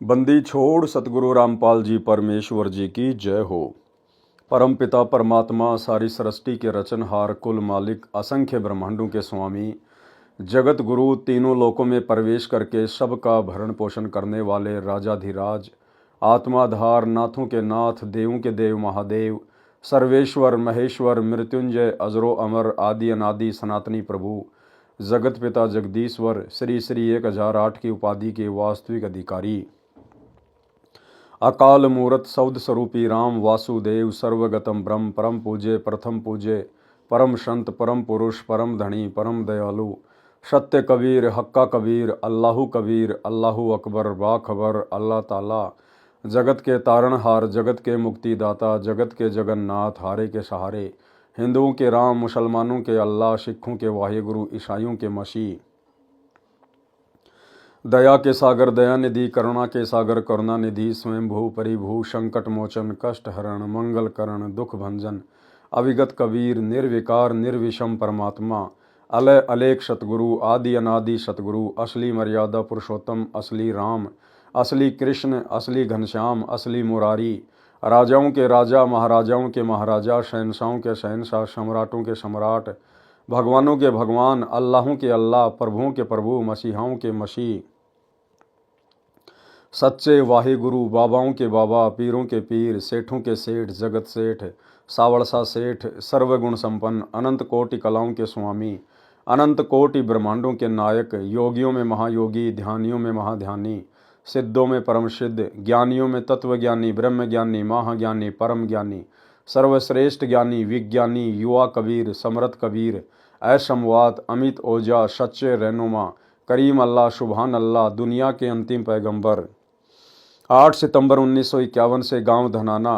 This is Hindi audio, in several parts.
बंदी छोड़ सतगुरु रामपाल जी परमेश्वर जी की जय हो। परम पिता परमात्मा सारी सृष्टि के रचनहार कुल मालिक असंख्य ब्रह्मांडों के स्वामी जगत गुरु तीनों लोकों में प्रवेश करके सबका भरण पोषण करने वाले राजाधिराज आत्माधार नाथों के नाथ देवों के देव महादेव सर्वेश्वर महेश्वर मृत्युंजय अजरो अमर आदि अनादि सनातनी प्रभु जगत पिता जगदीश्वर श्री श्री 1008 की उपाधि के वास्तविक अधिकारी अकाल मूरत सौद स्वरूपी राम वासुदेव सर्वगतम ब्रह्म परम पूज्य प्रथम पूज्य परम संत परम पुरुष परम धनी परम दयालु सत्य कबीर हक्का कबीर अल्लाहु कबीर अल्लाहु अकबर बाखबर अल्लाह ताला जगत के तारणहार जगत के मुक्तिदाता जगत के जगन्नाथ हारे के सहारे हिंदुओं के राम मुसलमानों के अल्लाह सिखों के वाहिगुरु ईसाइयों के मसीह दया के सागर दया निधि करुणा के सागर करुणा निधि स्वयं भू परिभू संकट मोचन कष्ट हरण मंगल करण दुख भंजन अविगत कबीर निर्विकार निर्विषम परमात्मा अलय अलेख सतगुरु आदि अनादि सतगुरु असली मर्यादा पुरुषोत्तम असली राम असली कृष्ण असली घनश्याम असली मुरारी राजाओं के राजा महाराजाओं के महाराजा शहनशाहों के शहनशाह सम्राटों के सम्राट भगवानों के भगवान अल्लाहों के अल्लाह प्रभुओं के प्रभु मसीहाओं के मसीह सच्चे वाहिगुरु बाबाओं के बाबा पीरों के पीर सेठों के सेठ जगत सेठ सावड़सा सेठ सर्वगुण संपन्न अनंत कोटि कलाओं के स्वामी अनंत कोटि ब्रह्मांडों के नायक योगियों में महायोगी ध्यानियों में महाध्यानी सिद्धों में परम सिद्ध ज्ञानियों में तत्वज्ञानी ब्रह्मज्ञानी महाज्ञानी परम ज्ञानी सर्वश्रेष्ठ ज्ञानी विज्ञानी युवा कबीर समरथ कबीर ऐशमवात अमित ओजा सच्चे रहनुमा करीम अल्लाह सुबहान अल्लाह दुनिया के अंतिम पैगंबर 8 सितंबर 1951 से गांव धनाना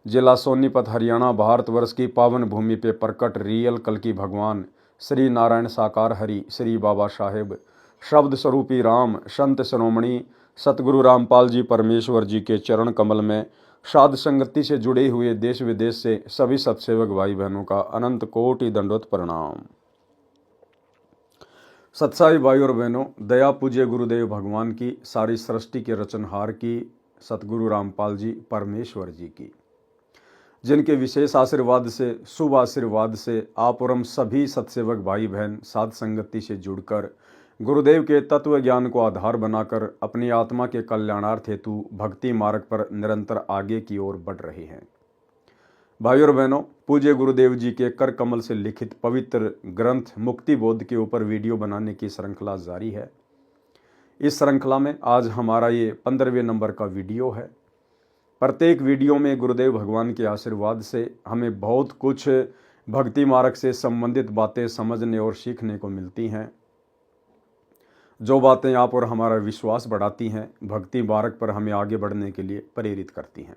जिला सोनीपत हरियाणा भारतवर्ष की पावन भूमि पे प्रकट रियल कल की भगवान श्री नारायण साकार हरि श्री बाबा साहेब शब्द स्वरूपी राम संत शिरोमणि सतगुरु रामपाल जी परमेश्वर जी के चरण कमल में साध संगति से जुड़े हुए देश विदेश से सभी सत्सेवक भाई बहनों का अनंत कोटि दंडवत प्रणाम। सत्साई भाई और बहनों, दया पूज्य गुरुदेव भगवान की सारी सृष्टि के रचनहार की सतगुरु रामपाल जी परमेश्वर जी की, जिनके विशेष आशीर्वाद से शुभ आशीर्वाद से आप और हम सभी सत्सेवक भाई बहन साध संगति से जुड़कर गुरुदेव के तत्व ज्ञान को आधार बनाकर अपनी आत्मा के कल्याणार्थ हेतु भक्ति मार्ग पर निरंतर आगे की ओर बढ़ रहे हैं। भाई और बहनों, पूज्य गुरुदेव जी के कर कमल से लिखित पवित्र ग्रंथ मुक्ति बोध के ऊपर वीडियो बनाने की श्रृंखला जारी है। इस श्रृंखला में आज हमारा ये 15वें नंबर का वीडियो है। प्रत्येक वीडियो में गुरुदेव भगवान के आशीर्वाद से हमें बहुत कुछ भक्ति मार्ग से संबंधित बातें समझने और सीखने को मिलती हैं, जो बातें आप और हमारा विश्वास बढ़ाती हैं, भक्ति मार्ग पर हमें आगे बढ़ने के लिए प्रेरित करती हैं।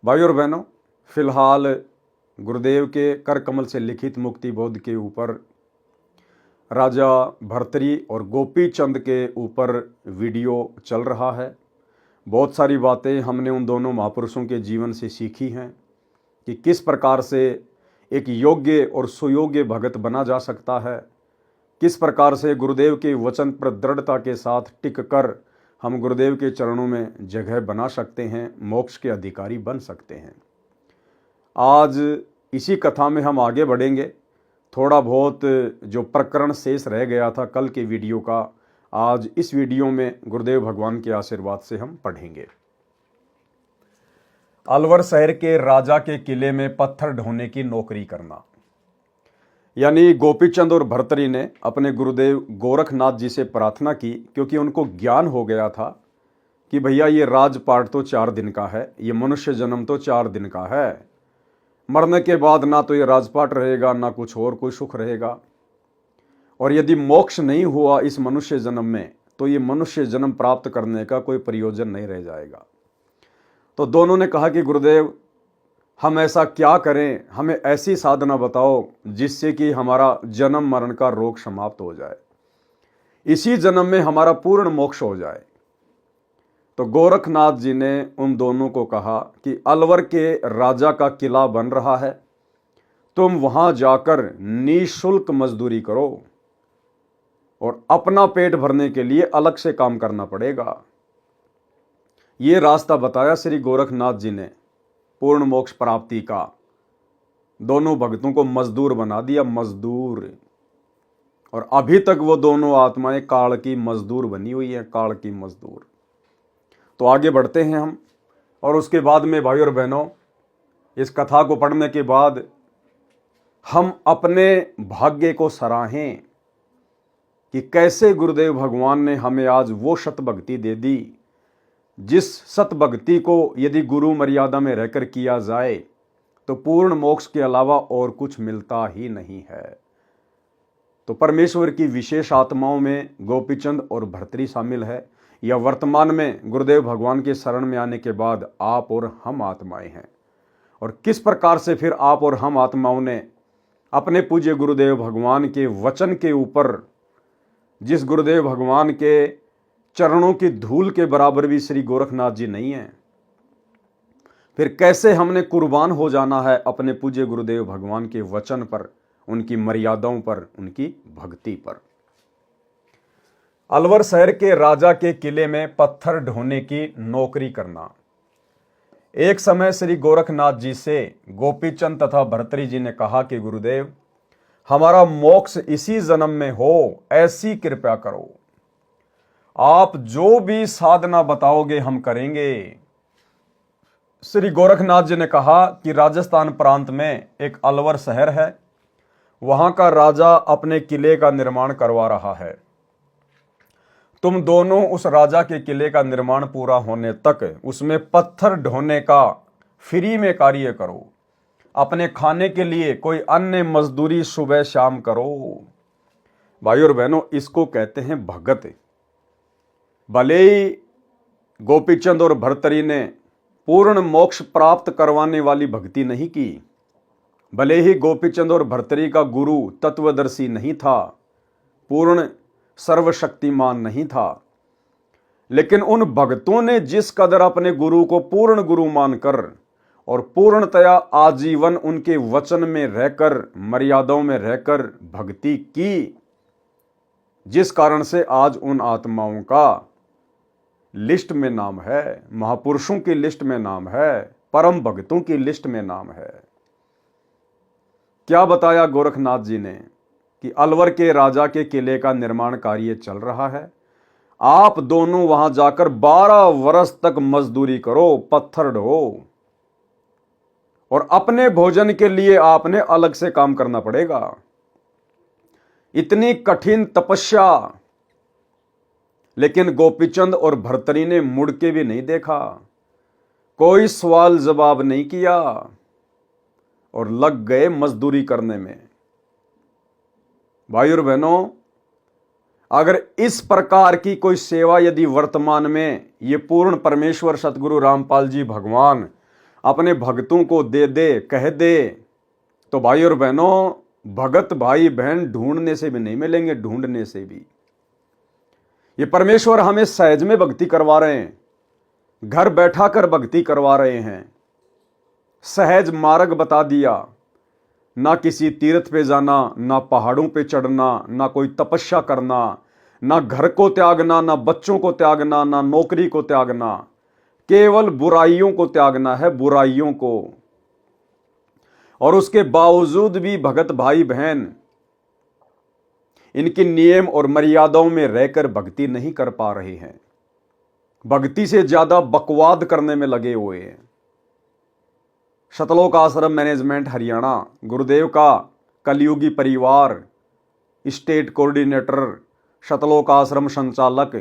भाई और बहनों, फिलहाल गुरुदेव के कर कमल से लिखित मुक्ति बोध के ऊपर राजा भर्तरी और गोपी चंद के ऊपर वीडियो चल रहा है। बहुत सारी बातें हमने उन दोनों महापुरुषों के जीवन से सीखी हैं कि किस प्रकार से एक योग्य और सुयोग्य भगत बना जा सकता है, किस प्रकार से गुरुदेव के वचन पर दृढ़ता के साथ टिक कर हम गुरुदेव के चरणों में जगह बना सकते हैं, मोक्ष के अधिकारी बन सकते हैं। आज इसी कथा में हम आगे बढ़ेंगे। थोड़ा बहुत जो प्रकरण शेष रह गया था कल के वीडियो का, आज इस वीडियो में गुरुदेव भगवान के आशीर्वाद से हम पढ़ेंगे। अलवर शहर के राजा के किले में पत्थर ढोने की नौकरी करना। यानी गोपीचंद और भर्तरी ने अपने गुरुदेव गोरखनाथ जी से प्रार्थना की, क्योंकि उनको ज्ञान हो गया था कि भैया ये राजपाट तो 4 दिन का है, ये मनुष्य जन्म तो 4 दिन का है, मरने के बाद ना तो ये राजपाट रहेगा ना कुछ और कोई सुख रहेगा, और यदि मोक्ष नहीं हुआ इस मनुष्य जन्म में तो ये मनुष्य जन्म प्राप्त करने का कोई प्रयोजन नहीं रह जाएगा। तो दोनों ने कहा कि गुरुदेव हम ऐसा क्या करें, हमें ऐसी साधना बताओ जिससे कि हमारा जन्म मरण का रोग समाप्त हो जाए, इसी जन्म में हमारा पूर्ण मोक्ष हो जाए। तो गोरखनाथ जी ने उन दोनों को कहा कि अलवर के राजा का किला बन रहा है, तुम वहां जाकर निःशुल्क मजदूरी करो और अपना पेट भरने के लिए अलग से काम करना पड़ेगा। ये रास्ता बताया श्री गोरखनाथ जी ने पूर्ण मोक्ष प्राप्ति का। दोनों भक्तों को मजदूर बना दिया, मजदूर। और अभी तक वो दोनों आत्माएं काल की मजदूर बनी हुई हैं, काल की मजदूर। तो आगे बढ़ते हैं हम, और उसके बाद में भाई और बहनों, इस कथा को पढ़ने के बाद हम अपने भाग्य को सराहें कि कैसे गुरुदेव भगवान ने हमें आज वो सत भक्ति दे दी, जिस सत भक्ति को यदि गुरु मर्यादा में रहकर किया जाए तो पूर्ण मोक्ष के अलावा और कुछ मिलता ही नहीं है। तो परमेश्वर की विशेष आत्माओं में गोपीचंद और भर्तरी शामिल है, या वर्तमान में गुरुदेव भगवान के शरण में आने के बाद आप और हम आत्माएं हैं। और किस प्रकार से फिर आप और हम आत्माओं ने अपने पूज्य गुरुदेव भगवान के वचन के ऊपर, जिस गुरुदेव भगवान के चरणों की धूल के बराबर भी श्री गोरखनाथ जी नहीं हैं, फिर कैसे हमने कुर्बान हो जाना है अपने पूज्य गुरुदेव भगवान के वचन पर, उनकी मर्यादाओं पर, उनकी भक्ति पर। अलवर शहर के राजा के किले में पत्थर ढोने की नौकरी करना। एक समय श्री गोरखनाथ जी से गोपीचंद तथा भर्तरी जी ने कहा कि गुरुदेव, हमारा मोक्ष इसी जन्म में हो, ऐसी कृपा करो। आप जो भी साधना बताओगे हम करेंगे। श्री गोरखनाथ जी ने कहा कि राजस्थान प्रांत में एक अलवर शहर है, वहां का राजा अपने किले का निर्माण करवा रहा है। तुम दोनों उस राजा के किले का निर्माण पूरा होने तक उसमें पत्थर ढोने का फ्री में कार्य करो। अपने खाने के लिए कोई अन्य मजदूरी सुबह शाम करो। भाई और बहनों, इसको कहते हैं भगत। भले ही गोपीचंद और भर्तरी ने पूर्ण मोक्ष प्राप्त करवाने वाली भक्ति नहीं की, भले ही गोपीचंद और भर्तरी का गुरु तत्वदर्शी नहीं था, पूर्ण सर्वशक्तिमान नहीं था, लेकिन उन भक्तों ने जिस कदर अपने गुरु को पूर्ण गुरु मानकर और पूर्णतया आजीवन उनके वचन में रहकर, मर्यादाओं में रहकर भक्ति की, जिस कारण से आज उन आत्माओं का लिस्ट में नाम है, महापुरुषों की लिस्ट में नाम है, परम भक्तों की लिस्ट में नाम है। क्या बताया गोरखनाथ जी ने कि अलवर के राजा के किले का निर्माण कार्य चल रहा है, आप दोनों वहां जाकर 12 वर्ष तक मजदूरी करो, पत्थर ढो, और अपने भोजन के लिए आपने अलग से काम करना पड़ेगा। इतनी कठिन तपस्या, लेकिन गोपीचंद और भर्तरी ने मुड़ के भी नहीं देखा, कोई सवाल जवाब नहीं किया और लग गए मजदूरी करने में। भाई और बहनों, अगर इस प्रकार की कोई सेवा यदि वर्तमान में ये पूर्ण परमेश्वर सतगुरु रामपाल जी भगवान अपने भक्तों को दे दे, कह दे, तो भाई और बहनों, भगत भाई बहन ढूंढने से भी नहीं मिलेंगे, ढूंढने से भी। ये परमेश्वर हमें सहज में भक्ति करवा रहे हैं, घर बैठा कर भक्ति करवा रहे हैं। सहज मार्ग बता दिया, ना किसी तीर्थ पे जाना, ना पहाड़ों पे चढ़ना, ना कोई तपस्या करना, ना घर को त्यागना, ना बच्चों को त्यागना, ना नौकरी को त्यागना, केवल बुराइयों को त्यागना है, बुराइयों को। और उसके बावजूद भी भगत भाई बहन इनकी नियम और मर्यादाओं में रहकर भक्ति नहीं कर पा रहे हैं, भक्ति से ज्यादा बकवाद करने में लगे हुए हैं। शतलोक आश्रम मैनेजमेंट हरियाणा, गुरुदेव का कलयुगी परिवार, स्टेट कोऑर्डिनेटर, शतलोक आश्रम संचालक,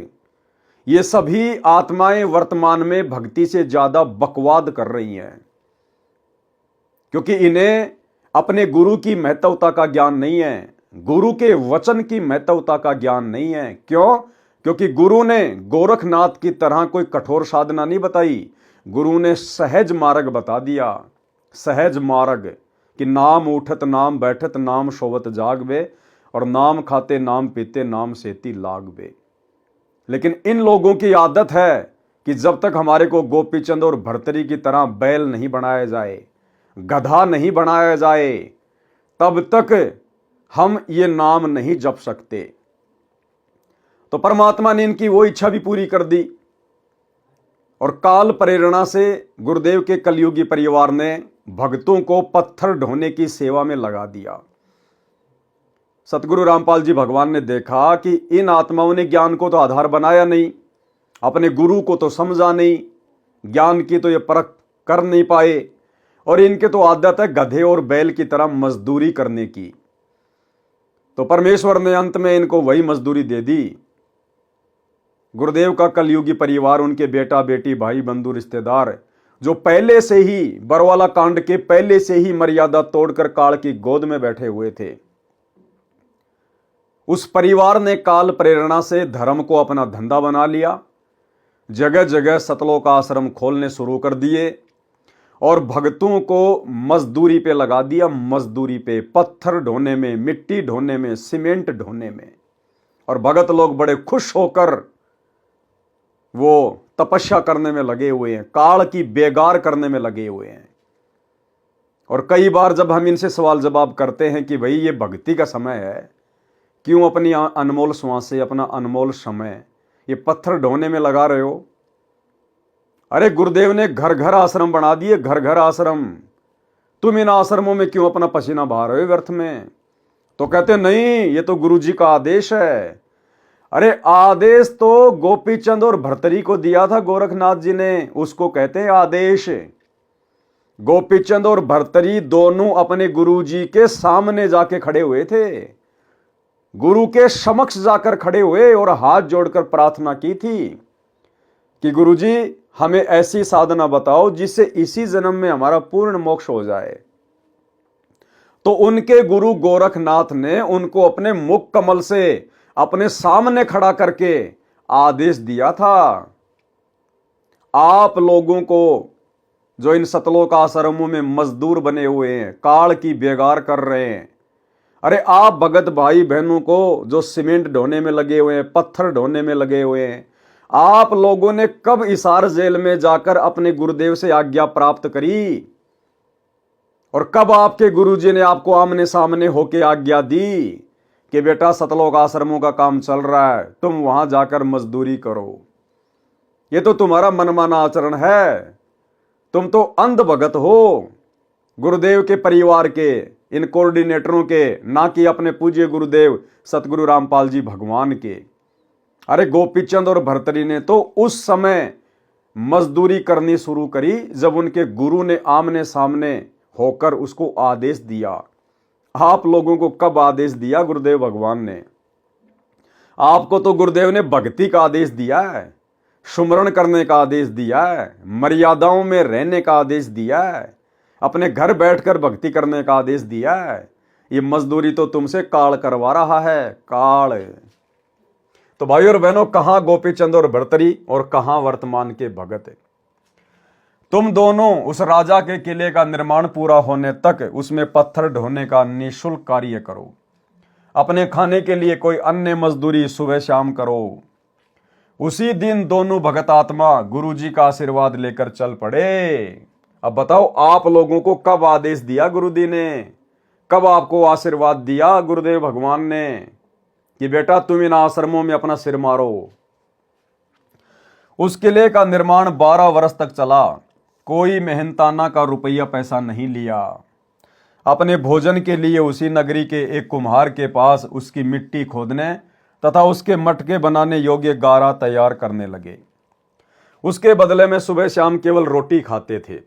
ये सभी आत्माएं वर्तमान में भक्ति से ज्यादा बकवाद कर रही हैं, क्योंकि इन्हें अपने गुरु की महत्वता का ज्ञान नहीं है, गुरु के वचन की महत्वता का ज्ञान नहीं है। क्यों? क्योंकि गुरु ने गोरखनाथ की तरह कोई कठोर साधना नहीं बताई, गुरु ने सहज मार्ग बता दिया। सहज मार्ग कि नाम उठत नाम बैठत नाम सोवत जागबे, और नाम खाते नाम पीते नाम सेती लागबे। लेकिन इन लोगों की आदत है कि जब तक हमारे को गोपीचंद और भर्तरी की तरह बैल नहीं बनाया जाए, गधा नहीं बनाया जाए, तब तक हम ये नाम नहीं जप सकते। तो परमात्मा ने इनकी वो इच्छा भी पूरी कर दी, और काल प्रेरणा से गुरुदेव के कलयुगी परिवार ने भक्तों को पत्थर ढोने की सेवा में लगा दिया। सतगुरु रामपाल जी भगवान ने देखा कि इन आत्माओं ने ज्ञान को तो आधार बनाया नहीं, अपने गुरु को तो समझा नहीं, ज्ञान की तो ये परख कर नहीं पाए, और इनके तो आदत है गधे और बैल की तरह मजदूरी करने की। तो परमेश्वर ने अंत में इनको वही मजदूरी दे दी। गुरुदेव का कलयुगी परिवार, उनके बेटा बेटी भाई बंधु रिश्तेदार, जो पहले से ही बरवाला कांड के पहले से ही मर्यादा तोड़कर काल की गोद में बैठे हुए थे, उस परिवार ने काल प्रेरणा से धर्म को अपना धंधा बना लिया। जगह जगह सतलोक आश्रम खोलने शुरू कर दिए और भक्तों को मजदूरी पे लगा दिया। मजदूरी पे, पत्थर ढोने में, मिट्टी ढोने में, सीमेंट ढोने में। और भगत लोग बड़े खुश होकर वो तपस्या करने में लगे हुए हैं, काल की बेगार करने में लगे हुए हैं। और कई बार जब हम इनसे सवाल जवाब करते हैं कि भाई ये भक्ति का समय है, क्यों अपनी अनमोल श्वासें, अपना अनमोल समय ये पत्थर ढोने में लगा रहे हो? अरे गुरुदेव ने घर घर आश्रम बना दिए, घर घर आश्रम। तुम इन आश्रमों में क्यों अपना पसीना बहा रहे हो व्यर्थ में? तो कहते नहीं, ये तो गुरु जी का आदेश है। अरे आदेश तो गोपीचंद और भर्तरी को दिया था गोरखनाथ जी ने, उसको कहते हैं आदेश। गोपीचंद और भर्तरी दोनों अपने गुरु जी के सामने जाके खड़े हुए थे, गुरु के समक्ष जाकर खड़े हुए और हाथ जोड़कर प्रार्थना की थी कि गुरु जी हमें ऐसी साधना बताओ जिससे इसी जन्म में हमारा पूर्ण मोक्ष हो जाए। तो उनके गुरु गोरखनाथ ने उनको अपने मुख कमल से अपने सामने खड़ा करके आदेश दिया था, आप लोगों को जो इन सतलोक आश्रमों में मजदूर बने हुए हैं, काल की बेगार कर रहे हैं, अरे आप भगत भाई बहनों को जो सीमेंट ढोने में लगे हुए हैं, पत्थर ढोने में लगे हुए हैं, आप लोगों ने कब हिसार जेल में जाकर अपने गुरुदेव से आज्ञा प्राप्त करी? और कब आपके गुरुजी ने आपको आमने सामने होके आज्ञा दी कि बेटा सतलोक आश्रमों का काम चल रहा है, तुम वहां जाकर मजदूरी करो? ये तो तुम्हारा मनमाना आचरण है, तुम तो अंध भगत हो गुरुदेव के परिवार के, इन कोऑर्डिनेटरों के, ना कि अपने पूज्य गुरुदेव सतगुरु रामपाल जी भगवान के। अरे गोपीचंद और भर्तरी ने तो उस समय मजदूरी करनी शुरू करी जब उनके गुरु ने आमने सामने होकर उसको आदेश दिया। आप लोगों को कब आदेश दिया गुरुदेव भगवान ने? आपको तो गुरुदेव ने भक्ति का आदेश दिया है, सुमरण करने का आदेश दिया है, मर्यादाओं में रहने का आदेश दिया है, अपने घर बैठकर भक्ति करने का आदेश दिया है। ये मजदूरी तो तुमसे काल करवा रहा है, काल। तो भाई और बहनों, कहां गोपीचंद और भर्तरी और कहां वर्तमान के भगत? तुम दोनों उस राजा के किले का निर्माण पूरा होने तक उसमें पत्थर ढोने का निःशुल्क कार्य करो। अपने खाने के लिए कोई अन्य मजदूरी सुबह शाम करो। उसी दिन दोनों भगत आत्मा गुरुजी का आशीर्वाद लेकर चल पड़े। अब बताओ, आप लोगों को कब आदेश दिया गुरुजी ने? कब आपको आशीर्वाद दिया गुरुदेव भगवान ने कि बेटा तुम इन आश्रमों में अपना सिर मारो? उस किले का निर्माण 12 वर्ष तक चला। कोई मेहनताना का रुपया पैसा नहीं लिया। अपने भोजन के लिए उसी नगरी के एक कुम्हार के पास उसकी मिट्टी खोदने तथा उसके मटके बनाने योग्य गारा तैयार करने लगे। उसके बदले में सुबह शाम केवल रोटी खाते थे।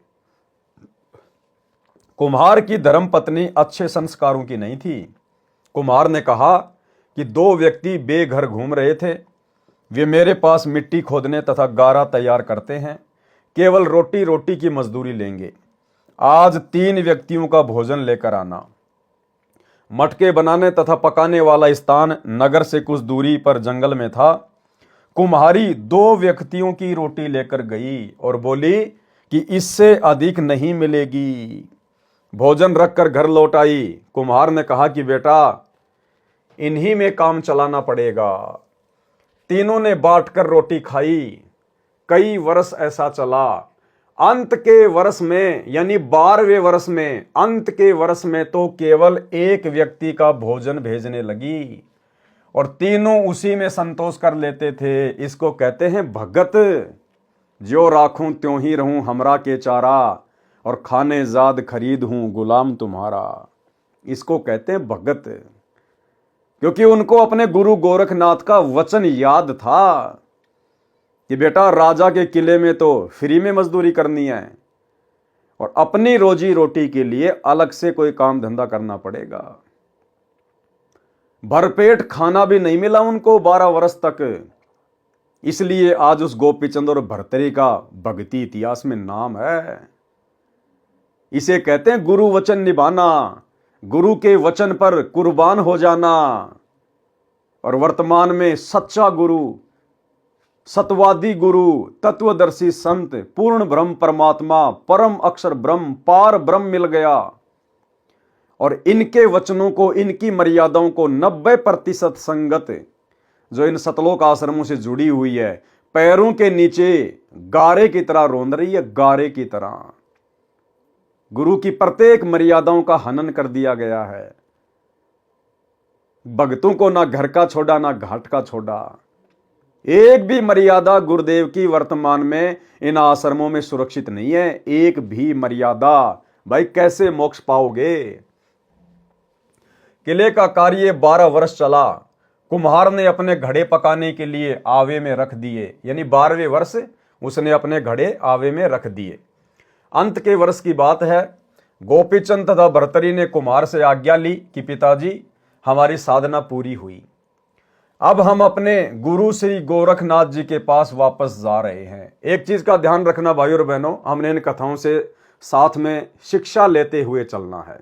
कुम्हार की धर्मपत्नी अच्छे संस्कारों की नहीं थी। कुम्हार ने कहा कि 2 व्यक्ति बेघर घूम रहे थे, वे मेरे पास मिट्टी खोदने तथा गारा तैयार करते हैं, केवल रोटी की मजदूरी लेंगे। आज 3 व्यक्तियों का भोजन लेकर आना। मटके बनाने तथा पकाने वाला स्थान नगर से कुछ दूरी पर जंगल में था। कुम्हारी 2 व्यक्तियों की रोटी लेकर गई और बोली कि इससे अधिक नहीं मिलेगी। भोजन रखकर घर लौट आई। कुम्हार ने कहा कि बेटा इन्हीं में काम चलाना पड़ेगा। तीनों ने बांटकर रोटी खाई। कई वर्ष ऐसा चला। अंत के वर्ष में, यानी 12वें वर्ष में, अंत के वर्ष में तो केवल 1 व्यक्ति का भोजन भेजने लगी और तीनों उसी में संतोष कर लेते थे। इसको कहते हैं भगत। ज्यों राखूं त्यों ही रहूं हमरा के चारा, और खाने जाद खरीद हूं गुलाम तुम्हारा। इसको कहते हैं भगत, क्योंकि उनको अपने गुरु गोरखनाथ का वचन याद था कि बेटा राजा के किले में तो फ्री में मजदूरी करनी है और अपनी रोजी रोटी के लिए अलग से कोई काम धंधा करना पड़ेगा। भरपेट खाना भी नहीं मिला उनको 12 वर्ष तक, इसलिए आज उस गोपीचंद और भर्तरी का भक्ति इतिहास में नाम है। इसे कहते हैं गुरु वचन निभाना, गुरु के वचन पर कुर्बान हो जाना। और वर्तमान में सच्चा गुरु, सतवादी गुरु, तत्वदर्शी संत, पूर्ण ब्रह्म परमात्मा, परम अक्षर ब्रह्म, पार ब्रह्म मिल गया। और इनके वचनों को, इनकी मर्यादाओं को 90% संगत जो इन सतलोक आश्रमों से जुड़ी हुई है, पैरों के नीचे गारे की तरह रोंद रही है, गारे की तरह। गुरु की प्रत्येक मर्यादाओं का हनन कर दिया गया है। भक्तों को ना घर का छोड़ा ना घाट का छोड़ा। एक भी मर्यादा गुरुदेव की वर्तमान में इन आश्रमों में सुरक्षित नहीं है, एक भी मर्यादा। भाई कैसे मोक्ष पाओगे? किले का कार्य 12 वर्ष चला। कुम्हार ने अपने घड़े पकाने के लिए आवे में रख दिए, यानी 12वें वर्ष उसने अपने घड़े आवे में रख दिए। अंत के वर्ष की बात है। गोपीचंद तथा भर्तरी ने कुम्हार से आज्ञा ली कि पिताजी हमारी साधना पूरी हुई, अब हम अपने गुरु श्री गोरखनाथ जी के पास वापस जा रहे हैं। एक चीज का ध्यान रखना भाई और बहनों, हमने इन कथाओं से साथ में शिक्षा लेते हुए चलना है।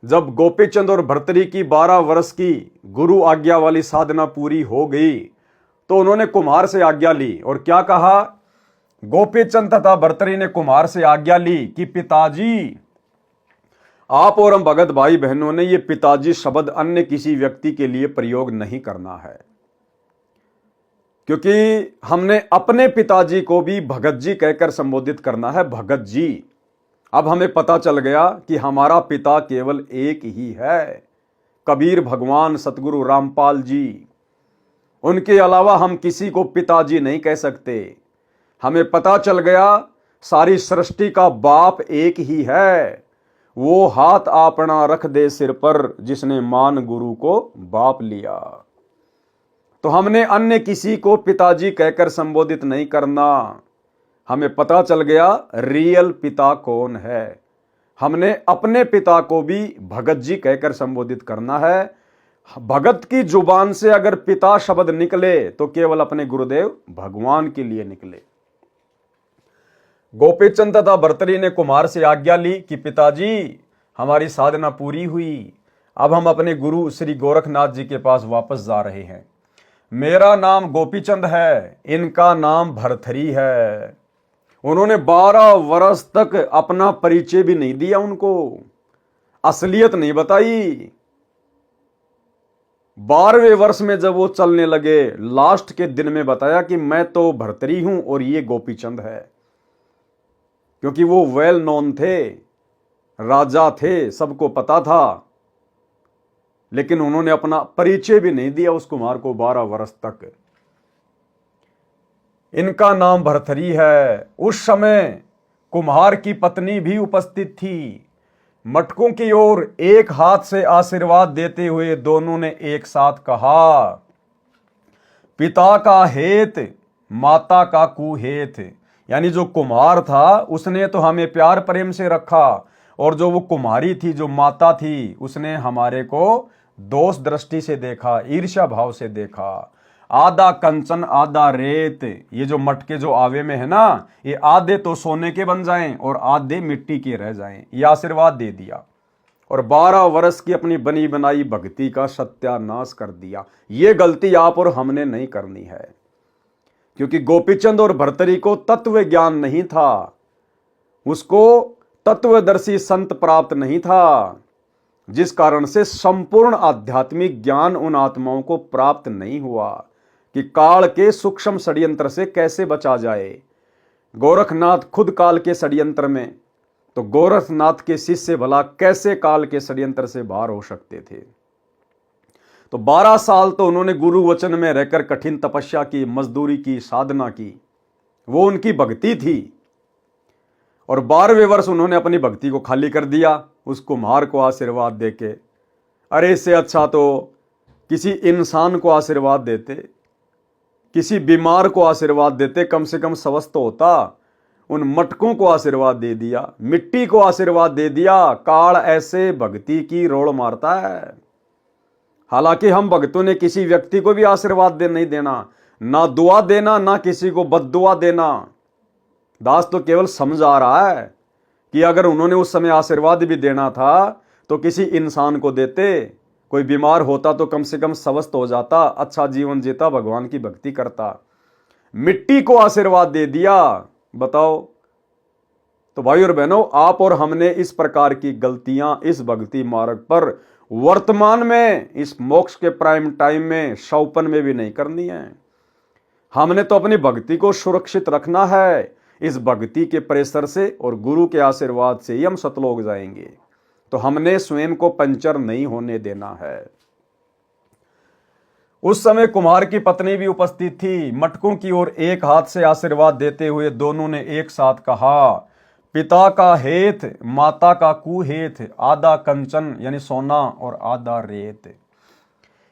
जब गोपीचंद और भर्तरी की 12 वर्ष की गुरु आज्ञा वाली साधना पूरी हो गई तो उन्होंने कुम्हार से आज्ञा ली और क्या कहा? गोपीचंद तथा भर्तरी ने कुम्हार से आज्ञा ली कि पिताजी, आप और हम भगत भाई बहनों ने ये पिताजी शब्द अन्य किसी व्यक्ति के लिए प्रयोग नहीं करना है, क्योंकि हमने अपने पिताजी को भी भगत जी कहकर संबोधित करना है, भगत जी। अब हमें पता चल गया कि हमारा पिता केवल एक ही है, कबीर भगवान सतगुरु रामपाल जी। उनके अलावा हम किसी को पिताजी नहीं कह सकते। हमें पता चल गया सारी सृष्टि का बाप एक ही है, वो हाथ आपना रख दे सिर पर जिसने मान गुरु को बाप लिया। तो हमने अन्य किसी को पिताजी कहकर संबोधित नहीं करना। हमें पता चल गया रियल पिता कौन है। हमने अपने पिता को भी भगत जी कहकर संबोधित करना है। भगत की जुबान से अगर पिता शब्द निकले तो केवल अपने गुरुदेव भगवान के लिए निकले। गोपीचंद तथा भर्तरी ने कुम्हार से आज्ञा ली कि पिताजी हमारी साधना पूरी हुई, अब हम अपने गुरु श्री गोरखनाथ जी के पास वापस जा रहे हैं। मेरा नाम गोपीचंद है, इनका नाम भर्तरी है। उन्होंने 12 वर्ष तक अपना परिचय भी नहीं दिया, उनको असलियत नहीं बताई। 12वें वर्ष में जब वो चलने लगे, लास्ट के दिन में बताया कि मैं तो भर्तरी हूं और ये गोपीचंद है, क्योंकि वो वेल नोन थे, राजा थे, सबको पता था। लेकिन उन्होंने अपना परिचय भी नहीं दिया उस कुम्हार को 12 वर्ष तक। इनका नाम भर्तरी है। उस समय कुम्हार की पत्नी भी उपस्थित थी। मटकों की ओर एक हाथ से आशीर्वाद देते हुए दोनों ने एक साथ कहा, पिता का हेत माता का कुहेत। यानी जो कुम्हार था उसने तो हमें प्यार प्रेम से रखा, और जो वो कुम्हारी थी, जो माता थी, उसने हमारे को दोष दृष्टि से देखा, ईर्ष्या भाव से देखा। आधा कंचन आधा रेत, ये जो मटके जो आवे में है ना, ये आधे तो सोने के बन जाएं और आधे मिट्टी के रह जाएं, ये आशीर्वाद दे दिया। और 12 वर्ष की अपनी बनी बनाई भक्ति का सत्यानाश कर दिया। ये गलती आप और हमने नहीं करनी है, क्योंकि गोपीचंद और भर्तरी को तत्व ज्ञान नहीं था, उसको तत्वदर्शी संत प्राप्त नहीं था, जिस कारण से संपूर्ण आध्यात्मिक ज्ञान उन आत्माओं को प्राप्त नहीं हुआ कि काल के सूक्ष्म षड्यंत्र से कैसे बचा जाए। गोरखनाथ खुद काल के षड्यंत्र में, तो गोरखनाथ के शिष्य भला कैसे काल के षड्यंत्र से बाहर हो सकते थे। तो 12 साल तो उन्होंने गुरु वचन में रहकर कठिन तपस्या की, मजदूरी की, साधना की। वो उनकी भक्ति थी। और 12वें वर्ष उन्होंने अपनी भक्ति को खाली कर दिया उस कुम्हार को आशीर्वाद देके। अरे इससे अच्छा तो किसी इंसान को आशीर्वाद देते, किसी बीमार को आशीर्वाद देते, कम से कम स्वस्थ होता। उन मटकों को आशीर्वाद दे दिया, मिट्टी को आशीर्वाद दे दिया। काल ऐसे भक्ति की रोड़ मारता है। हालांकि हम भक्तों ने किसी व्यक्ति को भी आशीर्वाद नहीं देना, ना दुआ देना, ना किसी को बद्दुआ देना। दास तो केवल समझा रहा है कि अगर उन्होंने उस समय आशीर्वाद भी देना था तो किसी इंसान को देते। कोई बीमार होता तो कम से कम स्वस्थ हो जाता, अच्छा जीवन जीता, भगवान की भक्ति करता। मिट्टी को आशीर्वाद दे दिया, बताओ। तो भाई और बहनों, आप और हमने इस प्रकार की गलतियां इस भक्ति मार्ग पर वर्तमान में, इस मोक्ष के प्राइम टाइम में, शौपन में भी नहीं करनी है। हमने तो अपनी भक्ति को सुरक्षित रखना है। इस भक्ति के प्रेशर से और गुरु के आशीर्वाद से ही हम सतलोक जाएंगे। तो हमने स्वयं को पंचर नहीं होने देना है। उस समय कुम्हार की पत्नी भी उपस्थित थी। मटकों की ओर एक हाथ से आशीर्वाद देते हुए दोनों ने एक साथ कहा, पिता का हेत, माता का कुहेत, आधा कंचन यानी सोना और आधा रेत।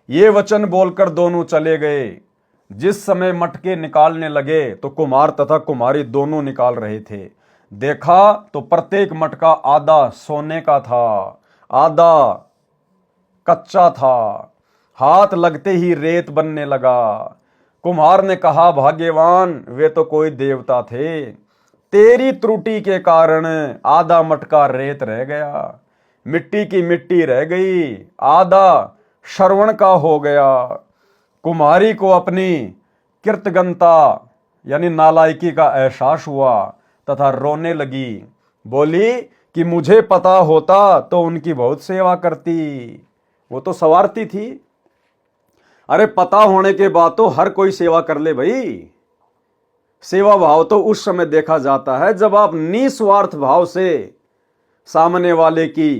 ये वचन बोलकर दोनों चले गए। जिस समय मटके निकालने लगे तो कुम्हार तथा कुम्हारी दोनों निकाल रहे थे। देखा तो प्रत्येक मटका आधा सोने का था, आधा कच्चा था। हाथ लगते ही रेत बनने लगा। कुम्हार ने कहा, भाग्यवान, वे तो कोई देवता थे। तेरी त्रुटि के कारण आधा मटका रेत रह गया, मिट्टी की मिट्टी रह गई, आधा श्रवण का हो गया। कुम्हारी को अपनी कृतज्ञता यानी नालायकी का एहसास हुआ तथा रोने लगी। बोली कि मुझे पता होता तो उनकी बहुत सेवा करती। वो तो स्वार्थी थी। अरे पता होने के बाद तो हर कोई सेवा कर ले भाई। सेवा भाव तो उस समय देखा जाता है जब आप निस्वार्थ भाव से सामने वाले की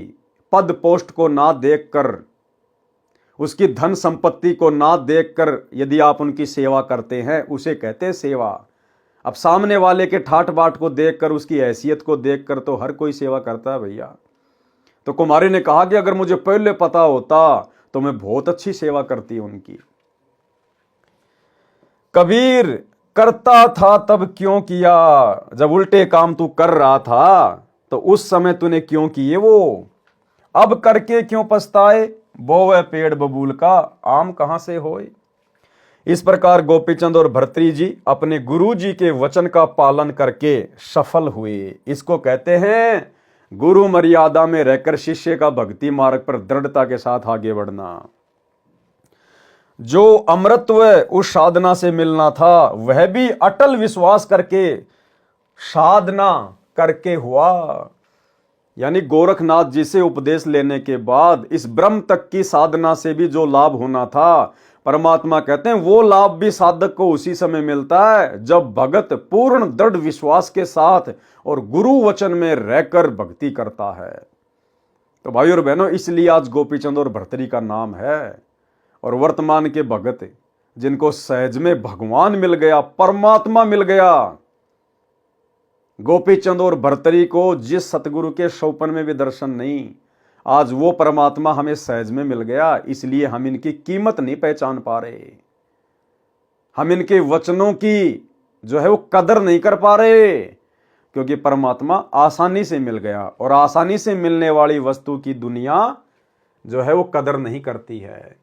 पद पोस्ट को ना देखकर, उसकी धन संपत्ति को ना देखकर यदि आप उनकी सेवा करते हैं, उसे कहते हैं सेवा। अब सामने वाले के ठाट बाट को देखकर, उसकी हैसियत को देखकर तो हर कोई सेवा करता है भैया। तो कुमारी ने कहा कि अगर मुझे पहले पता होता तो मैं बहुत अच्छी सेवा करती उनकी। कबीर, करता था तब क्यों किया? जब उल्टे काम तू कर रहा था तो उस समय तूने क्यों किए वो? अब करके क्यों पछताए? बोवे पेड़ बबूल का आम कहां से होए? इस प्रकार गोपीचंद और भर्तृहरि जी अपने गुरु जी के वचन का पालन करके सफल हुए। इसको कहते हैं गुरु मर्यादा में रहकर शिष्य का भक्ति मार्ग पर दृढ़ता के साथ आगे बढ़ना। जो अमृतत्व उस साधना से मिलना था वह भी अटल विश्वास करके साधना करके हुआ। यानी गोरखनाथ जी से उपदेश लेने के बाद इस ब्रह्म तक की साधना से भी जो लाभ होना था, परमात्मा कहते हैं वो लाभ भी साधक को उसी समय मिलता है जब भगत पूर्ण दृढ़ विश्वास के साथ और गुरु वचन में रहकर भक्ति करता है। तो भाई और बहनों, इसलिए आज गोपीचंद और भर्तृहरि का नाम है। और वर्तमान के भगत जिनको सहज में भगवान मिल गया, परमात्मा मिल गया, गोपीचंद और भर्तृहरि को जिस सतगुरु के शौपन में भी दर्शन नहीं, आज वो परमात्मा हमें सहज में मिल गया। इसलिए हम इनकी कीमत नहीं पहचान पा रहे, हम इनके वचनों की जो है वो कदर नहीं कर पा रहे, क्योंकि परमात्मा आसानी से मिल गया और आसानी से मिलने वाली वस्तु की दुनिया जो है वो कदर नहीं करती है।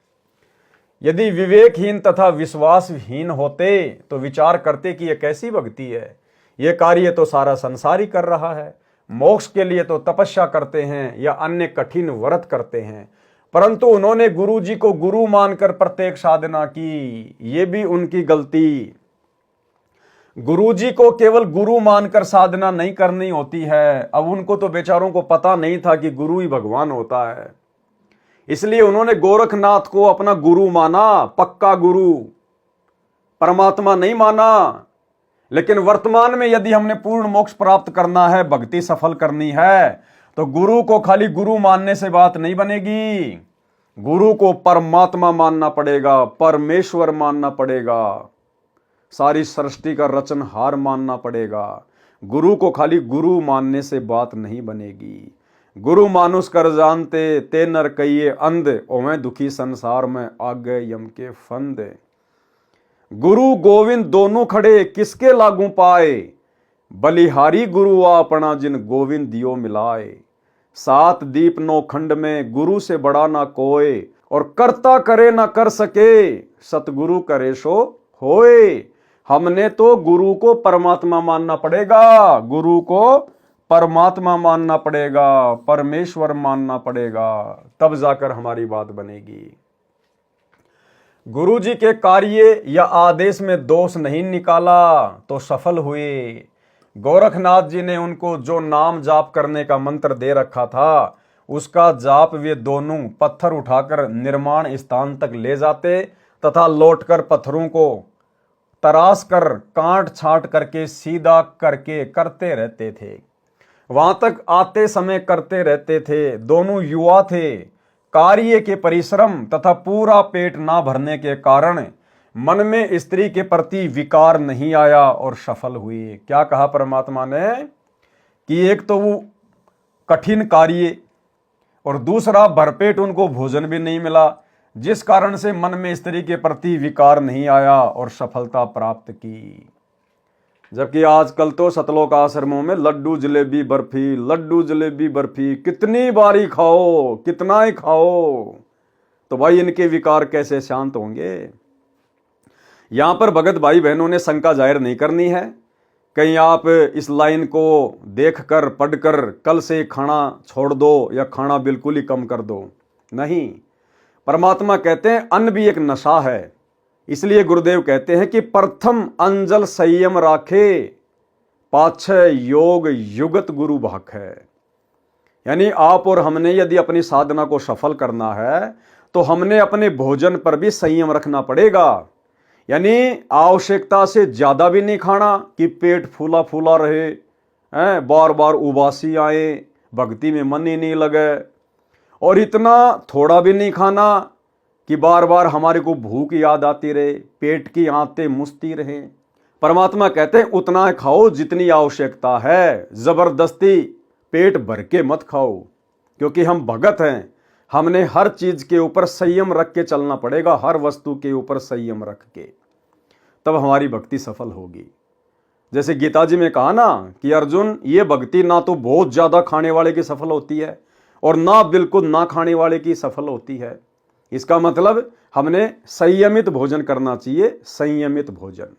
यदि विवेकहीन तथा विश्वासहीन होते तो विचार करते कि यह कैसी भक्ति है, यह कार्य तो सारा संसार ही कर रहा है, मोक्ष के लिए तो तपस्या करते हैं या अन्य कठिन व्रत करते हैं। परंतु उन्होंने गुरु जी को गुरु मानकर प्रत्येक साधना की, ये भी उनकी गलती। गुरु जी को केवल गुरु मानकर साधना नहीं करनी होती है। अब उनको तो बेचारों को पता नहीं था कि गुरु ही भगवान होता है, इसलिए उन्होंने गोरखनाथ को अपना गुरु माना, पक्का गुरु, परमात्मा नहीं माना। लेकिन वर्तमान में यदि हमने पूर्ण मोक्ष प्राप्त करना है, भक्ति सफल करनी है, तो गुरु को खाली गुरु मानने से बात नहीं बनेगी। गुरु को परमात्मा मानना पड़ेगा, परमेश्वर मानना पड़ेगा। सारी सृष्टि का रचनहार मानना पड़ेगा। गुरु को खाली गुरु मानने से बात नहीं बनेगी। गुरु मानुष कर जानते ते नर कहिए अंध, ओवें दुखी संसार में आगे यम के फंद। गुरु गोविंद दोनों खड़े किसके लागू पाए, बलिहारी गुरु अपना जिन गोविंद दियो मिलाए। सात दीप नौ खंड में गुरु से बड़ा ना कोय, और करता करे ना कर सके, सतगुरु करे सो होए। हमने तो गुरु को परमात्मा मानना पड़ेगा, गुरु को परमात्मा मानना पड़ेगा, परमेश्वर मानना पड़ेगा, तब जाकर हमारी बात बनेगी। गुरु जी के कार्य या आदेश में दोष नहीं निकाला तो सफल हुए। गोरखनाथ जी ने उनको जो नाम जाप करने का मंत्र दे रखा था, उसका जाप वे दोनों पत्थर उठाकर निर्माण स्थान तक ले जाते तथा लौटकर पत्थरों को तराश कर काट छांट करके सीधा करके करते रहते थे। वहां तक आते समय करते रहते थे। दोनों युवा थे। कार्य के परिश्रम तथा पूरा पेट ना भरने के कारण मन में स्त्री के प्रति विकार नहीं आया और सफल हुए। क्या कहा परमात्मा ने कि एक तो वो कठिन कार्य और दूसरा भरपेट उनको भोजन भी नहीं मिला, जिस कारण से मन में स्त्री के प्रति विकार नहीं आया और सफलता प्राप्त की। जबकि आजकल तो सतलोक आश्रमों में लड्डू जलेबी बर्फी, लड्डू जलेबी बर्फी कितनी बारी खाओ, कितना ही खाओ, तो भाई इनके विकार कैसे शांत होंगे। यहां पर भगत भाई बहनों ने शंका जाहिर नहीं करनी है। कहीं आप इस लाइन को देखकर पढ़कर कल से खाना छोड़ दो या खाना बिल्कुल ही कम कर दो, नहीं। परमात्मा कहते हैं अन्न भी एक नशा है। इसलिए गुरुदेव कहते हैं कि प्रथम अंजल संयम राखे, पाछे योग युगत गुरु भाख है। यानी आप और हमने यदि अपनी साधना को सफल करना है तो हमने अपने भोजन पर भी संयम रखना पड़ेगा। यानी आवश्यकता से ज्यादा भी नहीं खाना कि पेट फूला फूला रहे, बार बार उबासी आए, भक्ति में मन ही नहीं लगे, और इतना थोड़ा भी नहीं खाना कि बार बार हमारे को भूख याद आती रहे, पेट की आंतें मुसती रहे। परमात्मा कहते हैं उतना खाओ जितनी आवश्यकता है, जबरदस्ती पेट भर के मत खाओ, क्योंकि हम भगत हैं। हमने हर चीज के ऊपर संयम रख के चलना पड़ेगा, हर वस्तु के ऊपर संयम रख के, तब हमारी भक्ति सफल होगी। जैसे गीता जी में कहा ना कि अर्जुन, ये भक्ति ना तो बहुत ज्यादा खाने वाले की सफल होती है और ना बिल्कुल ना खाने वाले की सफल होती है। इसका मतलब हमने संयमित भोजन करना चाहिए, संयमित भोजन।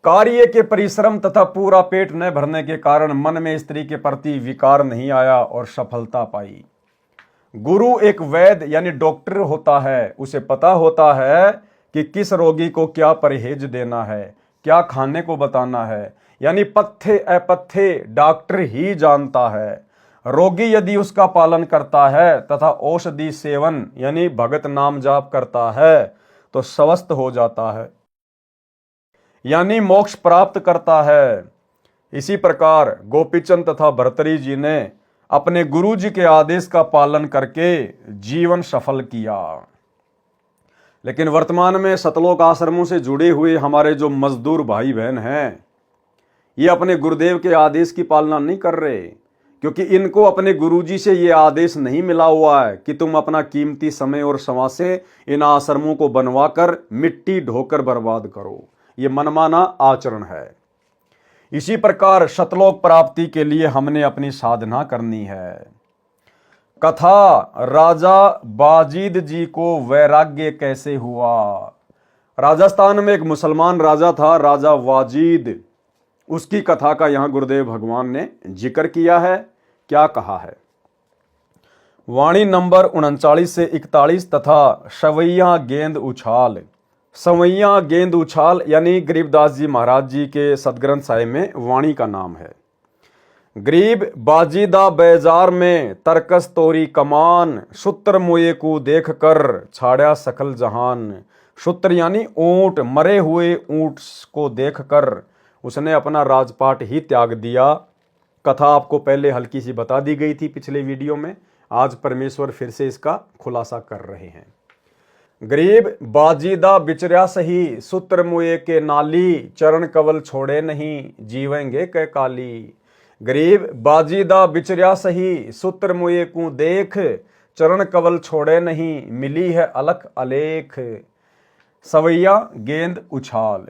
कार्य के परिश्रम तथा पूरा पेट न भरने के कारण मन में स्त्री के प्रति विकार नहीं आया और सफलता पाई। गुरु एक वैद्य यानी डॉक्टर होता है, उसे पता होता है कि किस रोगी को क्या परहेज देना है, क्या खाने को बताना है। यानी पथ्य अपथ्य डॉक्टर ही जानता है। रोगी यदि उसका पालन करता है तथा औषधि सेवन यानी भगत नाम जाप करता है तो स्वस्थ हो जाता है, यानी मोक्ष प्राप्त करता है। इसी प्रकार गोपीचंद तथा भर्तरी जी ने अपने गुरु जी के आदेश का पालन करके जीवन सफल किया। लेकिन वर्तमान में सतलोक आश्रमों से जुड़े हुए हमारे जो मजदूर भाई बहन हैं, ये अपने गुरुदेव के आदेश की पालना नहीं कर रहे, क्योंकि इनको अपने गुरुजी से ये आदेश नहीं मिला हुआ है कि तुम अपना कीमती समय और श्रम से इन आश्रमों को बनवाकर मिट्टी ढोकर बर्बाद करो। ये मनमाना आचरण है। इसी प्रकार सतलोक प्राप्ति के लिए हमने अपनी साधना करनी है। कथा राजा बाजीद जी को वैराग्य कैसे हुआ। राजस्थान में एक मुसलमान राजा था, राजा वाजिद। उसकी कथा का यहां गुरुदेव भगवान ने जिक्र किया है। क्या कहा है? वाणी नंबर 39 से 41 तथा सवैया गेंद उछाल। सवैया गेंद उछाल यानी गरीबदास जी महाराज जी के सदग्रंथ साहिब में वाणी का नाम है। गरीब बाजीदा बेजार में तरकस तोरी कमान, सूत्र मुए को देख कर छाड़ा सकल जहान। सूत्र यानी ऊंट, मरे हुए ऊंट को देखकर उसने अपना राजपाट ही त्याग दिया। कथा आपको पहले हल्की सी बता दी गई थी पिछले वीडियो में। आज परमेश्वर फिर से इसका खुलासा कर रहे हैं। गरीब बाजीदा बिचर्या सही, सूत्र मुए के नाली, चरण कवल छोड़े नहीं, जीवेंगे कै काली। गरीब बाजीदा बिचर्या सही, सूत्र मुए को देख, चरण कवल छोड़े नहीं, मिली है अलख अलेख। सवैया गेंद उछाल।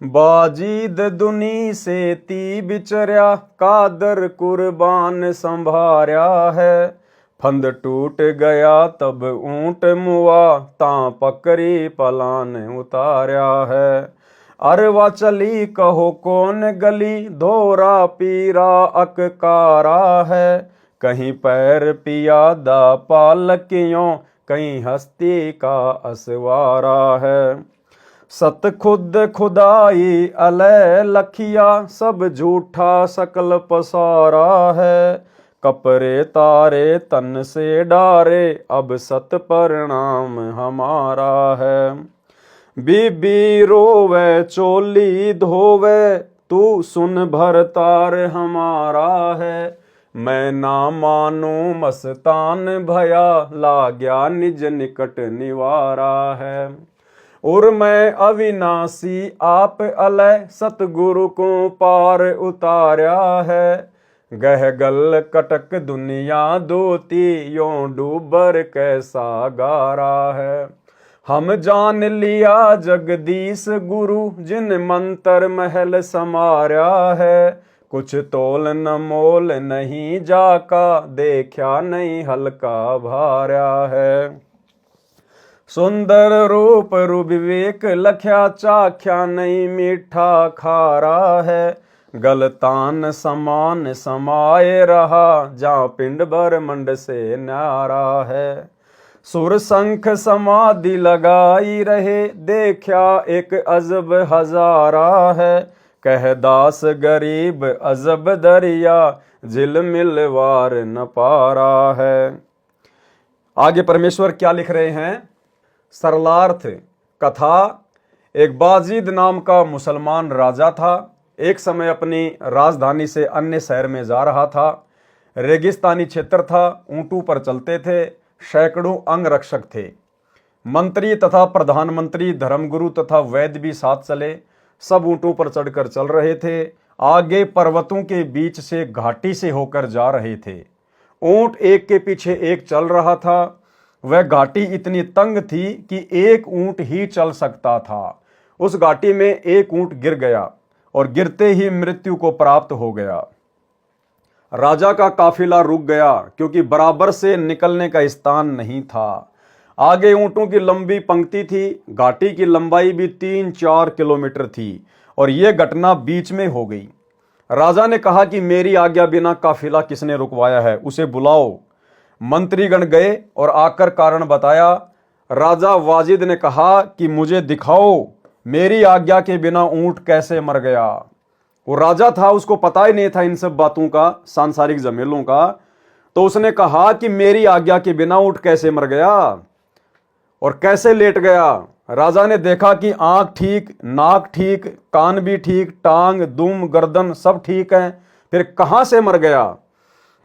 बाजीद दुनी से ती बिचर्या, कादर कुर्बान संभार्या है। फंद टूट गया तब ऊंट मुआ, तां पकड़ी पलान उतार्या है। अरवा चली कहो कौन गली, धोरा पीरा अककारा है। कहीं पैर पियादा पालकियों, कहीं हस्ती का असवारा है। सत खुद खुदाई अलय लखिया, सब झूठा सकल पसारा है। कपरे तारे तन से डारे, अब सत परिणाम हमारा है। बीबी रोवे चोली धोवे, तू सुन भरतार हमारा है। मैं ना मानू मस्तान भया, लाग्या निज निकट निवारा है। और मैं अविनाशी आप अलय, सतगुरु को पार उतार्या है। गह गल कटक दुनिया दोती, यों डूबर कैसा गारा है। हम जान लिया जगदीश गुरु, जिन मंत्र महल समार्या है। कुछ तोल न मोल नहीं जाका, देखा नहीं हल्का भार्या है। सुंदर रूप रुविवेक लख्या, चाख्या नहीं मीठा खारा है। गलतान समान समाये रहा, जा पिंड ब्रह्मंड से न्यारा है। सुर शंख समाधि लगाई रहे, देखा एक अजब हजारा है। कह दास गरीब अजब दरिया, झिलमिल वार न पारा है। आगे परमेश्वर क्या लिख रहे हैं? सरलार्थ कथा। एक बाजीद नाम का मुसलमान राजा था। एक समय अपनी राजधानी से अन्य शहर में जा रहा था। रेगिस्तानी क्षेत्र था, ऊंटों पर चलते थे, सैकड़ों अंगरक्षक थे। मंत्री तथा प्रधानमंत्री, धर्मगुरु तथा वैद्य भी साथ चले। सब ऊंटों पर चढ़कर चल रहे थे। आगे पर्वतों के बीच से घाटी से होकर जा रहे थे। ऊंट एक के पीछे एक चल रहा था। वह घाटी इतनी तंग थी कि एक ऊंट ही चल सकता था। उस घाटी में एक ऊंट गिर गया और गिरते ही मृत्यु को प्राप्त हो गया। राजा का काफिला रुक गया, क्योंकि बराबर से निकलने का स्थान नहीं था। आगे ऊंटों की लंबी पंक्ति थी। घाटी की लंबाई भी 3-4 किलोमीटर थी और यह घटना बीच में हो गई। राजा ने कहा कि मेरी आज्ञा बिना काफिला किसने रुकवाया है, उसे बुलाओ। मंत्रीगण गए और आकर कारण बताया। राजा वाजिद ने कहा कि मुझे दिखाओ, मेरी आज्ञा के बिना ऊंट कैसे मर गया। वो राजा था, उसको पता ही नहीं था इन सब बातों का, सांसारिक झमेलों का। तो उसने कहा कि मेरी आज्ञा के बिना ऊंट कैसे मर गया और कैसे लेट गया। राजा ने देखा कि आंख ठीक, नाक ठीक, कान भी ठीक, टांग, दुम, गर्दन सब ठीक है, फिर कहां से मर गया।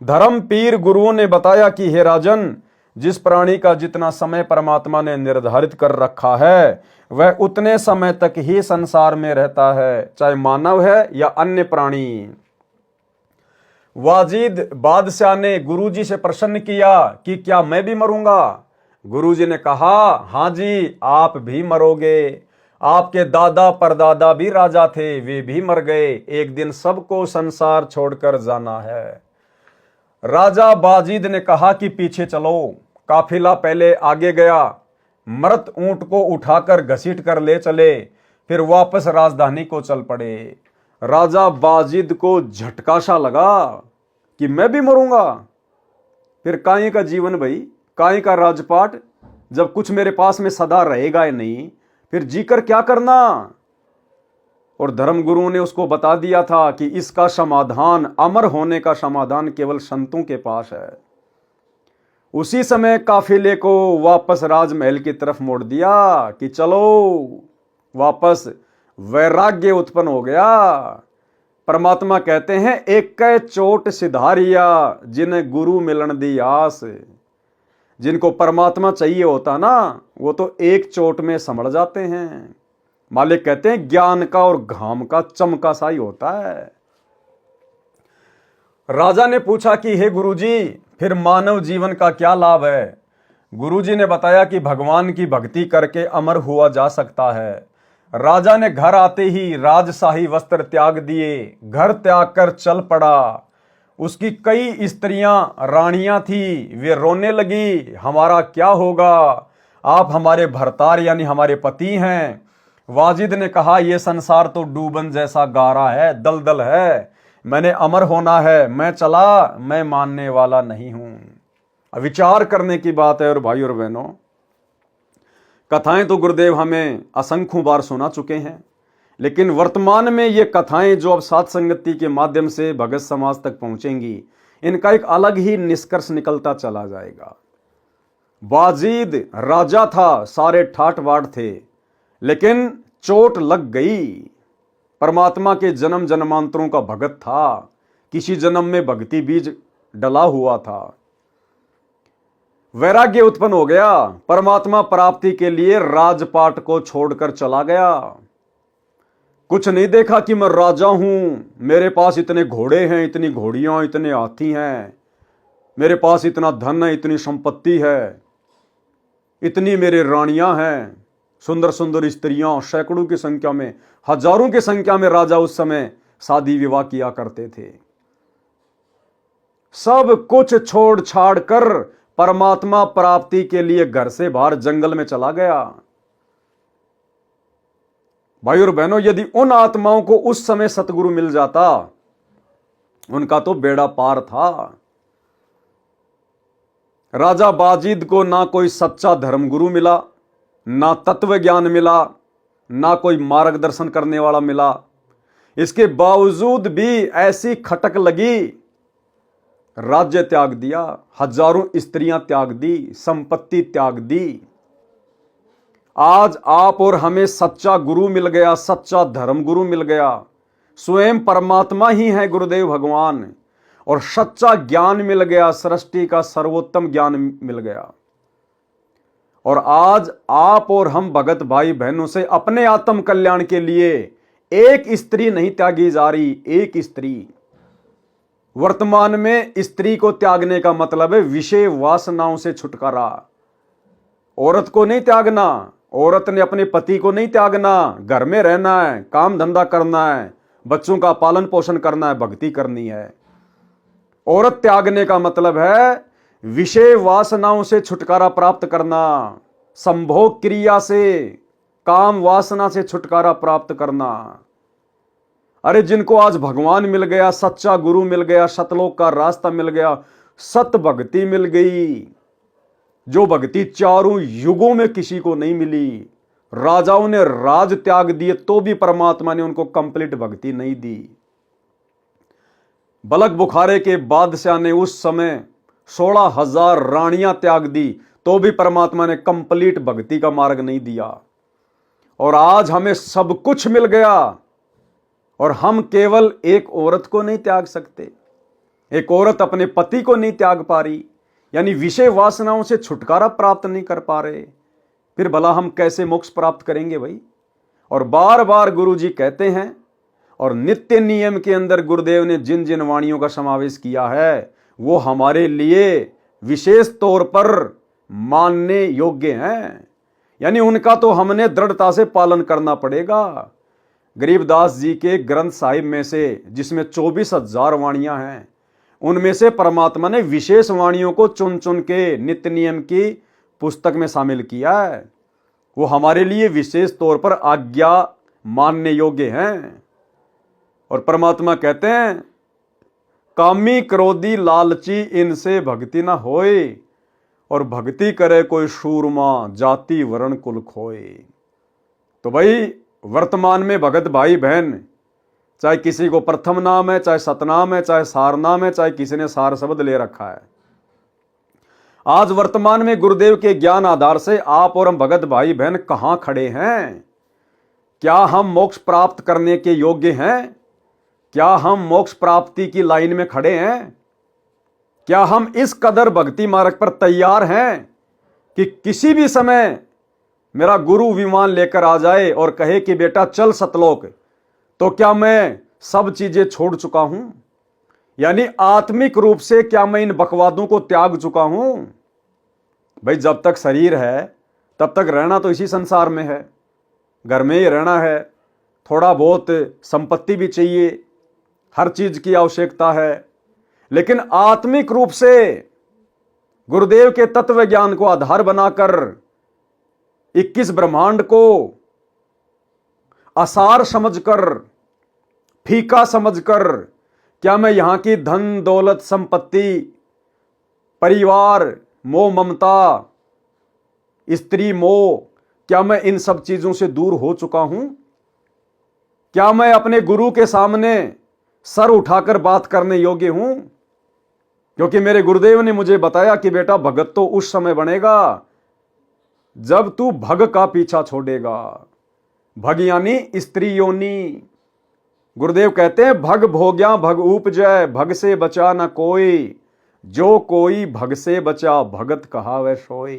धर्म पीर गुरुओं ने बताया कि हे राजन, जिस प्राणी का जितना समय परमात्मा ने निर्धारित कर रखा है, वह उतने समय तक ही संसार में रहता है, चाहे मानव है या अन्य प्राणी। वाजिद बादशाह ने गुरुजी से प्रश्न किया कि क्या मैं भी मरूंगा। गुरुजी ने कहा, हां जी, आप भी मरोगे। आपके दादा परदादा भी राजा थे, वे भी मर गए। एक दिन सबको संसार छोड़कर जाना है। राजा बाजीद ने कहा कि पीछे चलो। काफिला पहले आगे गया। मृत ऊंट को उठाकर घसीट कर ले चले, फिर वापस राजधानी को चल पड़े। राजा बाजीद को झटका सा लगा कि मैं भी मरूंगा। फिर काहे का जीवन भाई, काहे का राजपाट, जब कुछ मेरे पास में सदा रहेगा ही नहीं, फिर जीकर क्या करना। और धर्मगुरु ने उसको बता दिया था कि इसका समाधान, अमर होने का समाधान केवल संतों के पास है। उसी समय काफिले को वापस राजमहल की तरफ मोड़ दिया कि चलो वापस। वैराग्य उत्पन्न हो गया। परमात्मा कहते हैं, एक कै चोट सिधारिया, जिन्हें गुरु मिलन दी आस। जिनको परमात्मा चाहिए होता ना, वो तो एक चोट में समझ जाते हैं। मालिक कहते हैं ज्ञान का और घाम का चमका सा ही होता है। राजा ने पूछा कि हे गुरुजी, फिर मानव जीवन का क्या लाभ है? गुरुजी ने बताया कि भगवान की भक्ति करके अमर हुआ जा सकता है। राजा ने घर आते ही राजशाही वस्त्र त्याग दिए, घर त्याग कर चल पड़ा। उसकी कई स्त्रियां रानियां थी, वे रोने लगी, हमारा क्या होगा, आप हमारे भरतार यानी हमारे पति हैं। वाजिद ने कहा, यह संसार तो डूबन जैसा गारा है, दलदल है, मैंने अमर होना है, मैं चला, मैं मानने वाला नहीं हूं। विचार करने की बात है। और भाई और बहनों, कथाएं तो गुरुदेव हमें असंख्यों बार सुना चुके हैं, लेकिन वर्तमान में ये कथाएं जो अब साथ संगति के माध्यम से भगत समाज तक पहुंचेंगी, इनका एक अलग ही निष्कर्ष निकलता चला जाएगा। वाजिद राजा था, सारे ठाट बाट थे, लेकिन चोट लग गई। परमात्मा के जन्म जन्मांतरों का भगत था, किसी जन्म में भक्ति बीज डला हुआ था। वैराग्य उत्पन्न हो गया, परमात्मा प्राप्ति के लिए राजपाट को छोड़कर चला गया। कुछ नहीं देखा कि मैं राजा हूं, मेरे पास इतने घोड़े हैं, इतनी घोड़ियां, इतने हाथी हैं, मेरे पास इतना धन है, इतनी संपत्ति है, इतनी मेरे रानियां हैं, सुंदर सुंदर स्त्रियां, सैकड़ों की संख्या में, हजारों की संख्या में राजा उस समय शादी विवाह किया करते थे। सब कुछ छोड़ छाड़ कर परमात्मा प्राप्ति के लिए घर से बाहर जंगल में चला गया। भाई और बहनों, यदि उन आत्माओं को उस समय सतगुरु मिल जाता, उनका तो बेड़ा पार था। राजा बाजिद को ना कोई सच्चा धर्मगुरु मिला, ना तत्व ज्ञान मिला, ना कोई मार्गदर्शन करने वाला मिला। इसके बावजूद भी ऐसी खटक लगी, राज्य त्याग दिया, हजारों स्त्रियां त्याग दी, संपत्ति त्याग दी। आज आप और हमें सच्चा गुरु मिल गया, सच्चा धर्म गुरु मिल गया, स्वयं परमात्मा ही है गुरुदेव भगवान, और सच्चा ज्ञान मिल गया, सृष्टि का सर्वोत्तम ज्ञान मिल गया। और आज आप और हम भगत भाई बहनों से अपने आत्म कल्याण के लिए एक स्त्री नहीं त्यागी जा रही, एक स्त्री। वर्तमान में स्त्री को त्यागने का मतलब है विषय वासनाओं से छुटकारा। औरत को नहीं त्यागना, औरत ने अपने पति को नहीं त्यागना, घर में रहना है, काम धंधा करना है, बच्चों का पालन पोषण करना है, भक्ति करनी है। औरत त्यागने का मतलब है विषय वासनाओं से छुटकारा प्राप्त करना, संभोग क्रिया से, काम वासना से छुटकारा प्राप्त करना। अरे जिनको आज भगवान मिल गया, सच्चा गुरु मिल गया, सतलोक का रास्ता मिल गया, सत भक्ति मिल गई, जो भक्ति चारों युगों में किसी को नहीं मिली। राजाओं ने राज त्याग दिए तो भी परमात्मा ने उनको कंप्लीट भक्ति नहीं दी। बलक बुखारे के बादशाह ने उस समय 16,000 रानियां त्याग दी तो भी परमात्मा ने कंप्लीट भक्ति का मार्ग नहीं दिया। और आज हमें सब कुछ मिल गया और हम केवल एक औरत को नहीं त्याग सकते, एक औरत अपने पति को नहीं त्याग पा रही, यानी विषय वासनाओं से छुटकारा प्राप्त नहीं कर पा रहे, फिर भला हम कैसे मोक्ष प्राप्त करेंगे भाई। और बार बार गुरु जी कहते हैं, और नित्य नियम के अंदर गुरुदेव ने जिन जिन वाणियों का समावेश किया है वो हमारे लिए विशेष तौर पर मानने योग्य हैं, यानी उनका तो हमने दृढ़ता से पालन करना पड़ेगा। गरीबदास जी के ग्रंथ साहिब में से, जिसमें 24,000 वाणियां हैं, उनमें से परमात्मा ने विशेष वाणियों को चुन चुन के नित्य नियम की पुस्तक में शामिल किया है। वो हमारे लिए विशेष तौर पर आज्ञा मानने योग्य हैं। और परमात्मा कहते हैं, कामी क्रोधी लालची इनसे भक्ति ना होए, और भक्ति करे कोई शूरमा जाति वर्ण कुल खोए। तो भाई वर्तमान में भगत भाई बहन, चाहे किसी को प्रथम नाम है, चाहे सतनाम है, चाहे सार नाम है, चाहे किसी ने सार शब्द ले रखा है, आज वर्तमान में गुरुदेव के ज्ञान आधार से आप और हम भगत भाई बहन कहां खड़े हैं? क्या हम मोक्ष प्राप्त करने के योग्य हैं? क्या हम मोक्ष प्राप्ति की लाइन में खड़े हैं? क्या हम इस कदर भक्ति मार्ग पर तैयार हैं कि किसी भी समय मेरा गुरु विमान लेकर आ जाए और कहे कि बेटा चल सतलोक, तो क्या मैं सब चीजें छोड़ चुका हूं? यानी आत्मिक रूप से क्या मैं इन बकवादों को त्याग चुका हूं? भाई जब तक शरीर है तब तक रहना तो इसी संसार में है, घर में ही रहना है, थोड़ा बहुत संपत्ति भी चाहिए, हर चीज की आवश्यकता है। लेकिन आत्मिक रूप से गुरुदेव के तत्व ज्ञान को आधार बनाकर 21 ब्रह्मांड को असार समझकर, फीका समझकर, क्या मैं यहां की धन दौलत संपत्ति, परिवार, मोह ममता, स्त्री मोह, क्या मैं इन सब चीजों से दूर हो चुका हूं? क्या मैं अपने गुरु के सामने सर उठाकर बात करने योग्य हूं? क्योंकि मेरे गुरुदेव ने मुझे बताया कि बेटा भगत तो उस समय बनेगा जब तू भग का पीछा छोड़ेगा। भग यानी स्त्री योनि। गुरुदेव कहते हैं भग भोग्या भग उपजय, भग से बचा न कोई, जो कोई भग से बचा भगत कहावै सोई।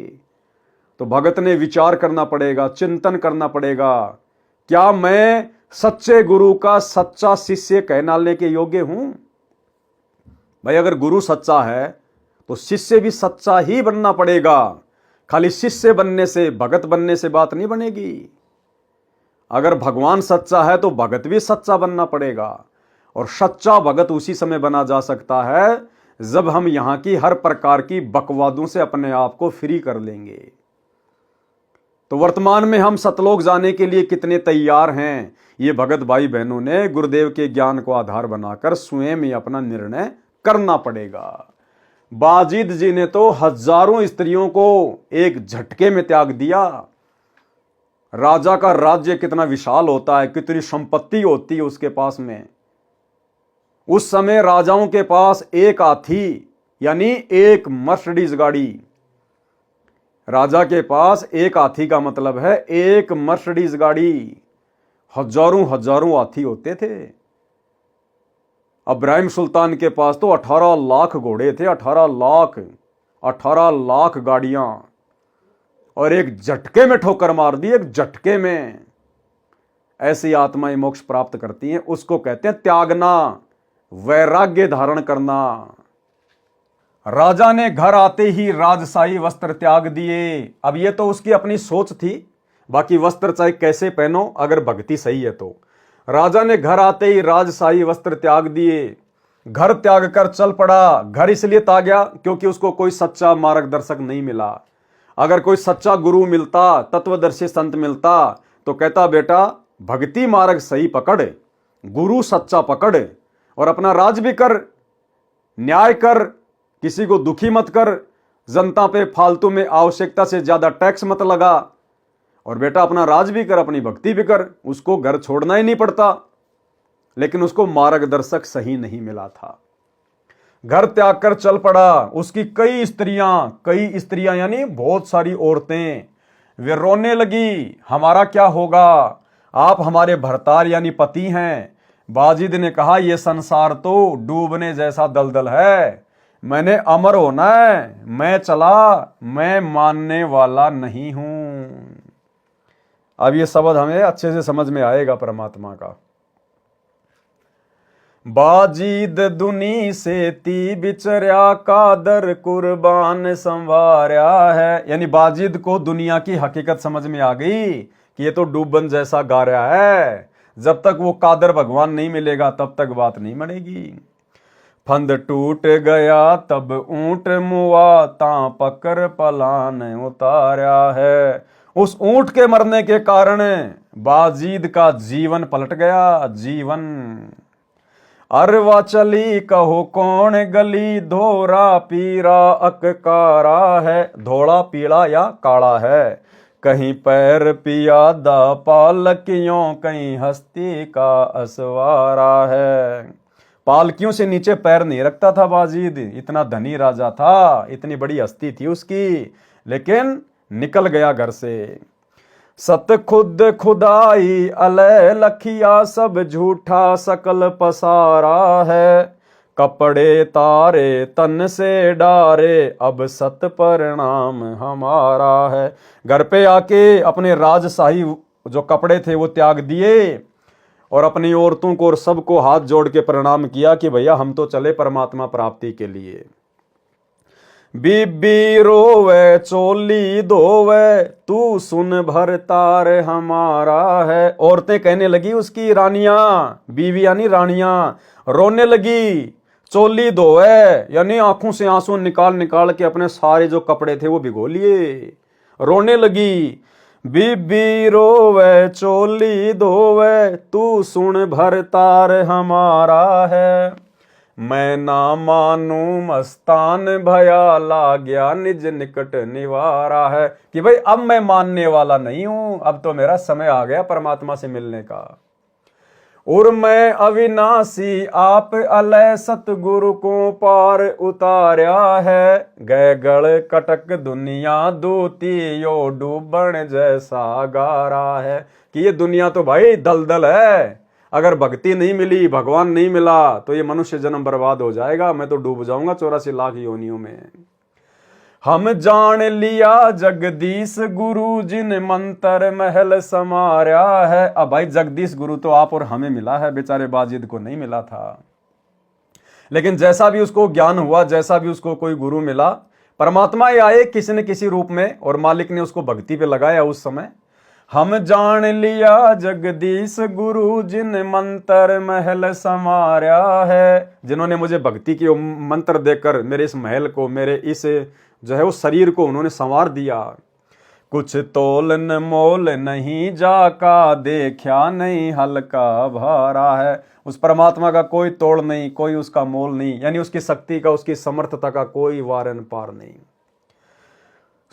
तो भगत ने विचार करना पड़ेगा, चिंतन करना पड़ेगा, क्या मैं सच्चे गुरु का सच्चा शिष्य कहलाने के योग्य हूं? भाई अगर गुरु सच्चा है तो शिष्य भी सच्चा ही बनना पड़ेगा। खाली शिष्य बनने से, भगत बनने से बात नहीं बनेगी। अगर भगवान सच्चा है तो भगत भी सच्चा बनना पड़ेगा। और सच्चा भगत उसी समय बना जा सकता है जब हम यहां की हर प्रकार की बकवादों से अपने आप को फ्री कर लेंगे। तो वर्तमान में हम सतलोक जाने के लिए कितने तैयार हैं, ये भगत भाई बहनों ने गुरुदेव के ज्ञान को आधार बनाकर स्वयं ही अपना निर्णय करना पड़ेगा। बाजिद जी ने तो हजारों स्त्रियों को एक झटके में त्याग दिया। राजा का राज्य कितना विशाल होता है, कितनी संपत्ति होती है उसके पास में। उस समय राजाओं के पास एक हाथी यानी एक मर्सिडीज गाड़ी, राजा के पास एक हाथी का मतलब है एक मर्सिडीज गाड़ी। हजारों हजारों हाथी होते थे। इब्राहिम सुल्तान के पास तो 18 लाख घोड़े थे, 18 लाख गाड़ियां, और एक झटके में ठोकर मार दी, एक झटके में। ऐसी आत्माएं मोक्ष प्राप्त करती हैं, उसको कहते हैं त्यागना, वैराग्य धारण करना। राजा ने घर आते ही राजशाही वस्त्र त्याग दिए। अब ये तो उसकी अपनी सोच थी, बाकी वस्त्र चाहे कैसे पहनो अगर भक्ति सही है तो। राजा ने घर आते ही राजशाही वस्त्र त्याग दिए, घर त्याग कर चल पड़ा। घर इसलिए त्यागा क्योंकि उसको कोई सच्चा मार्गदर्शक नहीं मिला। अगर कोई सच्चा गुरु मिलता, तत्वदर्शी संत मिलता, तो कहता बेटा भक्ति मार्ग सही पकड़, गुरु सच्चा पकड़, और अपना राज भी कर, न्याय कर, किसी को दुखी मत कर, जनता पे फालतू में आवश्यकता से ज्यादा टैक्स मत लगा, और बेटा अपना राज भी कर, अपनी भक्ति भी कर। उसको घर छोड़ना ही नहीं पड़ता। लेकिन उसको मार्गदर्शक सही नहीं मिला था, घर त्याग कर चल पड़ा। उसकी कई स्त्रियां यानी बहुत सारी औरतें, वे रोने लगी, हमारा क्या होगा, आप हमारे भरतार यानी पति हैं। बाजिद ने कहा यह संसार तो डूबने जैसा दलदल है, मैंने अमर होना है, मैं चला, मैं मानने वाला नहीं हूं। अब ये शब्द हमें अच्छे से समझ में आएगा परमात्मा का। बाजिद दुनी से ती बिचर्या, कादर कुर्बान संवार्या है। यानी बाजिद को दुनिया की हकीकत समझ में आ गई कि ये तो डूबन जैसा गा रहा है। जब तक वो कादर भगवान नहीं मिलेगा तब तक बात नहीं बनेगी। फंद टूट गया तब ऊंट मुआ, ता पकर पलान उतारा है। उस ऊंट के मरने के कारण बाजिद का जीवन पलट गया। जीवन अरवा चली कहो कौन गली, धोरा पीरा अककारा है। धोला पीला या काला है, कहीं पैर पियादा पालकियों, कहीं हस्ती का असवारा है। पालकियों से नीचे पैर नहीं रखता था बाजिद, इतना धनी राजा था, इतनी बड़ी हस्ती थी उसकी, लेकिन निकल गया घर से। सत खुद खुदाई अलय लखिया, सब झूठा सकल पसारा है। कपड़े तारे तन से डारे, अब सत परिणाम हमारा है। घर पे आके अपने राजशाही जो कपड़े थे वो त्याग दिए और अपनी औरतों को और सबको हाथ जोड़ के प्रणाम किया कि भैया हम तो चले परमात्मा प्राप्ति के लिए। बीबी रोवे चोली धोवे, तू सुन भरतार हमारा है। औरतें कहने लगी, उसकी रानियां, बीवी यानी रानियां, रोने लगी। चोली धोवे यानी आंखों से आंसू निकाल निकाल के अपने सारे जो कपड़े थे वो भिगो लिए, रोने लगी। बीबी रोवे चोली धोवे, तू सुन भरतार हमारा है। मैं ना मानू मस्तान भया, लाग्या निज निकट निवारा है। कि भाई अब मैं मानने वाला नहीं हूं, अब तो मेरा समय आ गया परमात्मा से मिलने का। और मैं अविनाशी आप अलय सतगुरु को पार उतार्या है। गए गढ़ कटक दुनिया दूती, यो डूबण जैसा गारा है। कि ये दुनिया तो भाई दलदल है, अगर भक्ति नहीं मिली, भगवान नहीं मिला तो ये मनुष्य जन्म बर्बाद हो जाएगा, मैं तो डूब जाऊंगा 84 लाख योनियों में। हम जान लिया जगदीश गुरु, जिन मंत्र महल समार्या है। अब भाई जगदीश गुरु तो आप और हमें मिला है, बेचारे बाजिद को नहीं मिला था। लेकिन जैसा भी उसको ज्ञान हुआ, जैसा भी उसको कोई गुरु मिला, परमात्मा ही आए किसी न किसी रूप में और मालिक ने उसको भक्ति पे लगाया उस समय। हम जान लिया जगदीश गुरु, जिन मंत्र महल समार्या है। जिन्होंने मुझे भक्ति के मंत्र देकर मेरे इस महल को, मेरे इस जो है वो शरीर को उन्होंने संवार दिया। कुछ तोलन मोल नहीं जाका, देखा नहीं हल्का भारा है। उस परमात्मा का कोई तोड़ नहीं, कोई उसका मोल नहीं, यानी उसकी शक्ति का, उसकी समर्थता का कोई वारन पार नहीं।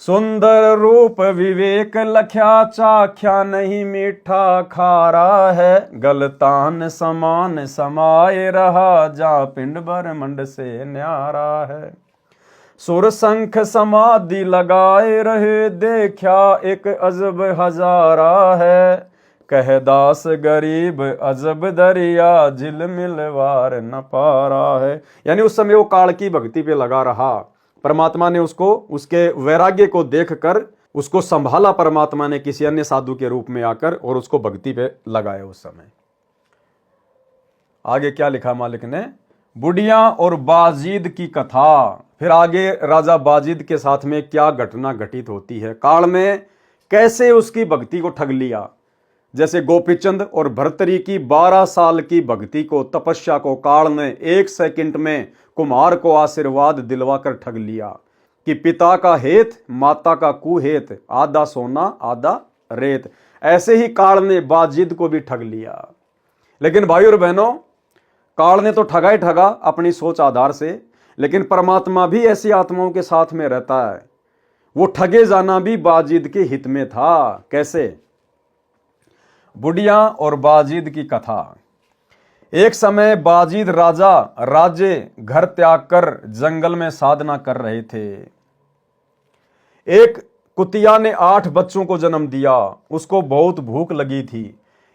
सुंदर रूप विवेक लख्या, चाख्या नहीं मीठा खारा है। गलतान समान समाये रहा, जा पिंड ब्रह्मंड से न्यारा है। सुर संख समाधि लगाए रहे, देखा एक अजब हजारा है। कह दास गरीब अजब दरिया, झिलमिल वार न पारा है। यानी उस समय वो काल की भक्ति पे लगा रहा। परमात्मा ने उसको, उसके वैराग्य को देखकर उसको संभाला परमात्मा ने किसी अन्य साधु के रूप में आकर, और उसको भक्ति पे लगाया उस समय। आगे क्या लिखा मालिक ने? बुढ़िया और बाजिद की कथा। फिर आगे राजा बाजिद के साथ में क्या घटना घटित होती है, काल ने कैसे उसकी भक्ति को ठग लिया। जैसे गोपीचंद और भर्तरी की 12 साल की भक्ति को, तपस्या को काल ने 1 सेकंड में कुम्हार को आशीर्वाद दिलवाकर ठग लिया कि पिता का हेत माता का कुहेत, आधा सोना आधा रेत। ऐसे ही काल ने बाजिद को भी ठग लिया। लेकिन भाई और बहनों, काल ने तो ठगा ही ठगा अपनी सोच आधार से, लेकिन परमात्मा भी ऐसी आत्माओं के साथ में रहता है। वो ठगे जाना भी बाजिद के हित में था। कैसे? बुढ़िया और बाजिद की कथा। एक समय बाजिद राजा राज्य घर त्याग कर जंगल में साधना कर रहे थे। एक कुतिया ने 8 बच्चों को जन्म दिया। उसको बहुत भूख लगी थी।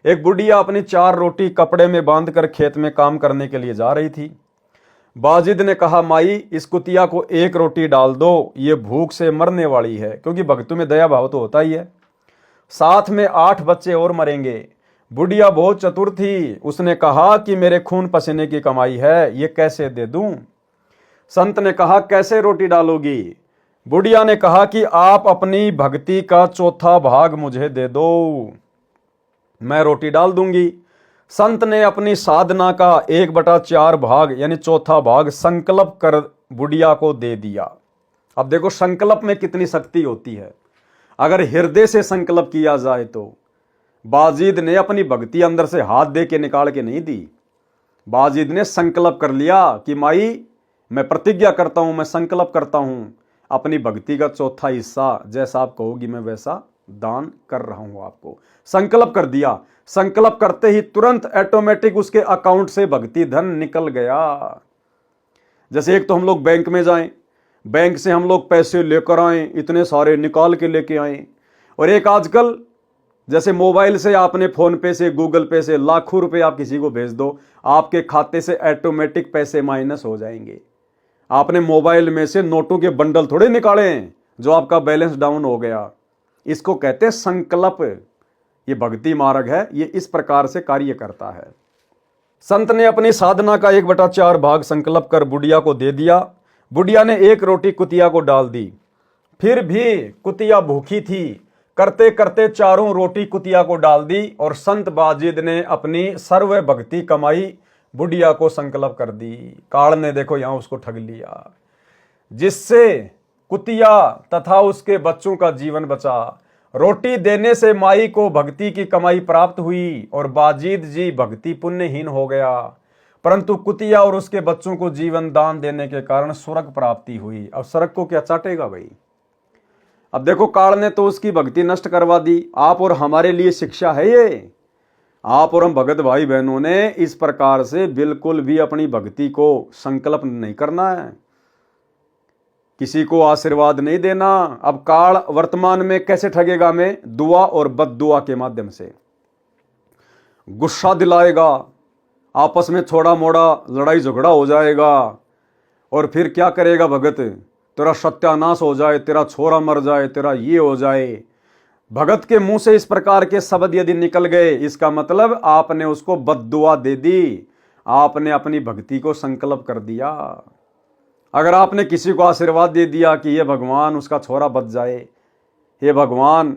एक बुढ़िया अपनी 4 रोटी कपड़े में बांधकर खेत में काम करने के लिए जा रही थी। बाजिद ने कहा, माई इस कुतिया को 1 रोटी डाल दो, ये भूख से मरने वाली है। क्योंकि भक्तों में दया भाव तो होता ही है। साथ में 8 बच्चे और मरेंगे। बुढ़िया बहुत चतुर थी। उसने कहा कि मेरे खून पसीने की कमाई है, ये कैसे दे दूं? संत ने कहा, कैसे रोटी डालोगी? बुढ़िया ने कहा कि आप अपनी भक्ति का 4था भाग मुझे दे दो, मैं रोटी डाल दूंगी। संत ने अपनी साधना का 1/4 भाग यानी 4था भाग संकल्प कर बुढ़िया को दे दिया। अब देखो संकल्प में कितनी शक्ति होती है। अगर हृदय से संकल्प किया जाए तो बाजिद ने अपनी भक्ति अंदर से हाथ दे के निकाल के नहीं दी। बाजिद ने संकल्प कर लिया कि माई मैं प्रतिज्ञा करता हूं, मैं संकल्प करता हूं, अपनी भक्ति का 4था हिस्सा जैसा आप कहोगी मैं वैसा दान कर रहा हूं आपको। संकल्प कर दिया। संकल्प करते ही तुरंत ऑटोमेटिक उसके अकाउंट से भक्ति धन निकल गया। जैसे एक तो हम लोग बैंक में जाएं, बैंक से हम लोग पैसे लेकर आए, इतने सारे निकाल के लेके आए। और एक आजकल जैसे मोबाइल से आपने फोन पे से, गूगल पे से लाखों रुपए आप किसी को भेज दो, आपके खाते से ऑटोमेटिक पैसे माइनस हो जाएंगे। आपने मोबाइल में से नोटों के बंडल थोड़े निकाले हैं जो आपका बैलेंस डाउन हो गया। इसको कहते हैं संकल्प। ये भक्ति मार्ग है, ये इस प्रकार से कार्य करता है। संत ने अपनी साधना का 1/4 भाग संकल्प कर बुढ़िया को दे दिया। बुढ़िया ने 1 रोटी कुतिया को डाल दी। फिर भी कुतिया भूखी थी। करते करते 4 रोटी कुतिया को डाल दी और संत बाजिद ने अपनी सर्व भक्ति कमाई बुढ़िया को संकल्प कर दी। काल ने देखो यहां उसको ठग लिया, जिससे कुतिया तथा उसके बच्चों का जीवन बचा। रोटी देने से माई को भक्ति की कमाई प्राप्त हुई और बाजिद जी भक्ति पुण्यहीन हो गया, परंतु कुतिया और उसके बच्चों को जीवन दान देने के कारण स्वर्ग प्राप्ति हुई। अब स्वर्ग को क्या चाटेगा भाई। अब देखो काल ने तो उसकी भक्ति नष्ट करवा दी। आप और हमारे लिए शिक्षा है ये। आप और हम भगत भाई बहनों ने इस प्रकार से बिल्कुल भी अपनी भक्ति को संकल्प नहीं करना है, किसी को आशीर्वाद नहीं देना। अब काल वर्तमान में कैसे ठगेगा हमें? दुआ और बद्दुआ के माध्यम से गुस्सा दिलाएगा, आपस में थोड़ा मोड़ा लड़ाई झगड़ा हो जाएगा, और फिर क्या करेगा भगत? तेरा सत्यानाश हो जाए, तेरा छोरा मर जाए, तेरा ये हो जाए। भगत के मुंह से इस प्रकार के शब्द यदि निकल गए, इसका मतलब आपने उसको बद्दुआ दे दी, आपने अपनी भक्ति को संकल्प कर दिया। अगर आपने किसी को आशीर्वाद दे दिया कि ये भगवान उसका छोरा बच जाए, हे भगवान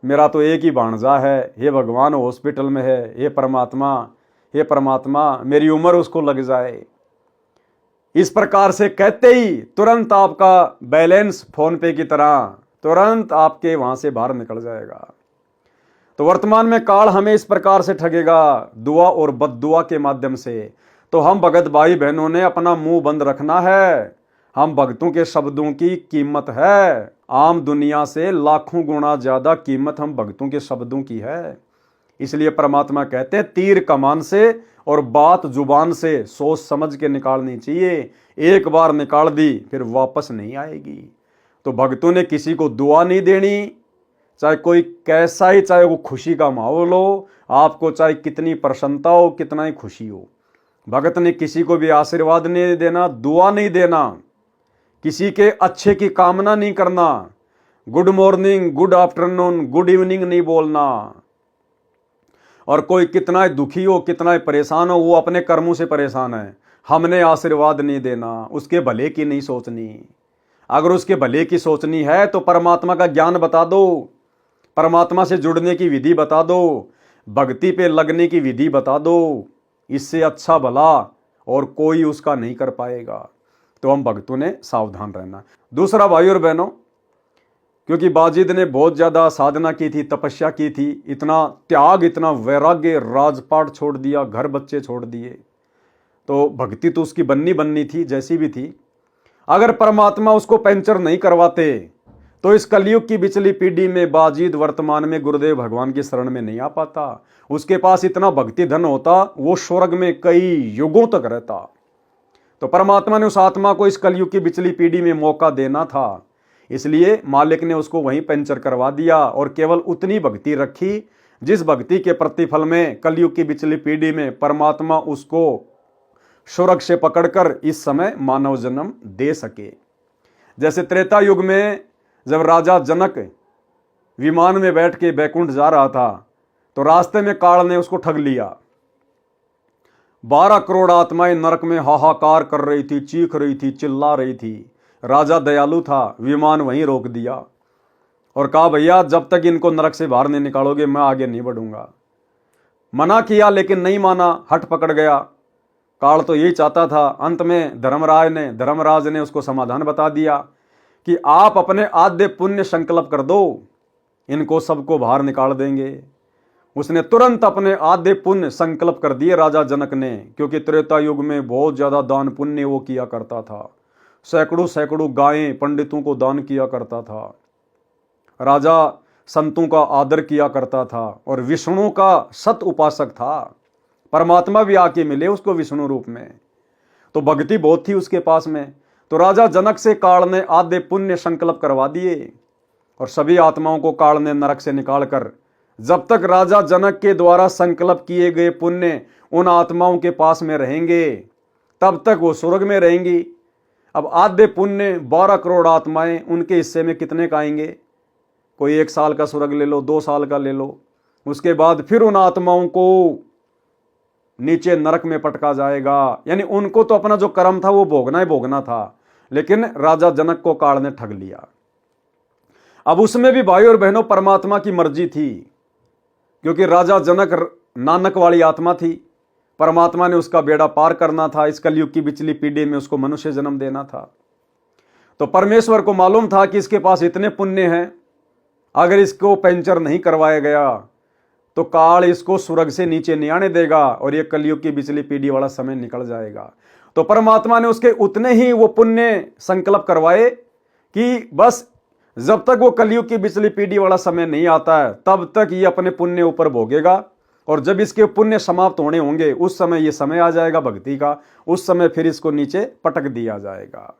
मेरा तो एक ही भांजा है, हे भगवान हॉस्पिटल में है, हे परमात्मा मेरी उम्र उसको लग जाए, इस प्रकार से कहते ही तुरंत आपका बैलेंस फोन पे की तरह तुरंत आपके वहां से बाहर निकल जाएगा। तो वर्तमान में काल हमें इस प्रकार से ठगेगा, दुआ और बद्दुआ के माध्यम से। तो हम भगत भाई बहनों ने अपना मुंह बंद रखना है। हम भक्तों के शब्दों की कीमत है, आम दुनिया से लाखों गुना ज्यादा कीमत हम भक्तों के शब्दों की है। इसलिए परमात्मा कहते हैं तीर कमान से और बात जुबान से सोच समझ के निकालनी चाहिए। एक बार निकाल दी फिर वापस नहीं आएगी। तो भक्तों ने किसी को दुआ नहीं देनी, चाहे कोई कैसा ही, चाहे वो खुशी का माहौल हो, आपको चाहे कितनी प्रसन्नता हो, कितना ही खुशी हो। भगत ने किसी को भी आशीर्वाद नहीं देना, दुआ नहीं देना, किसी के अच्छे की कामना नहीं करना, good morning, good afternoon, good evening नहीं बोलना। और कोई कितना ही दुखी हो, कितना ही परेशान हो, वो अपने कर्मों से परेशान है, हमने आशीर्वाद नहीं देना, उसके भले की नहीं सोचनी। अगर उसके भले की सोचनी है तो परमात्मा का ज्ञान बता दो, परमात्मा से जुड़ने की विधि बता दो, भक्ति पे लगने की विधि बता दो। इससे अच्छा भला और कोई उसका नहीं कर पाएगा। तो हम भक्तों ने सावधान रहना। दूसरा भाई और बहनों, क्योंकि बाजिद ने बहुत ज्यादा साधना की थी, तपस्या की थी, इतना त्याग, इतना वैराग्य, राजपाट छोड़ दिया, घर बच्चे छोड़ दिए, तो भक्ति तो उसकी बननी थी, जैसी भी थी। अगर परमात्मा उसको पंचर नहीं करवाते तो इस कलयुग की पिछली पीढ़ी में बाजिद वर्तमान में गुरुदेव भगवान की शरण में नहीं आ पाता। उसके पास इतना भक्ति धन होता, वो स्वर्ग में कई युगों तक रहता। तो परमात्मा ने उस आत्मा को इस कलयुग की पिछली पीढ़ी में मौका देना था, इसलिए मालिक ने उसको वहीं पंचर करवा दिया और केवल उतनी भक्ति रखी जिस भक्ति के प्रतिफल में कलयुग की पिछली पीढ़ी में परमात्मा उसको स्वर्ग से पकड़कर इस समय मानव जन्म दे सके। जैसे त्रेता युग में जब राजा जनक विमान में बैठ के बैकुंठ जा रहा था तो रास्ते में काल ने उसको ठग लिया। 12 करोड़ आत्माएं नरक में हाहाकार कर रही थी, चीख रही थी, चिल्ला रही थी। राजा दयालु था, विमान वहीं रोक दिया और कहा भैया जब तक इनको नरक से बाहर नहीं निकालोगे मैं आगे नहीं बढ़ूंगा। मना किया लेकिन नहीं माना, हट पकड़ गया। काल तो यही चाहता था। अंत में धर्मराज ने उसको समाधान बता दिया कि आप अपने आद्य पुण्य संकल्प कर दो, इनको सबको बाहर निकाल देंगे। उसने तुरंत अपने आद्य पुण्य संकल्प कर दिए राजा जनक ने, क्योंकि त्रेता युग में बहुत ज्यादा दान पुण्य वो किया करता था। सैकड़ों गायें पंडितों को दान किया करता था। राजा संतों का आदर किया करता था और विष्णु का सत उपासक था। परमात्मा भी आके मिले उसको विष्णु रूप में, तो भक्ति बहुत थी उसके पास में। तो राजा जनक से काल ने आद्य पुण्य संकल्प करवा दिए और सभी आत्माओं को काल ने नरक से निकालकर जब तक राजा जनक के द्वारा संकल्प किए गए पुण्य उन आत्माओं के पास में रहेंगे तब तक वो स्वर्ग में रहेंगी। अब आधे पुण्य 12 करोड़ आत्माएं, उनके हिस्से में कितने का आएंगे? कोई 1 साल का स्वर्ग ले लो, 2 साल का ले लो। उसके बाद फिर उन आत्माओं को नीचे नरक में पटका जाएगा। यानी उनको तो अपना जो कर्म था वो भोगना ही भोगना था, लेकिन राजा जनक को काल ने ठग लिया। अब उसमें भी भाई और बहनों परमात्मा की मर्जी थी, क्योंकि राजा जनक नानक वाली आत्मा थी। परमात्मा ने उसका बेड़ा पार करना था, इस कलयुग की पिछली पीढ़ी में उसको मनुष्य जन्म देना था। तो परमेश्वर को मालूम था कि इसके पास इतने पुण्य हैं, अगर इसको पंचर नहीं करवाया गया तो काल इसको स्वर्ग से नीचे नहीं आने देगा और ये कलयुग की पिछली पीढ़ी वाला समय निकल जाएगा। तो परमात्मा ने उसके उतने ही वो पुण्य संकल्प करवाए कि बस जब तक वो कलयुग की पिछली पीढ़ी वाला समय नहीं आता है तब तक ये अपने पुण्य ऊपर भोगेगा, और जब इसके पुण्य समाप्त होने होंगे उस समय ये समय आ जाएगा भक्ति का, उस समय फिर इसको नीचे पटक दिया जाएगा।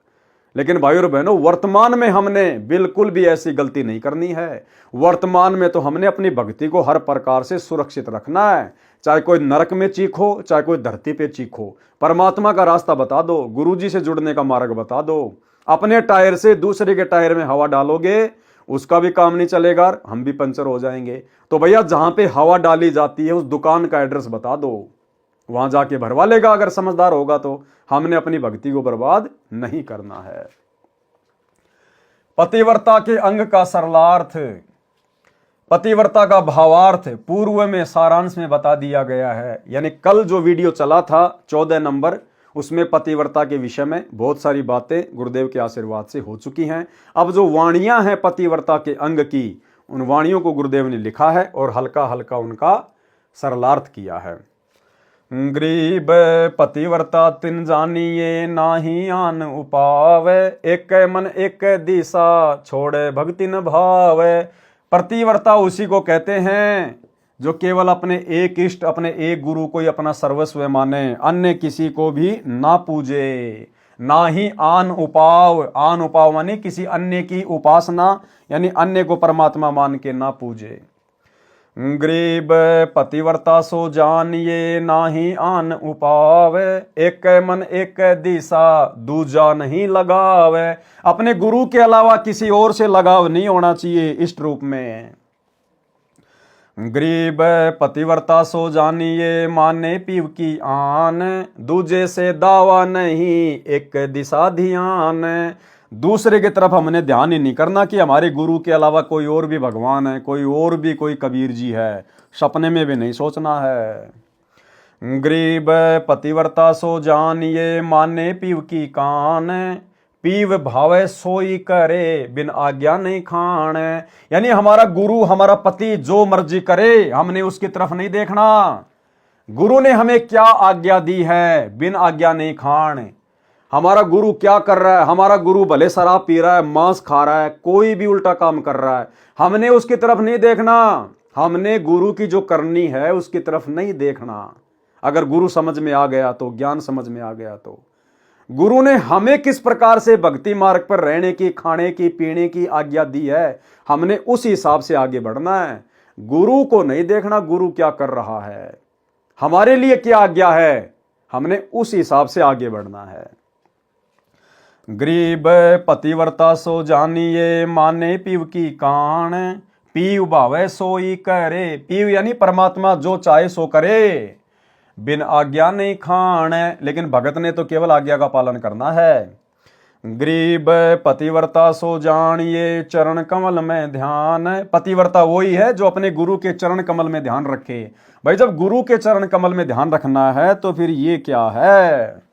लेकिन भाई और बहनों, वर्तमान में हमने बिल्कुल भी ऐसी गलती नहीं करनी है। वर्तमान में तो हमने अपनी भक्ति को हर प्रकार से सुरक्षित रखना है, चाहे कोई नरक में चीखो, चाहे कोई धरती पे चीखो। परमात्मा का रास्ता बता दो, गुरुजी से जुड़ने का मार्ग बता दो। अपने टायर से दूसरे के टायर में हवा डालोगे, उसका भी काम नहीं चलेगा, हम भी पंचर हो जाएंगे। तो भैया जहां पे हवा डाली जाती है उस दुकान का एड्रेस बता दो, वहां जाके भरवा लेगा अगर समझदार होगा तो। हमने अपनी भक्ति को बर्बाद नहीं करना है। पतिव्रता के अंग का सरलार्थ, पतिव्रता का भावार्थ पूर्व में सारांश में बता दिया गया है। यानी कल जो वीडियो चला था 14 नंबर, उसमें पतिव्रता के विषय में बहुत सारी बातें गुरुदेव के आशीर्वाद से हो चुकी हैं। अब जो वाणियां हैं पतिव्रता के अंग की, उन वाणियों को गुरुदेव ने लिखा है और हल्का हल्का उनका सरलार्थ किया है। गरीब पतिव्रता तिन जानिए नाही आन उपावे, एक मन एक दिशा छोड़े भक्ति न भावे। पतिव्रता उसी को कहते हैं जो केवल अपने एक इष्ट, अपने एक गुरु को ही अपना सर्वस्व माने, अन्य किसी को भी ना पूजे। ना ही आन उपाव, आन उपाव माने किसी अन्य की उपासना, यानी अन्य को परमात्मा मान के ना पूजे। गरीब पतिव्रता सो जानिए नाही आन उपावे, एक मन एक दिशा दूजा नहीं लगावे। अपने गुरु के अलावा किसी और से लगाव नहीं होना चाहिए इष्ट रूप में। गरीब पतिव्रता सो जानिए माने पीव की आन, दूजे से दावा नहीं एक दिशा ध्यान। दूसरे की तरफ हमने ध्यान ही नहीं करना कि हमारे गुरु के अलावा कोई और भी भगवान है, कोई और भी कोई कबीर जी है, सपने में भी नहीं सोचना है। गरीब पतिव्रता सो जानिए माने पीव की कान, पीव भावे सोई करे बिन आज्ञा नहीं खान। यानी हमारा गुरु, हमारा पति जो मर्जी करे, हमने उसकी तरफ नहीं देखना। गुरु ने हमें क्या आज्ञा दी है, बिन आज्ञा नहीं खान। हमारा गुरु क्या कर रहा है, हमारा गुरु भले शराब पी रहा है, मांस खा रहा है, कोई भी उल्टा काम कर रहा है, हमने उसकी तरफ नहीं देखना। हमने गुरु की जो करनी है उसकी तरफ नहीं देखना। अगर गुरु समझ में आ गया तो, ज्ञान समझ में आ गया तो, गुरु ने हमें किस प्रकार से भक्ति मार्ग पर रहने की, खाने की, पीने की आज्ञा दी है, हमने उस हिसाब से आगे बढ़ना है। गुरु को नहीं देखना गुरु क्या कर रहा है, हमारे लिए क्या आज्ञा है, हमने उस हिसाब से आगे बढ़ना है। गरीब पतिव्रता सो जानिए माने पीव की कान, पीव भावे सोई करे। पीव यानी परमात्मा जो चाहे सो करे, बिन आज्ञा नहीं खान। लेकिन भगत ने तो केवल आज्ञा का पालन करना है। गरीब पतिव्रता सो जानिए चरण कमल में ध्यान। पतिव्रता वही है जो अपने गुरु के चरण कमल में ध्यान रखे। भाई जब गुरु के चरण कमल में ध्यान रखना है तो फिर ये क्या है,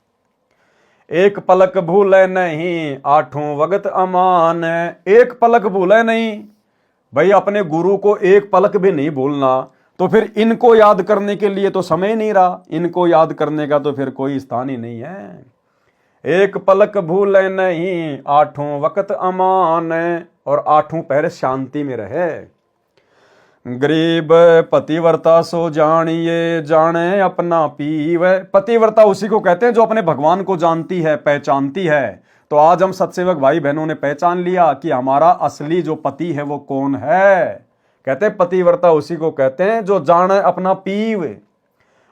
एक पलक भूले नहीं आठों वक्त अमान। एक पलक भूले नहीं, भाई अपने गुरु को एक पलक भी नहीं भूलना, तो फिर इनको याद करने के लिए तो समय नहीं रहा, इनको याद करने का तो फिर कोई स्थान ही नहीं है। एक पलक भूले नहीं आठों वक्त अमान, और आठों पहर शांति में रहे। गरीब पतिव्रता सो जानिए जाने अपना पीव। पतिव्रता उसी को कहते हैं जो अपने भगवान को जानती है, पहचानती है। तो आज हम सत्सेवक भाई बहनों ने पहचान लिया कि हमारा असली जो पति है वो कौन है, कहते हैं पतिव्रता उसी को कहते हैं जो जाने अपना पीव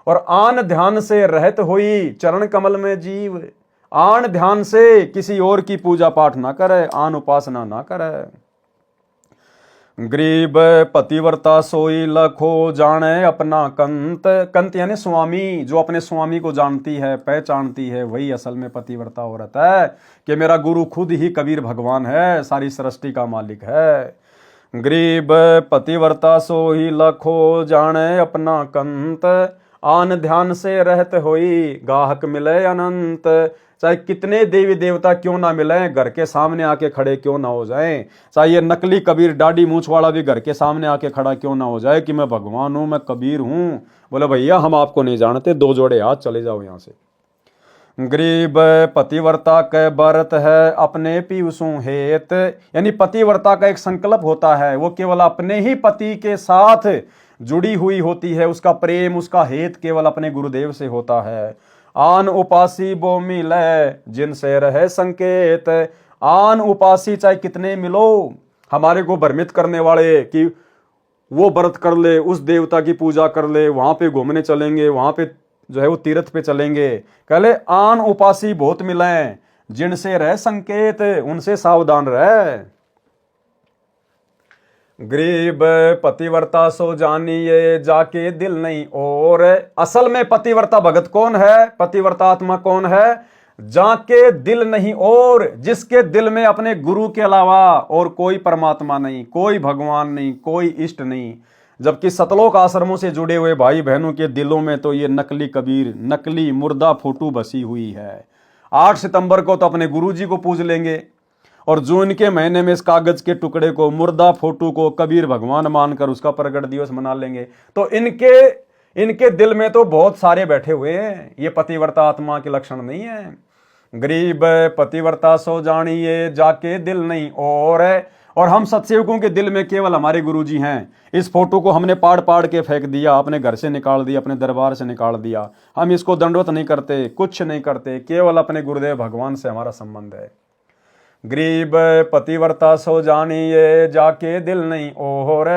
और आन ध्यान से रहत हुई चरण कमल में जीव। आन ध्यान से किसी और की पूजा पाठ ना करे, आन उपासना ना करे। गरीब पतिव्रता सोई लखो जाने अपना कंत। कंत यानी स्वामी, जो अपने स्वामी को जानती है, पहचानती है, वही असल में पतिव्रता औरत है कि मेरा गुरु खुद ही कबीर भगवान है, सारी सृष्टि का मालिक है। गरीब पतिव्रता सोई लखो जाने अपना कंत। आन ध्यान से रहत होई गाहक मिले अनंत। चाहे कितने देवी देवता क्यों ना मिले, घर के सामने आके खड़े क्यों ना हो जाएं, चाहे ये नकली कबीर दाढ़ी मूछ वाला भी घर के सामने आके खड़ा क्यों ना हो जाए कि मैं भगवान हूं, मैं कबीर हूं, बोले भैया हम आपको नहीं जानते, दो जोड़े हाथ, चले जाओ यहां से। गरीब पतिव्रता के बरत है अपने पीवसु हेत। यानी पतिव्रता का एक संकल्प होता है, वो केवल अपने ही पति के साथ जुड़ी हुई होती है, उसका प्रेम, उसका हेत केवल अपने गुरुदेव से होता है। आन उपासी वो मिले जिनसे रहे संकेत। आन उपासी चाहे कितने मिलो, हमारे को भ्रमित करने वाले कि वो व्रत कर ले, उस देवता की पूजा कर ले, वहां पे घूमने चलेंगे, वहां पे जो है वो तीर्थ पे चलेंगे, कहले आन उपासी बहुत मिले जिनसे रहे संकेत, उनसे सावधान रहे। गरीब पतिव्रता सो जानिए जाके दिल नहीं और। असल में पतिव्रता भगत कौन है, पतिव्रता आत्मा कौन है, जाके दिल नहीं और, जिसके दिल में अपने गुरु के अलावा और कोई परमात्मा नहीं, कोई भगवान नहीं, इष्ट इष्ट नहीं। जबकि सतलोक आश्रमों से जुड़े हुए भाई बहनों के दिलों में तो ये नकली कबीर, नकली मुर्दा फोटो बसी हुई है। 8 सितंबर को तो अपने गुरुजी को पूज लेंगे और जून के महीने में इस कागज के टुकड़े को, मुर्दा फोटो को कबीर भगवान मानकर उसका प्रगट दिवस मना लेंगे। तो इनके दिल में तो बहुत सारे बैठे हुए हैं, ये पतिव्रता आत्मा के लक्षण नहीं है। गरीब पतिव्रता सो जानिए जाके दिल नहीं और हम सत्सेवकों के दिल में केवल हमारे गुरुजी हैं। इस फोटो को हमने पाड़ पाड़ के फेंक दिया, अपने घर से निकाल दिया, अपने दरबार से निकाल दिया। हम इसको दंडवत नहीं करते, कुछ नहीं करते, केवल अपने गुरुदेव भगवान से हमारा संबंध है। गरीब पतिव्रता सो जानिए जाके दिल नहीं और।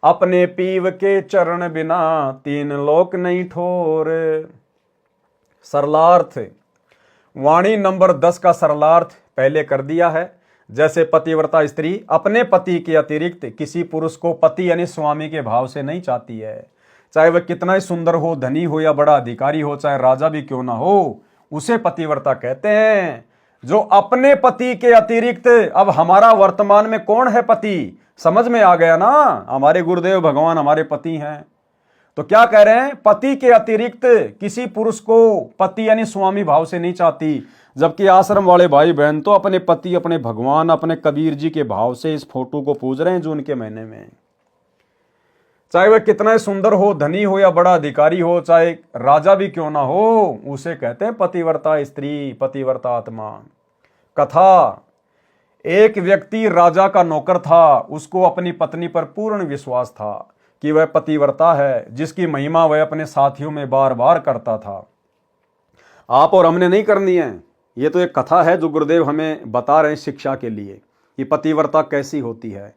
अपने पीव के चरण बिना 3 लोक नहीं ठोर। सरलार्थ, वाणी नंबर 10 का सरलार्थ पहले कर दिया है। जैसे पतिव्रता स्त्री अपने पति के अतिरिक्त किसी पुरुष को पति यानी स्वामी के भाव से नहीं चाहती है, चाहे वह कितना ही सुंदर हो, धनी हो या बड़ा अधिकारी हो, चाहे राजा भी क्यों ना हो, उसे पतिव्रता कहते हैं। जो अपने पति के अतिरिक्त, अब हमारा वर्तमान में कौन है पति, समझ में आ गया ना, हमारे गुरुदेव भगवान हमारे पति हैं। तो क्या कह रहे हैं, पति के अतिरिक्त किसी पुरुष को पति यानी स्वामी भाव से नहीं चाहती। जबकि आश्रम वाले भाई बहन तो अपने पति, अपने भगवान, अपने कबीर जी के भाव से इस फोटो को पूज रहे हैं जून के महीने में। चाहे वह कितना ही सुंदर हो, धनी हो या बड़ा अधिकारी हो, चाहे राजा भी क्यों ना हो, उसे कहते हैं पतिव्रता स्त्री, पतिव्रता आत्मा। कथा, एक व्यक्ति राजा का नौकर था, उसको अपनी पत्नी पर पूर्ण विश्वास था कि वह पतिव्रता है, जिसकी महिमा वह अपने साथियों में बार बार करता था। आप और हमने नहीं करनी है, ये तो एक कथा है जो गुरुदेव हमें बता रहे हैं शिक्षा के लिए कि पतिव्रता कैसी होती है।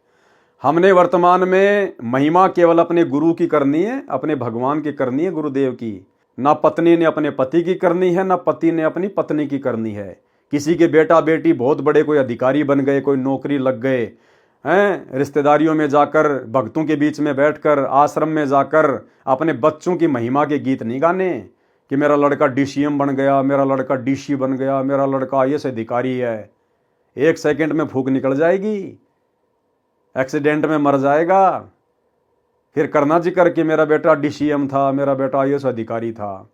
हमने वर्तमान में महिमा केवल अपने गुरु की करनी है, अपने भगवान की करनी है, गुरुदेव की। ना पत्नी ने अपने पति की करनी है, ना पति ने अपनी पत्नी की करनी है। किसी के बेटा बेटी बहुत बड़े कोई अधिकारी बन गए, कोई नौकरी लग गए हैं, रिश्तेदारियों में जाकर, भक्तों के बीच में बैठकर, आश्रम में जाकर अपने बच्चों की महिमा के गीत नहीं गाने कि मेरा लड़का DCM बन गया, मेरा लड़का DC बन गया, मेरा लड़का IAS अधिकारी है। 1 सेकंड में फूंक निकल जाएगी, एक्सीडेंट में मर जाएगा, फिर करना जिक्र कि मेरा बेटा DCM था, मेरा बेटा IAS अधिकारी था।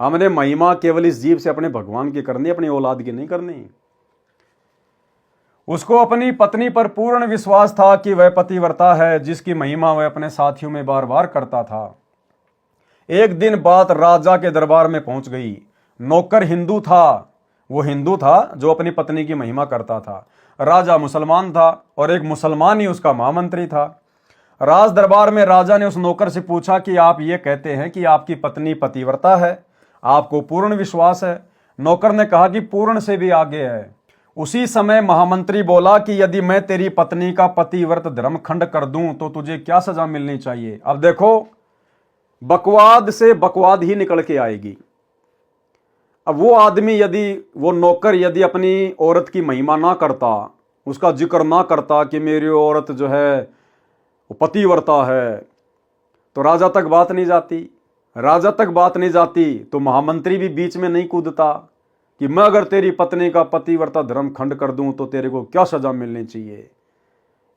हमने महिमा केवल इस जीव से अपने भगवान की करनी, अपनी औलाद की नहीं करनी। उसको अपनी पत्नी पर पूर्ण विश्वास था कि वह पतिव्रता है, जिसकी महिमा वह अपने साथियों में बार बार करता था। एक दिन बात राजा के दरबार में पहुंच गई। नौकर हिंदू था, वो हिंदू था जो अपनी पत्नी की महिमा करता था। राजा मुसलमान था और एक मुसलमान ही उसका महामंत्री था। राज दरबार में राजा ने उस नौकर से पूछा कि आप ये कहते हैं कि आपकी पत्नी पतिव्रता है, आपको पूर्ण विश्वास है? नौकर ने कहा कि पूर्ण से भी आगे है। उसी समय महामंत्री बोला कि यदि मैं तेरी पत्नी का पतिव्रत धर्मखंड कर दूं तो तुझे क्या सजा मिलनी चाहिए। अब देखो, बकवाद से बकवाद ही निकल के आएगी। अब वो आदमी यदि, वो नौकर यदि अपनी औरत की महिमा ना करता, उसका जिक्र ना करता कि मेरी औरत जो है वो पतिव्रता है, तो राजा तक बात नहीं जाती। राजा तक बात नहीं जाती तो महामंत्री भी बीच में नहीं कूदता कि मैं अगर तेरी पत्नी का पतिव्रता धर्म खंड कर दूं तो तेरे को क्या सजा मिलनी चाहिए।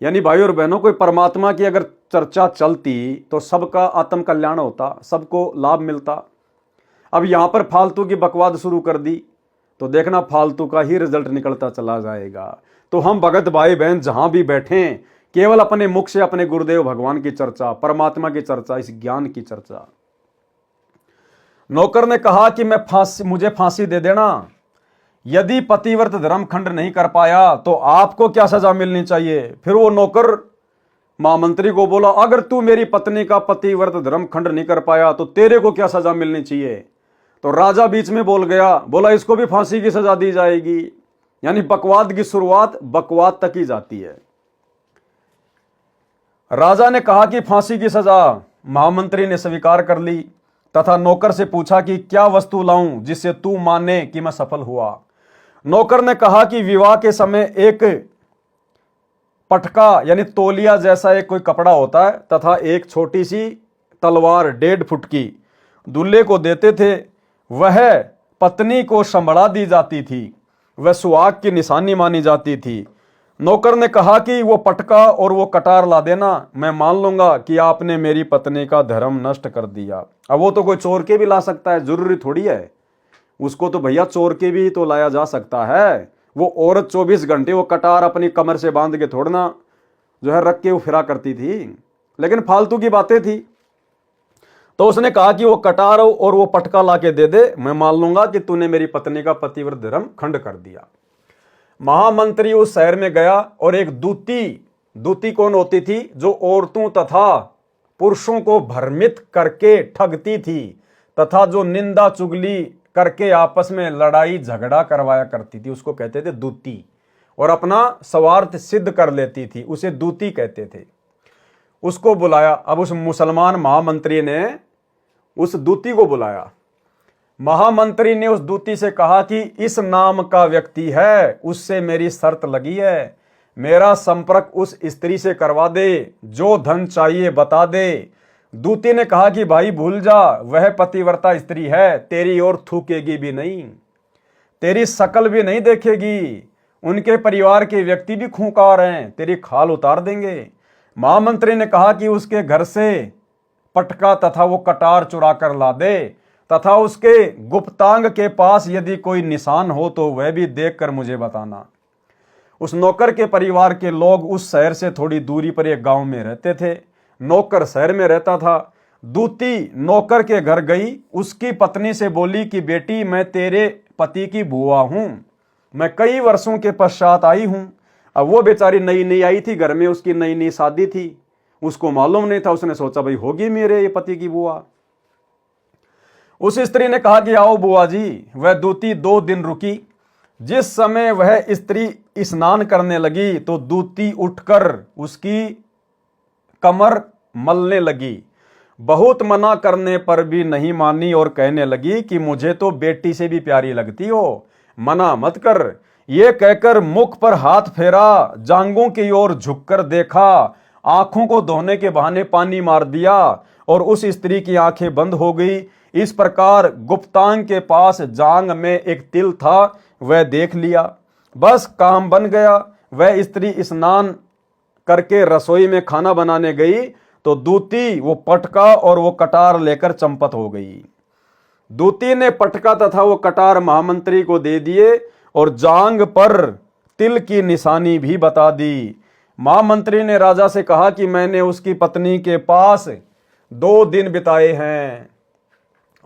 यानी भाई और बहनों, कोई परमात्मा की अगर चर्चा चलती तो सबका आत्म कल्याण होता, सबको लाभ मिलता। अब यहां पर फालतू की बकवाद शुरू कर दी तो देखना फालतू का ही रिजल्ट निकलता चला जाएगा। तो हम भगत भाई बहन जहां भी बैठे, केवल अपने मुख से अपने गुरुदेव भगवान की चर्चा, परमात्मा की चर्चा, इस ज्ञान की चर्चा। नौकर ने कहा कि मुझे फांसी दे देना, यदि पतिव्रत धर्म खंड नहीं कर पाया तो आपको क्या सजा मिलनी चाहिए। फिर वो नौकर महामंत्री को बोला, अगर तू मेरी पत्नी का पतिव्रत धर्म खंड नहीं कर पाया तो तेरे को क्या सजा मिलनी चाहिए। तो राजा बीच में बोल गया, बोला इसको भी फांसी की सजा दी जाएगी। यानी बकवाद की शुरुआत बकवाद तक ही जाती है। राजा ने कहा कि फांसी की सजा, महामंत्री ने स्वीकार कर ली तथा नौकर से पूछा कि क्या वस्तु लाऊं जिससे तू माने कि मैं सफल हुआ। नौकर ने कहा कि विवाह के समय एक पटका यानी तौलिया जैसा एक कोई कपड़ा होता है तथा एक छोटी सी तलवार 1.5 फुट की दूल्हे को देते थे, वह पत्नी को संभड़ा दी जाती थी, वह सुहाग की निशानी मानी जाती थी। नौकर ने कहा कि वो पटका और वो कटार ला देना, मैं मान लूंगा कि आपने मेरी पत्नी का धर्म नष्ट कर दिया। अब वो तो कोई चोर के भी ला सकता है, जरूरी थोड़ी है उसको तो भैया चोर के भी तो लाया जा सकता है। वो औरत 24 घंटे वो कटार अपनी कमर से बांध के थोड़ना जो है रख के वो फिरा करती थी, लेकिन फालतू की बातें थी। तो उसने कहा कि वो कटार और वो पटका ला के दे दे, मैं मान लूंगा कि तूने मेरी पत्नी का पतिव्रत धर्म खंड कर दिया। महामंत्री उस शहर में गया और एक दूती कौन होती थी, जो औरतों तथा पुरुषों को भ्रमित करके ठगती थी तथा जो निंदा चुगली करके आपस में लड़ाई झगड़ा करवाया करती थी, उसको कहते थे दूती, और अपना स्वार्थ सिद्ध कर लेती थी, उसे दूती कहते थे। उसको बुलाया। अब उस मुसलमान महामंत्री ने उस दूती को बुलाया। महामंत्री ने उस दूती से कहा कि इस नाम का व्यक्ति है, उससे मेरी शर्त लगी है, मेरा संपर्क उस स्त्री से करवा दे, जो धन चाहिए बता दे। दूती ने कहा कि भाई भूल जा, वह पतिव्रता स्त्री है, तेरी ओर थूकेगी भी नहीं, तेरी शकल भी नहीं देखेगी, उनके परिवार के व्यक्ति भी खूंखार हैं, तेरी खाल उतार देंगे। महामंत्री ने कहा कि उसके घर से पटका तथा वो कटार चुरा कर ला दे तथा उसके गुप्तांग के पास यदि कोई निशान हो तो वह भी देखकर मुझे बताना। उस नौकर के परिवार के लोग उस शहर से थोड़ी दूरी पर एक गांव में रहते थे। नौकर शहर में रहता था। दूती नौकर के घर गई, उसकी पत्नी से बोली कि बेटी, मैं तेरे पति की बुआ हूं, मैं कई वर्षों के पश्चात आई हूं। अब वो बेचारी नई नई आई थी घर में, उसकी नई नई शादी थी, उसको मालूम नहीं था, उसने सोचा भाई होगी मेरे ये पति की बुआ। उस स्त्री ने कहा कि आओ बुआ जी। वह दूती 2 दिन रुकी। जिस समय वह स्त्री स्नान करने लगी तो दूती उठकर उसकी कमर मलने लगी। बहुत मना करने पर भी नहीं मानी और कहने लगी कि मुझे तो बेटी से भी प्यारी लगती हो, मना मत कर। ये कहकर मुख पर हाथ फेरा, जांघों की ओर झुककर देखा, आंखों को धोने के बहाने पानी मार दिया और उस स्त्री की आंखें बंद हो गई। इस प्रकार गुप्तांग के पास जांग में एक तिल था, वह देख लिया, बस काम बन गया। वह स्त्री स्नान करके रसोई में खाना बनाने गई तो दूती वो पटका और वो कटार लेकर चंपत हो गई। दूती ने पटका तथा वो कटार महामंत्री को दे दिए और जांग पर तिल की निशानी भी बता दी। महामंत्री ने राजा से कहा कि मैंने उसकी पत्नी के पास 2 दिन बिताए हैं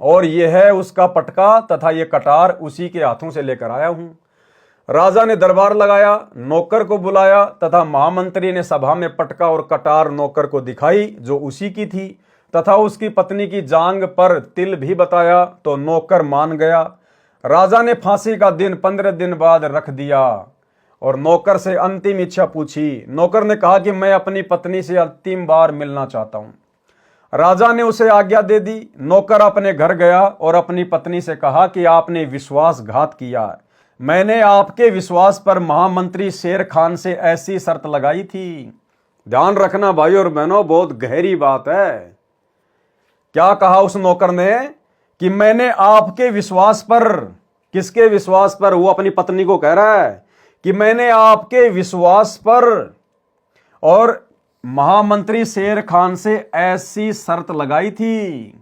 और यह है उसका पटका तथा ये कटार उसी के हाथों से लेकर आया हूं। राजा ने दरबार लगाया, नौकर को बुलाया तथा महामंत्री ने सभा में पटका और कटार नौकर को दिखाई जो उसी की थी तथा उसकी पत्नी की जांग पर तिल भी बताया तो नौकर मान गया। राजा ने फांसी का दिन 15 दिन बाद रख दिया। और नौकर से अंतिम इच्छा पूछी। नौकर ने कहा कि मैं अपनी पत्नी से अंतिम बार मिलना चाहता हूं। राजा ने उसे आज्ञा दे दी। नौकर अपने घर गया और अपनी पत्नी से कहा कि आपने विश्वासघात किया। मैंने आपके विश्वास पर महामंत्री शेर खान से ऐसी शर्त लगाई थी। ध्यान रखना भाई और बहनों, बहुत गहरी बात है। क्या कहा उस नौकर ने कि मैंने आपके विश्वास पर, किसके विश्वास पर? वो अपनी पत्नी को कह रहा है कि मैंने आपके विश्वास पर और महामंत्री शेर खान से ऐसी शर्त लगाई थी।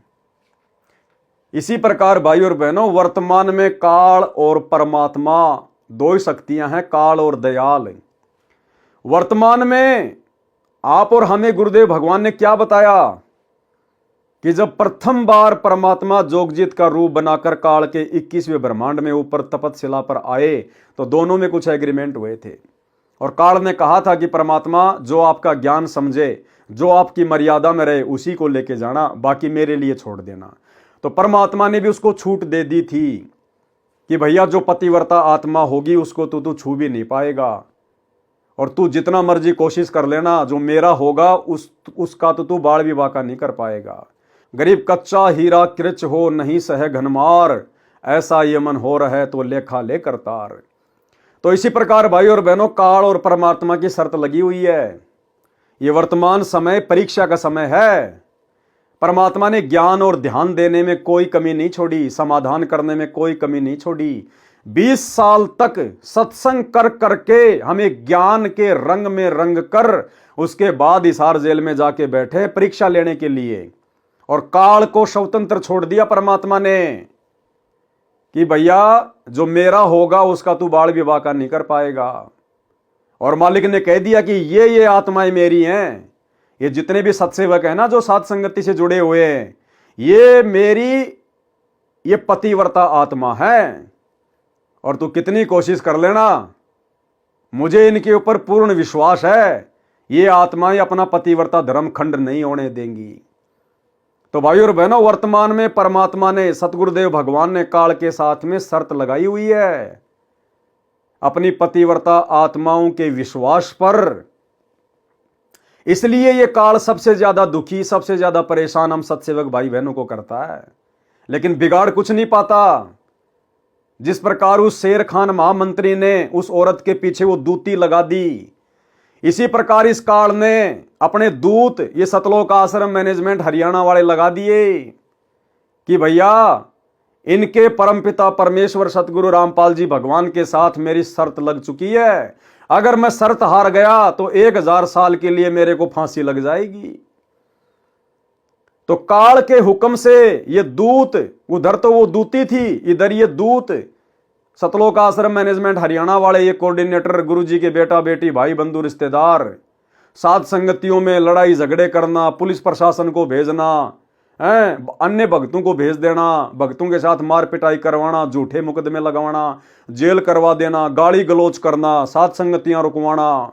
इसी प्रकार भाई और बहनों, वर्तमान में काल और परमात्मा दो ही शक्तियां हैं, काल और दयाल। वर्तमान में आप और हमें गुरुदेव भगवान ने क्या बताया कि जब प्रथम बार परमात्मा जोगजीत का रूप बनाकर काल के 21वें ब्रह्मांड में ऊपर तपतशिला पर आए तो दोनों में कुछ एग्रीमेंट हुए थे। और काल ने कहा था कि परमात्मा जो आपका ज्ञान समझे, जो आपकी मर्यादा में रहे, उसी को लेके जाना, बाकी मेरे लिए छोड़ देना। तो परमात्मा ने भी उसको छूट दे दी थी कि भैया जो पतिव्रता आत्मा होगी उसको तू छू भी नहीं पाएगा, और तू जितना मर्जी कोशिश कर लेना, जो मेरा होगा उसका तो तू बाल विवाह का नहीं कर पाएगा। गरीब कच्चा हीरा कृच हो नहीं सह घनमार, ऐसा ये मन हो रहा है तो लेखा ले करतार। तो इसी प्रकार भाई और बहनों, काल और परमात्मा की शर्त लगी हुई है। ये वर्तमान समय परीक्षा का समय है। परमात्मा ने ज्ञान और ध्यान देने में कोई कमी नहीं छोड़ी, समाधान करने में कोई कमी नहीं छोड़ी। 20 साल तक सत्संग कर करके हमें ज्ञान के रंग में रंग कर उसके बाद हिसार जेल में जाके बैठे परीक्षा लेने के लिए, और काल को स्वतंत्र छोड़ दिया परमात्मा ने कि भैया जो मेरा होगा उसका तू बाल विवाह का नहीं कर पाएगा। और मालिक ने कह दिया कि ये आत्माएं मेरी हैं, ये जितने भी सत्सेवक हैं ना, जो सात संगति से जुड़े हुए हैं, ये मेरी, ये पतिव्रता आत्मा है। और तू कितनी कोशिश कर लेना, मुझे इनके ऊपर पूर्ण विश्वास है, ये आत्माएं अपना पतिव्रता धर्म खंड नहीं होने देंगी। तो भाई और बहनों, वर्तमान में परमात्मा ने, सतगुरुदेव भगवान ने काल के साथ में शर्त लगाई हुई है अपनी पतिव्रता आत्माओं के विश्वास पर। इसलिए ये काल सबसे ज्यादा दुखी, सबसे ज्यादा परेशान हम सत्सेवक भाई बहनों को करता है, लेकिन बिगाड़ कुछ नहीं पाता। जिस प्रकार उस शेर खान महामंत्री ने उस औरत के पीछे वो दूती लगा दी, इसी प्रकार इस काल ने अपने दूत ये सतलोक आश्रम मैनेजमेंट हरियाणा वाले लगा दिए कि भैया इनके परमपिता परमेश्वर सतगुरु रामपाल जी भगवान के साथ मेरी शर्त लग चुकी है। अगर मैं शर्त हार गया तो 1000 साल के लिए मेरे को फांसी लग जाएगी। तो काल के हुक्म से ये दूत, उधर तो वो दूती थी, इधर ये दूत, सतलोक आश्रम मैनेजमेंट हरियाणा वाले ये कोऑर्डिनेटर, गुरुजी के बेटा बेटी, भाई बंधु रिश्तेदार, सात संगतियों में लड़ाई झगड़े करना, पुलिस प्रशासन को भेजना, अन्य भक्तों को भेज देना, भक्तों के साथ मार पिटाई करवाना, झूठे मुकदमे लगवाना, जेल करवा देना, गाली गलोच करना, सात संगतियां रुकवाना,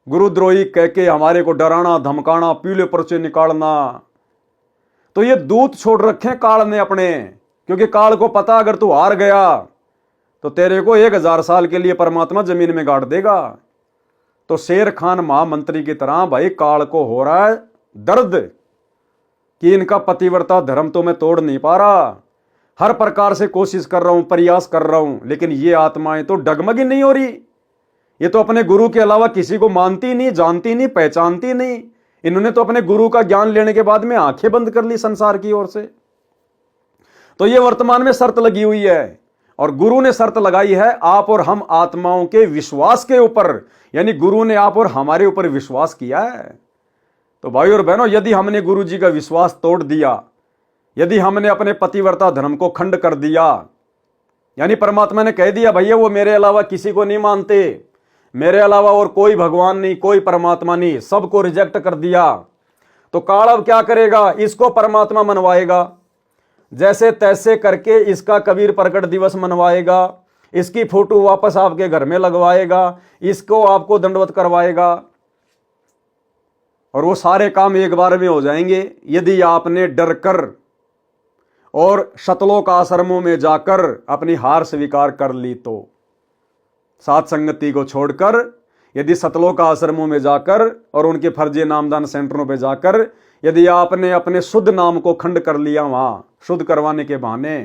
गुरुद्रोही कह के हमारे को डराना धमकाना, पीले पर्चे निकालना। तो ये दूत छोड़ रखे काल ने अपने, क्योंकि काल को पता अगर तू हार गया तो तेरे को 1000 साल के लिए परमात्मा जमीन में गाड़ देगा। तो शेर खान महामंत्री की तरह भाई काल को हो रहा है दर्द कि इनका पतिव्रता धर्म तो मैं तोड़ नहीं पा रहा, हर प्रकार से कोशिश कर रहा हूं, प्रयास कर रहा हूं, लेकिन ये आत्माएं तो डगमगी नहीं हो रही। ये तो अपने गुरु के अलावा किसी को मानती नहीं, जानती नहीं, पहचानती नहीं। इन्होंने तो अपने गुरु का ज्ञान लेने के बाद में आंखें बंद कर ली संसार की ओर से। तो ये वर्तमान में शर्त लगी हुई है, और गुरु ने शर्त लगाई है आप और हम आत्माओं के विश्वास के ऊपर, यानी गुरु ने आप और हमारे ऊपर विश्वास किया है। तो भाई और बहनों, यदि हमने गुरु जी का विश्वास तोड़ दिया, यदि हमने अपने पतिव्रता धर्म को खंड कर दिया, यानी परमात्मा ने कह दिया भैया वो मेरे अलावा किसी को नहीं मानते, मेरे अलावा और कोई भगवान नहीं, कोई परमात्मा नहीं, सबको रिजेक्ट कर दिया, तो काल अब क्या करेगा? इसको परमात्मा मनवाएगा, जैसे तैसे करके इसका कबीर प्रकट दिवस मनवाएगा, इसकी फोटो वापस आपके घर में लगवाएगा, इसको आपको दंडवत करवाएगा, और वो सारे काम एक बार में हो जाएंगे यदि आपने डर कर और सतलोक आश्रमों में जाकर अपनी हार स्वीकार कर ली। तो साथ संगति को छोड़कर यदि सतलोक आश्रमों में जाकर और उनके फर्जी नामदान सेंटरों पर जाकर यदि आपने अपने शुद्ध नाम को खंड कर लिया वहां शुद्ध करवाने के बहाने,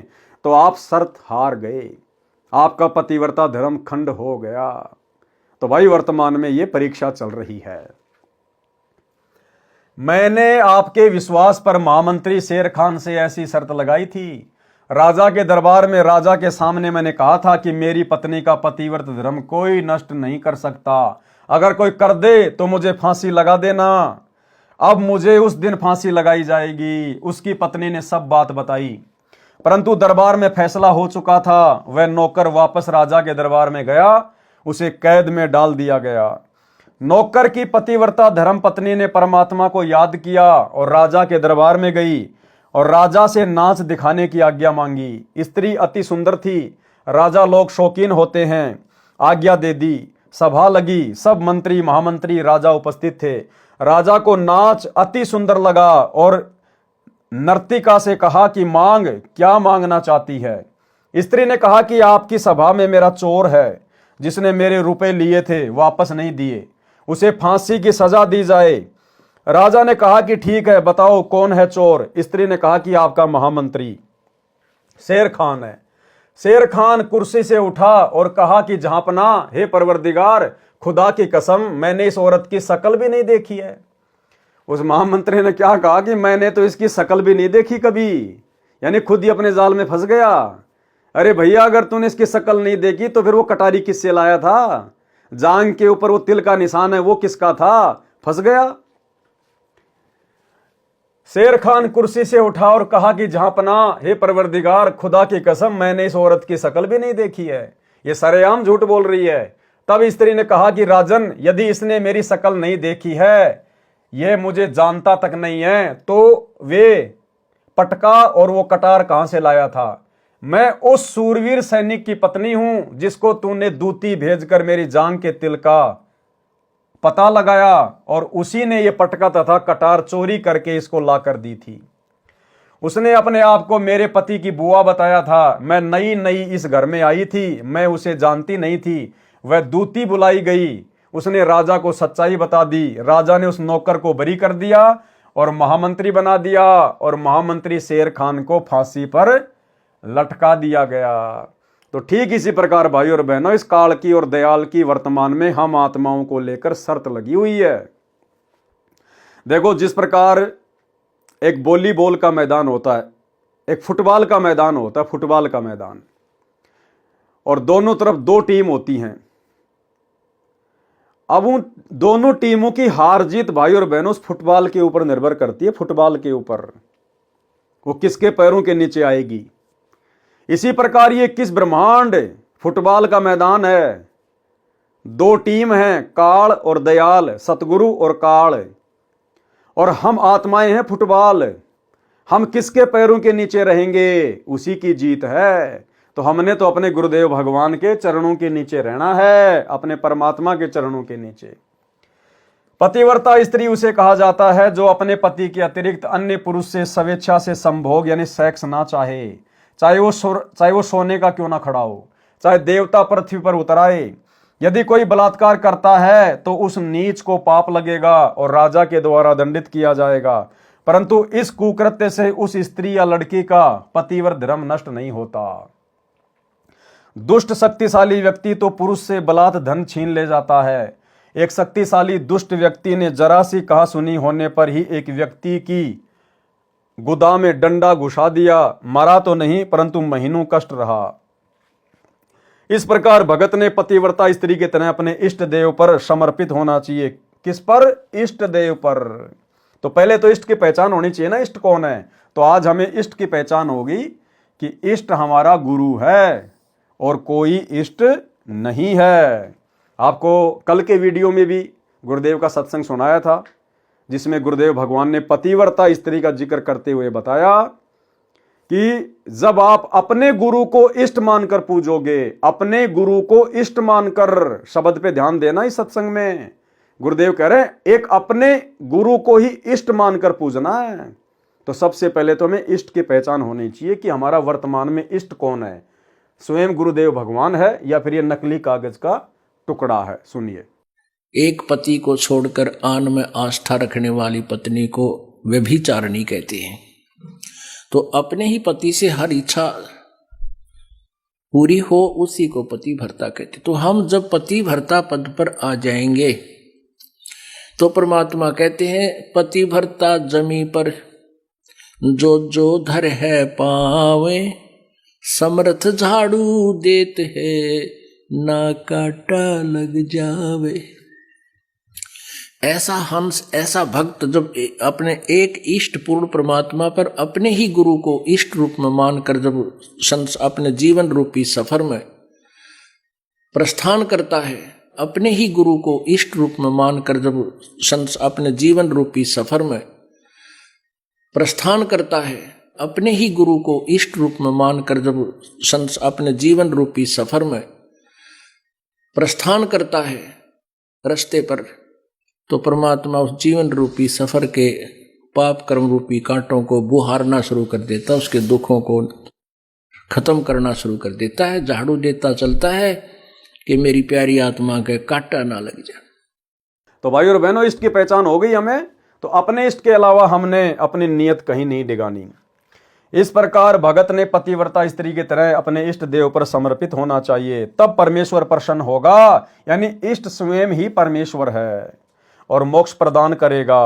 तो आप शर्त हार गए, आपका पतिव्रता धर्म खंड हो गया। तो भाई वर्तमान में यह परीक्षा चल रही है। मैंने आपके विश्वास पर महामंत्री शेर खान से ऐसी शर्त लगाई थी। राजा के दरबार में राजा के सामने मैंने कहा था कि मेरी पत्नी का पतिव्रत धर्म कोई नष्ट नहीं कर सकता, अगर कोई कर दे तो मुझे फांसी लगा देना। अब मुझे उस दिन फांसी लगाई जाएगी। उसकी पत्नी ने सब बात बताई, परंतु दरबार में फैसला हो चुका था। वह नौकर वापस राजा के दरबार में गया, उसे कैद में डाल दिया गया। नौकर की पतिव्रता धर्म पत्नी ने परमात्मा को याद किया और राजा के दरबार में गई और राजा से नाच दिखाने की आज्ञा मांगी। स्त्री अति सुंदर थी, राजा लोग शौकीन होते हैं, आज्ञा दे दी। सभा लगी, सब मंत्री महामंत्री राजा उपस्थित थे। राजा को नाच अति सुंदर लगा और नर्तिका से कहा कि मांग, क्या मांगना चाहती है। स्त्री ने कहा कि आपकी सभा में मेरा चोर है, जिसने मेरे रुपए लिए थे वापस नहीं दिए, उसे फांसी की सजा दी जाए। राजा ने कहा कि ठीक है, बताओ कौन है चोर। स्त्री ने कहा कि आपका महामंत्री शेर खान है। शेर खान कुर्सी से उठा और कहा कि जहांपना, हे परवरदिगार, खुदा की कसम मैंने इस औरत की शकल भी नहीं देखी है। उस महामंत्री ने क्या कहा कि मैंने तो इसकी शकल भी नहीं देखी कभी, यानी खुद ही अपने जाल में फंस गया। अरे भैया, अगर तूने इसकी शकल नहीं देखी तो फिर वो कटारी किससे लाया था? जांग के ऊपर वो तिल का निशान है, वो किसका था? फंस गया। शेर खान कुर्सी से उठा और कहा कि जहांपना, हे परवरदिगार, खुदा की कसम मैंने इस औरत की शकल भी नहीं देखी है, ये सरेआम झूठ बोल रही है। तब स्त्री ने कहा कि राजन, यदि इसने मेरी शकल नहीं देखी है, ये मुझे जानता तक नहीं है, तो वे पटका और वो कटार कहां से लाया था? मैं उस सूरवीर सैनिक की पत्नी हूं जिसको तूने दूती भेजकर मेरी जांग के तिल का पता लगाया और उसी ने ये पटका तथा कटार चोरी करके इसको लाकर दी थी। उसने अपने आप को मेरे पति की बुआ बताया था। मैं नई नई इस घर में आई थी, मैं उसे जानती नहीं थी। वह दूती बुलाई गई, उसने राजा को सच्चाई बता दी। राजा ने उस नौकर को बरी कर दिया और महामंत्री बना दिया और महामंत्री शेर खान को फांसी पर लटका दिया गया। तो ठीक इसी प्रकार भाई और बहनों, इस काल की और दयाल की वर्तमान में हम आत्माओं को लेकर शर्त लगी हुई है। देखो, जिस प्रकार एक वॉलीबॉल का मैदान होता है, एक फुटबॉल का मैदान होता है, फुटबॉल का मैदान, और दोनों तरफ दो टीम होती हैं। अब उन दोनों टीमों की हार जीत भाई और बहनों उस फुटबॉल के ऊपर निर्भर करती है, फुटबॉल के ऊपर, वो किसके पैरों के नीचे आएगी। इसी प्रकार ये किस ब्रह्मांड फुटबॉल का मैदान है, दो टीम हैं, काल और दयाल, सतगुरु और काल, और हम आत्माएं हैं फुटबॉल। हम किसके पैरों के नीचे रहेंगे, उसी की जीत है। तो हमने तो अपने गुरुदेव भगवान के चरणों के नीचे रहना है, अपने परमात्मा के चरणों के नीचे। पतिव्रता स्त्री उसे कहा जाता है जो अपने पति के अतिरिक्त अन्य पुरुष से स्वेच्छा से संभोग यानी सेक्स ना चाहे, चाहे वो सोने का क्यों ना खड़ा हो, चाहे देवता पृथ्वी पर उतर आए। यदि कोई बलात्कार करता है तो उस नीच को पाप लगेगा और राजा के द्वारा दंडित किया जाएगा, परंतु इस कुकृत्य से उस स्त्री या लड़की का पतिव्रत धर्म नष्ट नहीं होता। दुष्ट शक्तिशाली व्यक्ति तो पुरुष से बलात् धन छीन ले जाता है। एक शक्तिशाली दुष्ट व्यक्ति ने जरा सी कहा सुनी होने पर ही एक व्यक्ति की गुदा में डंडा घुसा दिया। मरा तो नहीं, परंतु महीनों कष्ट रहा। इस प्रकार भगत ने पतिव्रता स्त्री के तरह अपने इष्ट देव पर समर्पित होना चाहिए। किस पर? इष्ट देव पर। तो पहले तो इष्ट की पहचान होनी चाहिए ना, इष्ट कौन है। तो आज हमें इष्ट की पहचान होगी कि इष्ट हमारा गुरु है और कोई इष्ट नहीं है। आपको कल के वीडियो में भी गुरुदेव का सत्संग सुनाया था, जिसमें गुरुदेव भगवान ने पतिव्रता स्त्री का जिक्र करते हुए बताया कि जब आप अपने गुरु को इष्ट मानकर पूजोगे, अपने गुरु को इष्ट मानकर, शब्द पे ध्यान देना इस सत्संग में, गुरुदेव कह रहे हैं एक अपने गुरु को ही इष्ट मानकर पूजना है। तो सबसे पहले तो हमें इष्ट की पहचान होनी चाहिए कि हमारा वर्तमान में इष्ट कौन है। स्वयं गुरुदेव भगवान है या फिर ये नकली कागज का टुकड़ा है? सुनिए। एक पति को छोड़कर आन में आस्था रखने वाली पत्नी को व्यभिचारिणी कहते हैं। तो अपने ही पति से हर इच्छा पूरी हो उसी को पति भर्ता कहते। तो हम जब पति भर्ता पद पर आ जाएंगे तो परमात्मा कहते हैं पति भर्ता जमी पर जो जो धर है पावे, समर्थ झाड़ू देत है ना काटा लग जावे। ऐसा हंस, ऐसा भक्त जब अपने एक इष्ट पूर्ण परमात्मा पर अपने ही गुरु को इष्ट रूप में मानकर जब अपने जीवन रूपी सफर में प्रस्थान करता है, अपने ही गुरु को इष्ट रूप में मानकर जब अपने जीवन रूपी सफर में प्रस्थान करता है, अपने ही गुरु को इष्ट रूप में मानकर जब अपने जीवन रूपी सफर में प्रस्थान करता है रास्ते पर, तो परमात्मा उस जीवन रूपी सफर के पाप कर्म रूपी कांटों को बुहारना शुरू कर देता, उसके दुखों को खत्म करना शुरू कर देता है, झाड़ू देता चलता है कि मेरी प्यारी आत्मा के कांटा ना लग जाए। तो भाई और बहनों, इष्ट की पहचान हो गई हमें, तो अपने इष्ट के अलावा हमने अपनी नियत कहीं नहीं डिगानी। इस प्रकार भगत ने पतिव्रता स्त्री की तरह अपने इष्ट देव पर समर्पित होना चाहिए, तब परमेश्वर प्रसन्न होगा। यानी इष्ट स्वयं ही परमेश्वर है और मोक्ष प्रदान करेगा।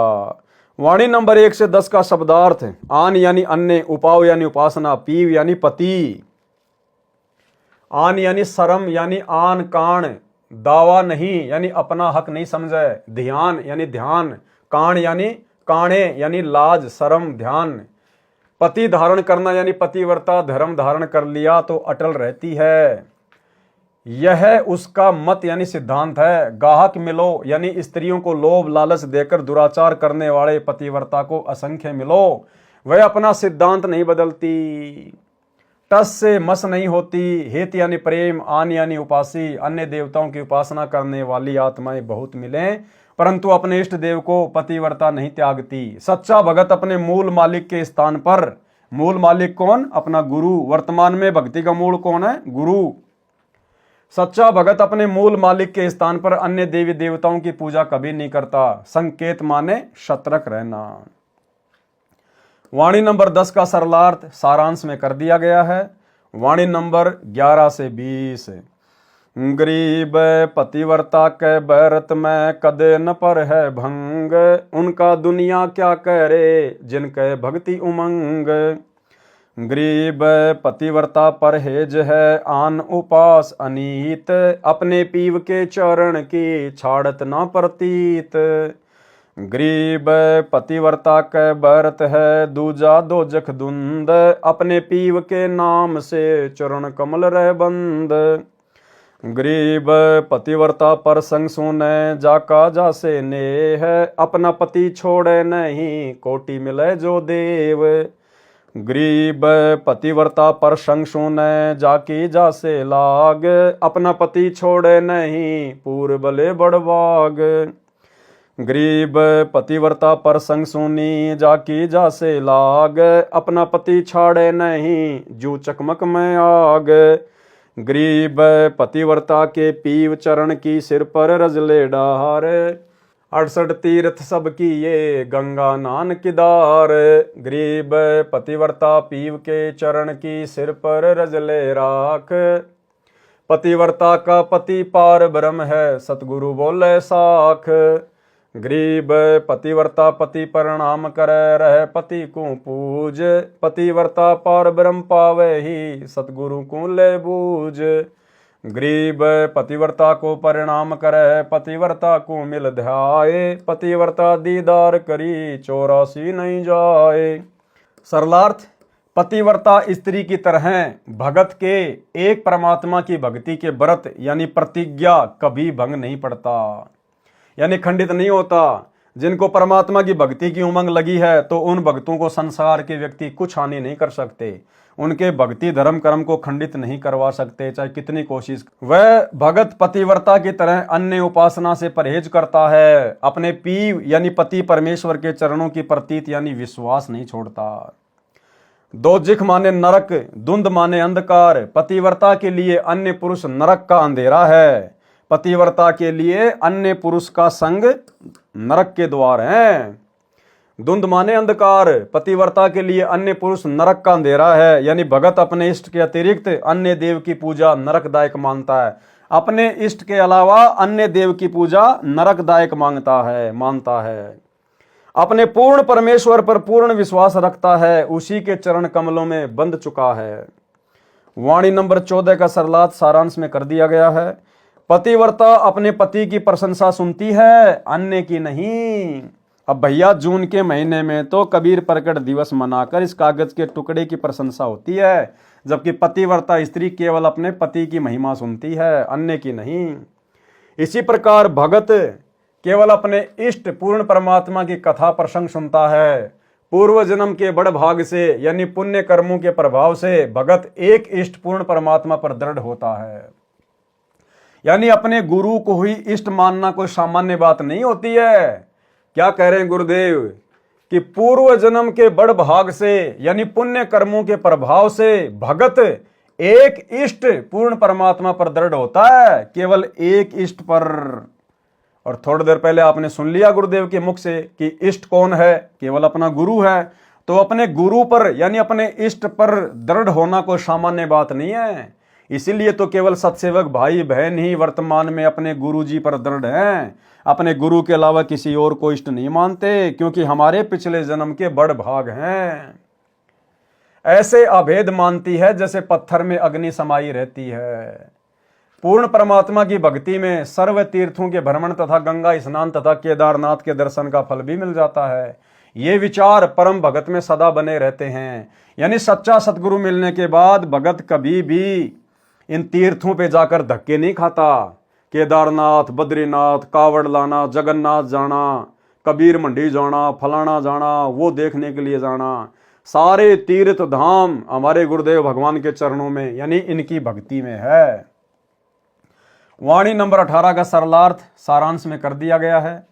वाणी नंबर 1 से 10 का शब्दार्थ। आन यानी अन्य, उपाव यानी उपासना, पीव यानी पति। आन यानी शर्म यानी आन कान, दावा नहीं यानी अपना हक नहीं समझे, ध्यान यानी ध्यान, कान यानी काणे यानी लाज शर्म ध्यान। पति धारण करना यानी पतिव्रता धर्म धारण कर लिया तो अटल रहती है, यह उसका मत यानी सिद्धांत है। गाहक मिलो यानी स्त्रियों को लोभ लालच देकर दुराचार करने वाले पतिव्रता को असंख्य मिलो, वह अपना सिद्धांत नहीं बदलती। टस से मस नहीं होती। हित यानी प्रेम, आन यानी उपासी, अन्य देवताओं की उपासना करने वाली आत्माएं बहुत मिलें, परंतु अपने इष्ट देव को पतिव्रता नहीं त्यागती। सच्चा भगत अपने मूल मालिक के स्थान पर, मूल मालिक कौन? अपना गुरु। वर्तमान में भक्ति का मूल कौन है? गुरु। सच्चा भगत अपने मूल मालिक के स्थान पर अन्य देवी देवताओं की पूजा कभी नहीं करता। संकेत माने सतर्क रहना। वाणी नंबर 10 का सरलार्थ सारांश में कर दिया गया है। वाणी नंबर 11 से 20। गरीब पतिव्रता के बैरत में कदे न पर है भंग, उनका दुनिया क्या करे जिनके भक्ति उमंग। गरीब पतिव्रता परहेज है आन उपास अनीत, अपने पीव के चरण की छाड़त ना प्रतीत। गरीब पतिव्रता के बैरत है दूजा दोजख दुंद, अपने पीव के नाम से चरण कमल रह बंद। गरीब पतिव्रता पर संग सुने जाका जासे नेह, अपना पति छोड़े नहीं कोटि मिले जो देव। गरीब पतिव्रता पर संग सुने जाकी जासे लाग, अपना पति छोड़े नहीं पूर्व बले बड़वाग। गरीब पतिव्रता पर संग सुनी जाकी जासे लाग, अपना पति छाड़े नहीं जू चकमक में आग। गरीब पतिव्रता के पीव चरण की सिर पर रजले डार, 68 तीर्थ सब की ये गंगा नान किदार। गरीब पतिव्रता पीव के चरण की सिर पर रजले राख, पतिव्रता का पति पार ब्रह्म है सतगुरु बोले साख। गरीब पतिव्रता पति प्रणाम करे रहे पति को पूज, पतिव्रता पार ब्रह्म पावे ही सतगुरु को ले बूझ। गरीब पतिव्रता को परिणाम करे पतिव्रता को मिल ध्याए, पतिव्रता दीदार करी 84 नहीं जाए। सरलार्थ, पतिव्रता स्त्री की तरह भगत के एक परमात्मा की भक्ति के व्रत यानी प्रतिज्ञा कभी भंग नहीं पड़ता, यानी खंडित नहीं होता। जिनको परमात्मा की भक्ति की उमंग लगी है तो उन भक्तों को संसार के व्यक्ति कुछ हानि नहीं कर सकते, उनके भक्ति धर्म कर्म को खंडित नहीं करवा सकते चाहे कितनी कोशिश। वह भगत पतिव्रता की तरह अन्य उपासना से परहेज करता है, अपने पीव यानी पति परमेश्वर के चरणों की प्रतीत यानी विश्वास नहीं छोड़ता। दोजिख माने नरक, धुंध माने अंधकार। पतिव्रता के लिए अन्य पुरुष नरक का अंधेरा है। पतिव्रता के लिए अन्य पुरुष का संग नरक के द्वार हैं। धुंध माने अंधकार, पतिव्रता के लिए अन्य पुरुष नरक का अंधेरा है। यानी भगत अपने इष्ट के अतिरिक्त अन्य देव की पूजा नरकदायक मानता है। अपने इष्ट के अलावा अन्य देव की पूजा नरकदायक मानता है। अपने पूर्ण परमेश्वर पर पूर्ण विश्वास रखता है, उसी के चरण कमलों में बंध चुका है। वाणी नंबर 14 का सरलात सारांश में कर दिया गया है। पतिव्रता अपने पति की प्रशंसा सुनती है, अन्य की नहीं। अब भैया जून के महीने में तो कबीर प्रकट दिवस मनाकर इस कागज के टुकड़े की प्रशंसा होती है, जबकि पतिव्रता स्त्री केवल अपने पति की महिमा सुनती है, अन्य की नहीं। इसी प्रकार भगत केवल अपने इष्ट पूर्ण परमात्मा की कथा प्रसंग सुनता है। पूर्व जन्म के बड़ भाग से यानी पुण्य कर्मों के प्रभाव से भगत एक इष्ट पूर्ण परमात्मा पर दृढ़ होता है। यानी अपने गुरु को ही इष्ट मानना कोई सामान्य बात नहीं होती है। क्या कह रहे हैं गुरुदेव कि पूर्व जन्म के बड़ भाग से यानी पुण्य कर्मों के प्रभाव से भगत एक इष्ट पूर्ण परमात्मा पर दृढ़ होता है, केवल एक इष्ट पर। और थोड़ी देर पहले आपने सुन लिया गुरुदेव के मुख से कि इष्ट कौन है, केवल अपना गुरु है। तो अपने गुरु पर यानी अपने इष्ट पर दृढ़ होना कोई सामान्य बात नहीं है। इसीलिए तो केवल सत्सेवक भाई बहन ही वर्तमान में अपने गुरु जी पर दृढ़ हैं, अपने गुरु के अलावा किसी और को इष्ट नहीं मानते, क्योंकि हमारे पिछले जन्म के बड़ भाग हैं। ऐसे अभेद मानती है जैसे पत्थर में अग्नि समाई रहती है। पूर्ण परमात्मा की भक्ति में सर्व तीर्थों के भ्रमण तथा गंगा स्नान तथा केदारनाथ के दर्शन का फल भी मिल जाता है। ये विचार परम भगत में सदा बने रहते हैं। यानी सच्चा सतगुरु मिलने के बाद भगत कभी भी इन तीर्थों पे जाकर धक्के नहीं खाता। केदारनाथ, बद्रीनाथ, कावड़ लाना, जगन्नाथ जाना, कबीर मंडी जाना, फलाना जाना, वो देखने के लिए जाना, सारे तीर्थ धाम हमारे गुरुदेव भगवान के चरणों में यानी इनकी भक्ति में है। वाणी नंबर 18 का सरलार्थ सारांश में कर दिया गया है।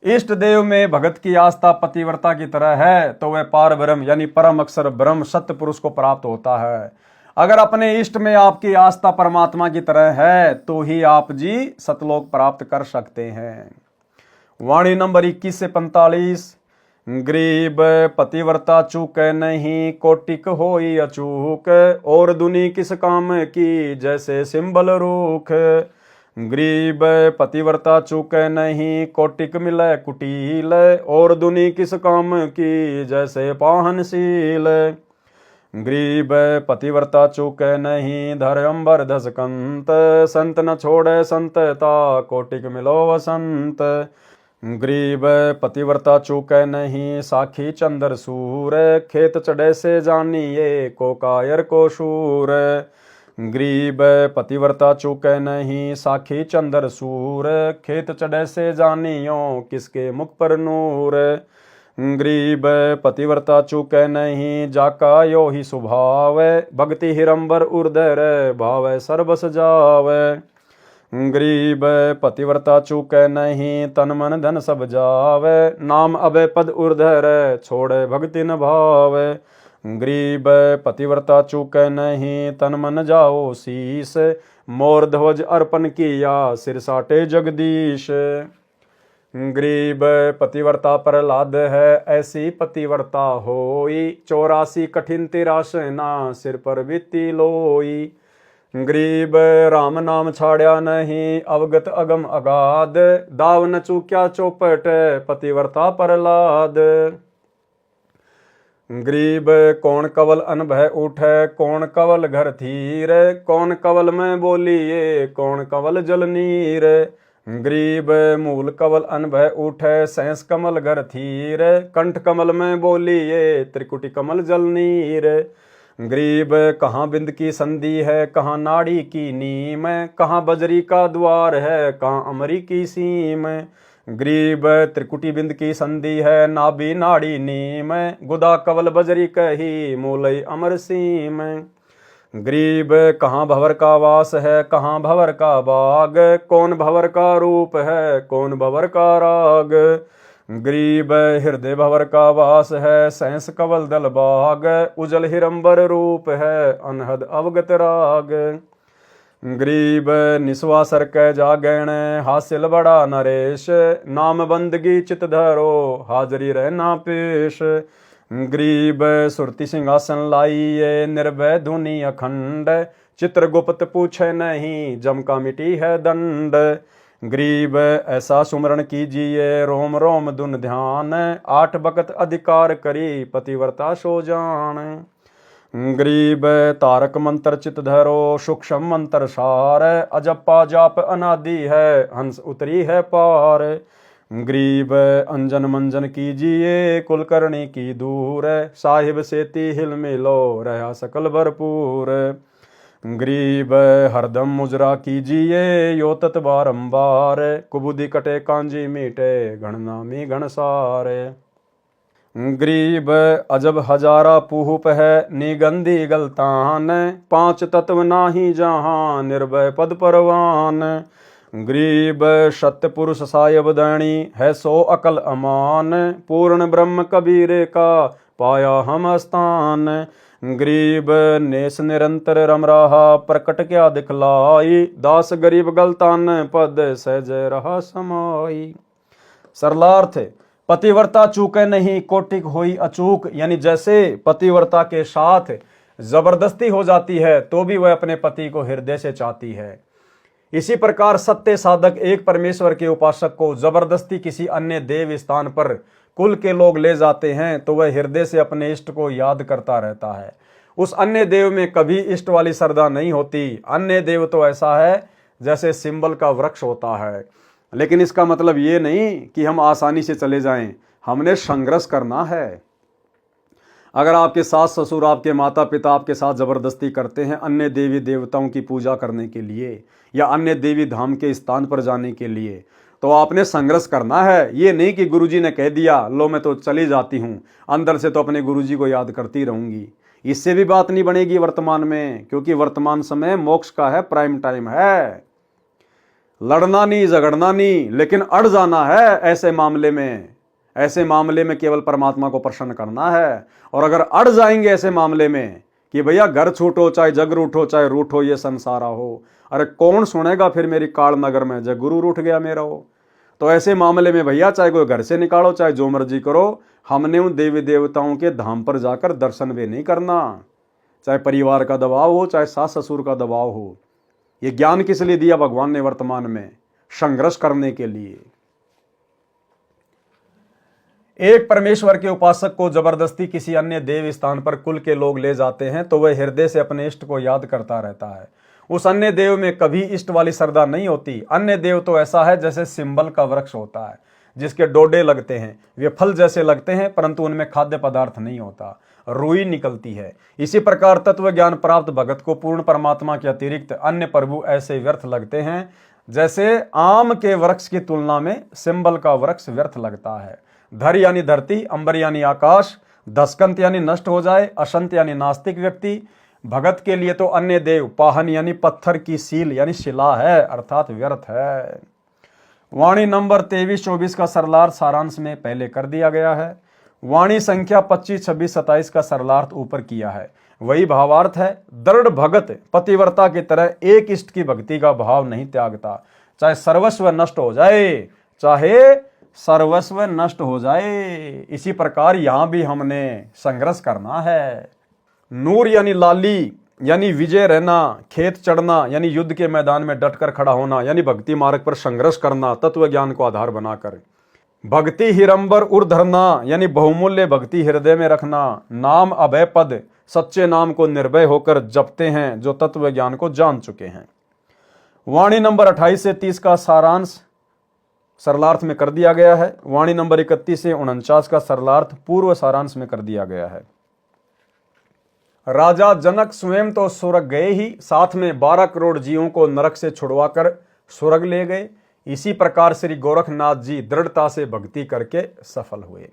इष्ट देव में भगत की आस्था पतिव्रता की तरह है तो वह पार ब्रह्म यानी परम अक्षर ब्रह्म सत्य पुरुष को प्राप्त होता है। अगर अपने इष्ट में आपकी आस्था परमात्मा की तरह है तो ही आप जी सतलोक प्राप्त कर सकते हैं। वाणी नंबर 21 से 45। गरीब पतिव्रता चूक नहीं, कोटिक होई अचूक, और दुनी किस काम की जैसे सिंबल रूख। गरीब पतिव्रता चूक नहीं, कोटिक मिले कुटील, और दुनी किस काम की जैसे पाहनशील। गरीब पतिव्रता चूक नहीं, धर अंबर धस कंत, संत न छोड़े संतता, कोटिक मिलो वसंत। गरीब पतिव्रता चूक नहीं, साखी चंद्र सूर, खेत चढ़े से जानिए को कायर को शूर। गरीब पतिव्रता चूक नहीं, साखी चंद्र सूर, खेत चढ़े से जानियो किसके मुख पर नूर। गरीब पतिव्रता चूक नहीं, जाका यो ही स्वभाव, भक्ति हिरंबर उर्दर भाव सर्वस जावे। गरीब पतिव्रता चूक नहीं, तन मन धन सब जावे, नाम अबे पद उर्धर छोड़े भक्ति न भावे। गरीब पतिव्रता चूक नहीं, तन मन जाओ शीस, मोर ध्वज अर्पण किया सिर साटे जगदीश। गरीब पतिव्रता प्रहलाद है, ऐसी पतिव्रता होई, 84 कठिन तिराशना सिर पर बीती लोई। गरीब राम नाम छाड़या नहीं, अवगत अगम अगाध, दाव न चूक्या चौपट पतिव्रता प्रहलाद। गरीब कौन कवल अनभय उठे, कौन कवल घर थीर, कौन कवल में बोलिए कौन कवल जल नीर। गरीब मूल कवल अनभय उठे, सहस कमल घर थीर, कंठ कमल में बोलिए त्रिकुटी कमल जल नीर। गरीब कहाँ बिंद की संधि है, कहाँ नाड़ी की नीम, कहाँ बजरी का द्वार है, कहाँ अमरी की सीम। गरीब त्रिकुटी बिंद की संधि है, नाभि नाड़ी नीम, गुदा कवल बजरी कही मूलई अमर सीम। गरीब कहाँ भवर का वास है, कहाँ भवर का बाग, कौन भवर का रूप है कौन भवर का राग। गरीब हृदय भवर का वास है, सहस कवल दल बाग, उजल हिरंबर रूप है, अनहद अवगत राग। गरीब निस्वासर कै जागैण, हासिल बड़ा नरेश, नाम बंदगी चित धरो, हाजरी रहना पेश। गरीब सुरति सिंहासन लाइए, निर्भय धुनि अखंड, चित्रगुप्त पूछे नहीं, जम का मिटी है दंड। गरीब ऐसा सुमरण कीजिए, रोम रोम दुन ध्यान, 8 बकत अधिकार करी, पतिव्रता सो जान। गरीब तारक मंत्र चित धरो, सूक्ष्म मंत्र सार, अजप्पा जाप अनादि है, हंस उतरी है पार। गरीब अंजन मंजन कीजिए, कुलकर्णी की दूर, साहिब सेती हिल मिलो, रहा सकल भरपूर। गरीब हरदम मुजरा कीजिए, यो तत् बारंबार, कुबुदि कटे कांजी मीटे, गणनामी गणसार। गरीब अजब हजारा पूप है, निगंधी गलतान, 5 तत्व नाही जहां, निर्भय पद परवान। गरीब सत्य पुरुष सायब दणी, है सो अकल अमान, पूर्ण ब्रह्म कबीरे का, पाया हम स्थान। गरीब नेस निरंतर रम रहा, प्रकट क्या दिखलाई, दास गरीब गलतान, पद सहज रहा समाई। सरलार्थ, पतिव्रता चूके नहीं, कोटिक होई अचूक। यानी जैसे पतिव्रता के साथ जबरदस्ती हो जाती है तो भी वह अपने पति को हृदय से चाहती है, इसी प्रकार सत्य साधक एक परमेश्वर के उपासक को जबरदस्ती किसी अन्य देव स्थान पर कुल के लोग ले जाते हैं तो वह हृदय से अपने इष्ट को याद करता रहता है। उस अन्य देव में कभी इष्ट वाली श्रद्धा नहीं होती। अन्य देव तो ऐसा है जैसे सिंबल का वृक्ष होता है। लेकिन इसका मतलब ये नहीं कि हम आसानी से चले जाएं, हमने संघर्ष करना है। अगर आपके सास ससुर, आपके माता पिता आपके साथ जबरदस्ती करते हैं अन्य देवी देवताओं की पूजा करने के लिए या अन्य देवी धाम के स्थान पर जाने के लिए, तो आपने संघर्ष करना है। ये नहीं कि गुरुजी ने कह दिया लो मैं तो चली जाती हूँ, अंदर से तो अपने गुरुजी को याद करती रहूंगी। इससे भी बात नहीं बनेगी वर्तमान में, क्योंकि वर्तमान समय मोक्ष का है, प्राइम टाइम है। लड़ना नहीं, झगड़ना नहीं, लेकिन अड़ जाना है ऐसे मामले में। ऐसे मामले में केवल परमात्मा को प्रसन्न करना है। और अगर अड़ जाएंगे ऐसे मामले में कि भैया घर छूटो, चाहे जग रूठो, चाहे रूठो ये संसारा हो, अरे कौन सुनेगा फिर मेरी काल नगर में जब गुरु रूठ गया मेरा हो। तो ऐसे मामले में भैया चाहे कोई घर से निकालो, चाहे जो मर्जी करो, हमने उन देवी देवताओं के धाम पर जाकर दर्शन भी नहीं करना। चाहे परिवार का दबाव हो, चाहे सास ससुर का दबाव हो। ये ज्ञान किस लिए दिया भगवान ने वर्तमान में? संघर्ष करने के लिए। एक परमेश्वर के उपासक को जबरदस्ती किसी अन्य देव स्थान पर कुल के लोग ले जाते हैं तो वह हृदय से अपने इष्ट को याद करता रहता है। उस अन्य देव में कभी इष्ट वाली श्रद्धा नहीं होती। अन्य देव तो ऐसा है जैसे सिंबल का वृक्ष होता है, जिसके डोडे लगते हैं, वे फल जैसे लगते हैं परंतु उनमें खाद्य पदार्थ नहीं होता, रुई निकलती है। इसी प्रकार तत्व ज्ञान प्राप्त भगत को पूर्ण परमात्मा के अतिरिक्त अन्य प्रभु ऐसे व्यर्थ लगते हैं जैसे आम के वृक्ष की तुलना में सिंबल का वृक्ष व्यर्थ लगता है। धर यानी धरती, अंबर यानी आकाश, दस्कंत यानी नष्ट हो जाए, असंत यानी नास्तिक व्यक्ति। भगत के लिए तो अन्य देव पाहन यानी पत्थर की सील यानी शिला है, अर्थात व्यर्थ है। वाणी नंबर 23-24 का सरलार्थ सारांश में पहले कर दिया गया है। वाणी संख्या 25, 26, 27 का सरलार्थ ऊपर किया है। वही भावार्थ है। दृढ़ भगत पतिव्रता की तरह एक इष्ट की भक्ति का भाव नहीं त्यागता, चाहे सर्वस्व नष्ट हो जाए, चाहे सर्वस्व नष्ट हो जाए। इसी प्रकार यहां भी हमने संघर्ष करना है। नूर यानी लाली यानी विजय रहना, खेत चढ़ना यानी युद्ध के मैदान में डटकर खड़ा होना यानी भक्ति मार्ग पर संघर्ष करना तत्व ज्ञान को आधार बनाकर। भक्ति हिरंबर उर धरना यानी बहुमूल्य भक्ति हृदय में रखना। नाम अभय पद, सच्चे नाम को निर्भय होकर जपते हैं जो तत्व ज्ञान को जान चुके हैं। वाणी नंबर 28 से 30 का सारांश सरलार्थ में कर दिया गया है। वाणी नंबर 31 से 49 का सरलार्थ पूर्व सारांश में कर दिया गया है। राजा जनक स्वयं तो स्वर्ग गए ही, साथ में 12 करोड़ जीवों को नरक से छुड़वाकर स्वर्ग ले गए। इसी प्रकार श्री गोरखनाथ जी दृढ़ता से भक्ति करके सफल हुए।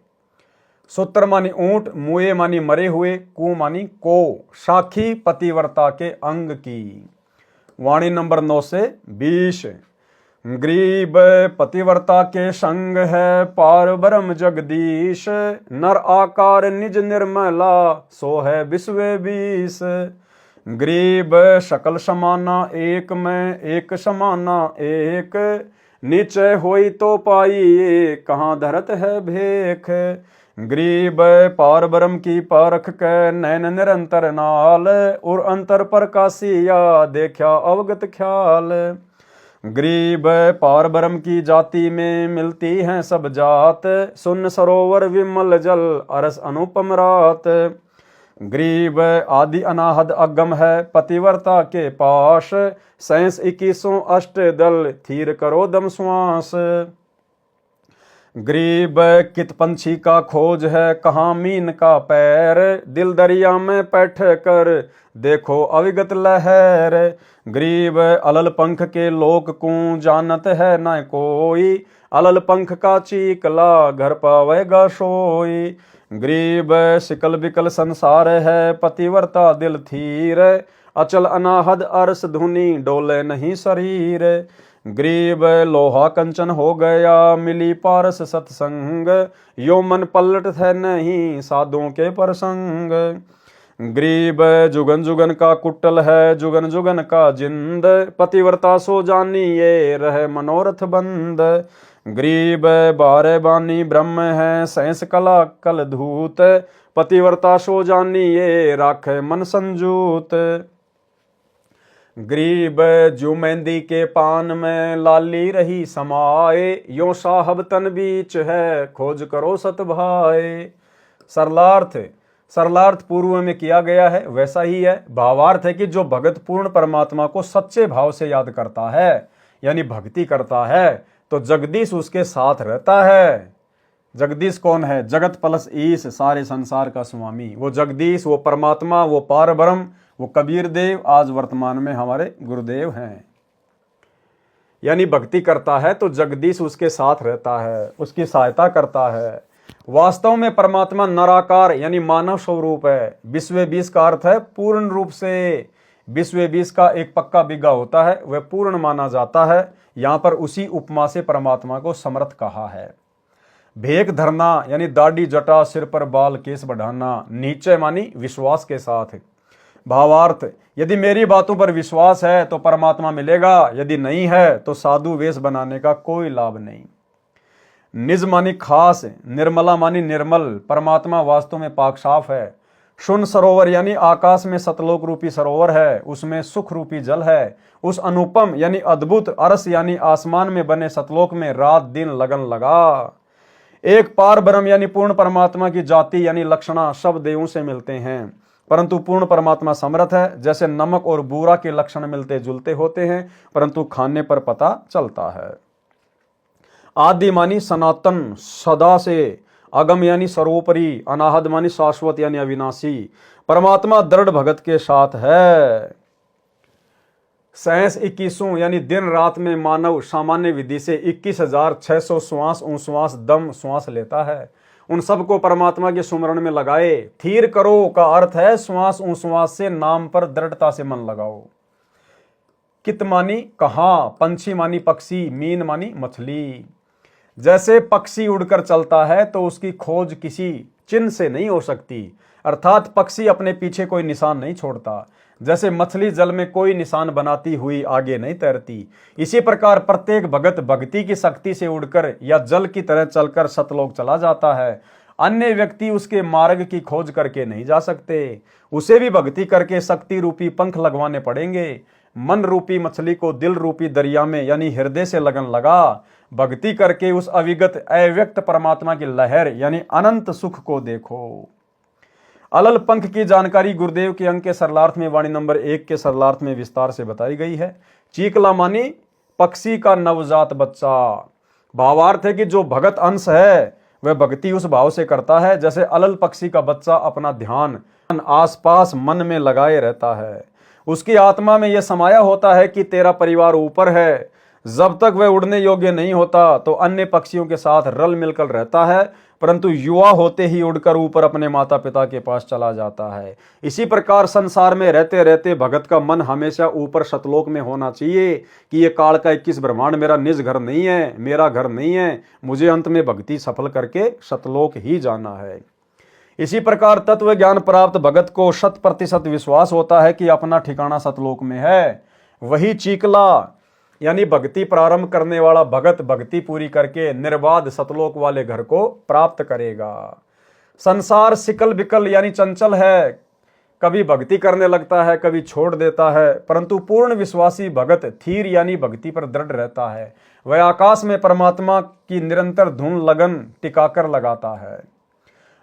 सूत्र मानी ऊंट, मुए मानी मरे हुए, कु मानी को, साखी पतिव्रता के अंग की। वाणी नंबर 9 से 20। गरीब पतिव्रता के संग है पार ब्रह्म जगदीश, नर आकार निज निर्मला सो है विश्व बीस। गरीब शकल समाना एक में एक समाना एक, नीचे होई तो पाई कहाँ धरत है भेख। गरीब पार ब्रह्म की पारख के नैन निरंतर नाल, और अंतर प्रकाशिया देखा अवगत ख्याल। गरीब पार ब्रह्म की जाति में मिलती हैं सब जात, सुन सरोवर विमल जल अरस अनुपम रात। गरीब आदि अनाहद अगम है पतिव्रता के पास, सैंस 21 अष्ट दल थीर करो दम श्वास। गरीब कित पंछी का खोज है कहाँ मीन का पैर, दिल दरिया में बैठ कर देखो अविगत लहर। गरीब अलल पंख के लोक को जानत है न कोई, अलल पंख का चीकला घर पावेगा सोई। गरीब सिकल बिकल संसार है पतिव्रता दिल थीर, अचल अनाहद अरस धुनी डोले नहीं शरीर। गरीब लोहा कंचन हो गया मिली पारस सत्संग, यो मन पलट है नहीं साधुओं के प्रसंग। गरीब जुगन जुगन का कुटल है जुगन जुगन का जिंद, पतिव्रता सो जानिए रहे मनोरथ बंद। गरीब बारे बानी ब्रह्म है सैंस कला कल धूत, पतिव्रता सो जानिए राखे मन संजूत। गरीब जो मेहंदी के पान में लाली रही समाए, यो साहब तन बीच है खोज करो सत भाए। सरलार्थ पूर्व में किया गया है वैसा ही है। भावार्थ है कि जो भगत पूर्ण परमात्मा को सच्चे भाव से याद करता है यानी भक्ति करता है तो जगदीश उसके साथ रहता है। जगदीश कौन है? जगत प्लस ईश, सारे संसार का स्वामी। वो जगदीश, वो परमात्मा, वो पार ब्रह्म, वो कबीर देव आज वर्तमान में हमारे गुरुदेव हैं। यानी भक्ति करता है तो जगदीश उसके साथ रहता है, उसकी सहायता करता है। वास्तव में परमात्मा नराकार यानी मानव स्वरूप है। विश्व बीस का अर्थ है पूर्ण रूप से। विश्व बीस का एक पक्का बिगा होता है, वह पूर्ण माना जाता है। यहां पर उसी उपमा से परमात्मा को समर्थ कहा है। भेक धरना यानी दाढ़ी जटा सिर पर बाल केस बढ़ाना, नीचे मानी विश्वास के साथ। भावार्थ, यदि मेरी बातों पर विश्वास है तो परमात्मा मिलेगा, यदि नहीं है तो साधु वेश बनाने का कोई लाभ नहीं। निज मानी खास, निर्मला मानी निर्मल, परमात्मा वास्तव में पाक साफ है। शून्य सरोवर यानी आकाश में सतलोक रूपी सरोवर है, उसमें सुख रूपी जल है। उस अनुपम यानी अद्भुत अरस यानी आसमान में बने सतलोक में रात दिन लगन लगा। एक पार ब्रह्म यानी पूर्ण परमात्मा की जाति यानी लक्षणा सब देवों से मिलते हैं, परंतु पूर्ण परमात्मा समर्थ है। जैसे नमक और बूरा के लक्षण मिलते जुलते होते हैं परंतु खाने पर पता चलता है। आदि मानी सनातन सदा से, अगम यानी सर्वोपरि, अनाहद मानी शाश्वत यानी अविनाशी। परमात्मा दृढ़ भगत के साथ है। सैंस 21 यानी दिन रात में मानव सामान्य विधि से 21,600 श्वास दम श्वास लेता है। उन सबको परमात्मा के सुमरण में लगाए। थीर करो का अर्थ है श्वास से नाम पर दृढ़ता से मन लगाओ। कित मानी कहां, पंछी मानी पक्षी, मीन मानी मछली। जैसे पक्षी उड़कर चलता है तो उसकी खोज किसी चिन्ह से नहीं हो सकती, अर्थात पक्षी अपने पीछे कोई निशान नहीं छोड़ता। जैसे मछली जल में कोई निशान बनाती हुई आगे नहीं तैरती, इसी प्रकार प्रत्येक भगत भक्ति की शक्ति से उड़कर या जल की तरह चलकर सतलोक चला जाता है। अन्य व्यक्ति उसके मार्ग की खोज करके नहीं जा सकते, उसे भी भक्ति करके शक्ति रूपी पंख लगवाने पड़ेंगे। मन रूपी मछली को दिल रूपी दरिया में यानी हृदय से लगन लगा। भक्ति करके उस अविगत अव्यक्त परमात्मा की लहर यानी अनंत सुख को देखो। अलल पंख की जानकारी गुरुदेव के अंक के सरलार्थ में वाणी नंबर 1 के सरलार्थ में विस्तार से बताई गई है। चीकला मानी पक्षी का नवजात बच्चा। भावार्थ है कि जो भगत अंश है वह भक्ति उस भाव से करता है जैसे अलल पक्षी का बच्चा अपना ध्यान आसपास मन में लगाए रहता है। उसकी आत्मा में यह समाया होता है कि तेरा परिवार ऊपर है। जब तक वह उड़ने योग्य नहीं होता तो अन्य पक्षियों के साथ रल मिलकर रहता है, परंतु युवा होते ही उड़कर ऊपर अपने माता पिता के पास चला जाता है। इसी प्रकार संसार में रहते रहते भगत का मन हमेशा ऊपर सतलोक में होना चाहिए कि ये काल का 21 ब्रह्मांड मेरा निज घर नहीं है, मेरा घर नहीं है, मुझे अंत में भक्ति सफल करके सतलोक ही जाना है। इसी प्रकार तत्व ज्ञान प्राप्त भगत को 100% विश्वास होता है कि अपना ठिकाना सतलोक में है। वही चीकला यानी भक्ति प्रारंभ करने वाला भगत भक्ति पूरी करके निर्बाध सतलोक वाले घर को प्राप्त करेगा। संसार सिकल बिकल यानी चंचल है, कभी भक्ति करने लगता है, कभी छोड़ देता है, परंतु पूर्ण विश्वासी भगत थीर यानी भक्ति पर दृढ़ रहता है। वह आकाश में परमात्मा की निरंतर धुन लगन टिकाकर लगाता है।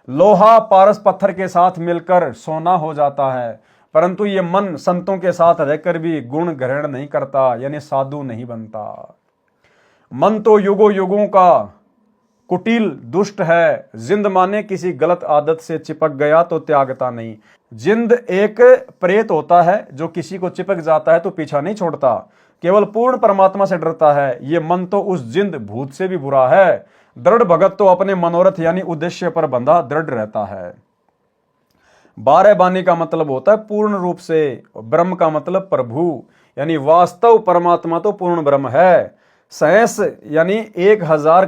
लोहा पारस पत्थर के साथ मिलकर सोना हो जाता है, परंतु ये मन संतों के साथ रहकर भी गुण ग्रहण नहीं करता यानी साधु नहीं बनता। मन तो युगों युगों का कुटिल दुष्ट है, जिंद माने किसी गलत आदत से चिपक गया तो त्यागता नहीं। जिंद एक प्रेत होता है जो किसी को चिपक जाता है तो पीछा नहीं छोड़ता, केवल पूर्ण परमात्मा से डरता है। ये मन तो उस जिंद भूत से भी बुरा है। दृढ़ भगत तो अपने मनोरथ यानी उद्देश्य पर बंधा दृढ़ रहता है। 12 बानी का मतलब होता है पूर्ण रूप से, ब्रह्म का मतलब प्रभु यानी वास्तव परमात्मा तो पूर्ण ब्रह्म है। सहस यानी 1000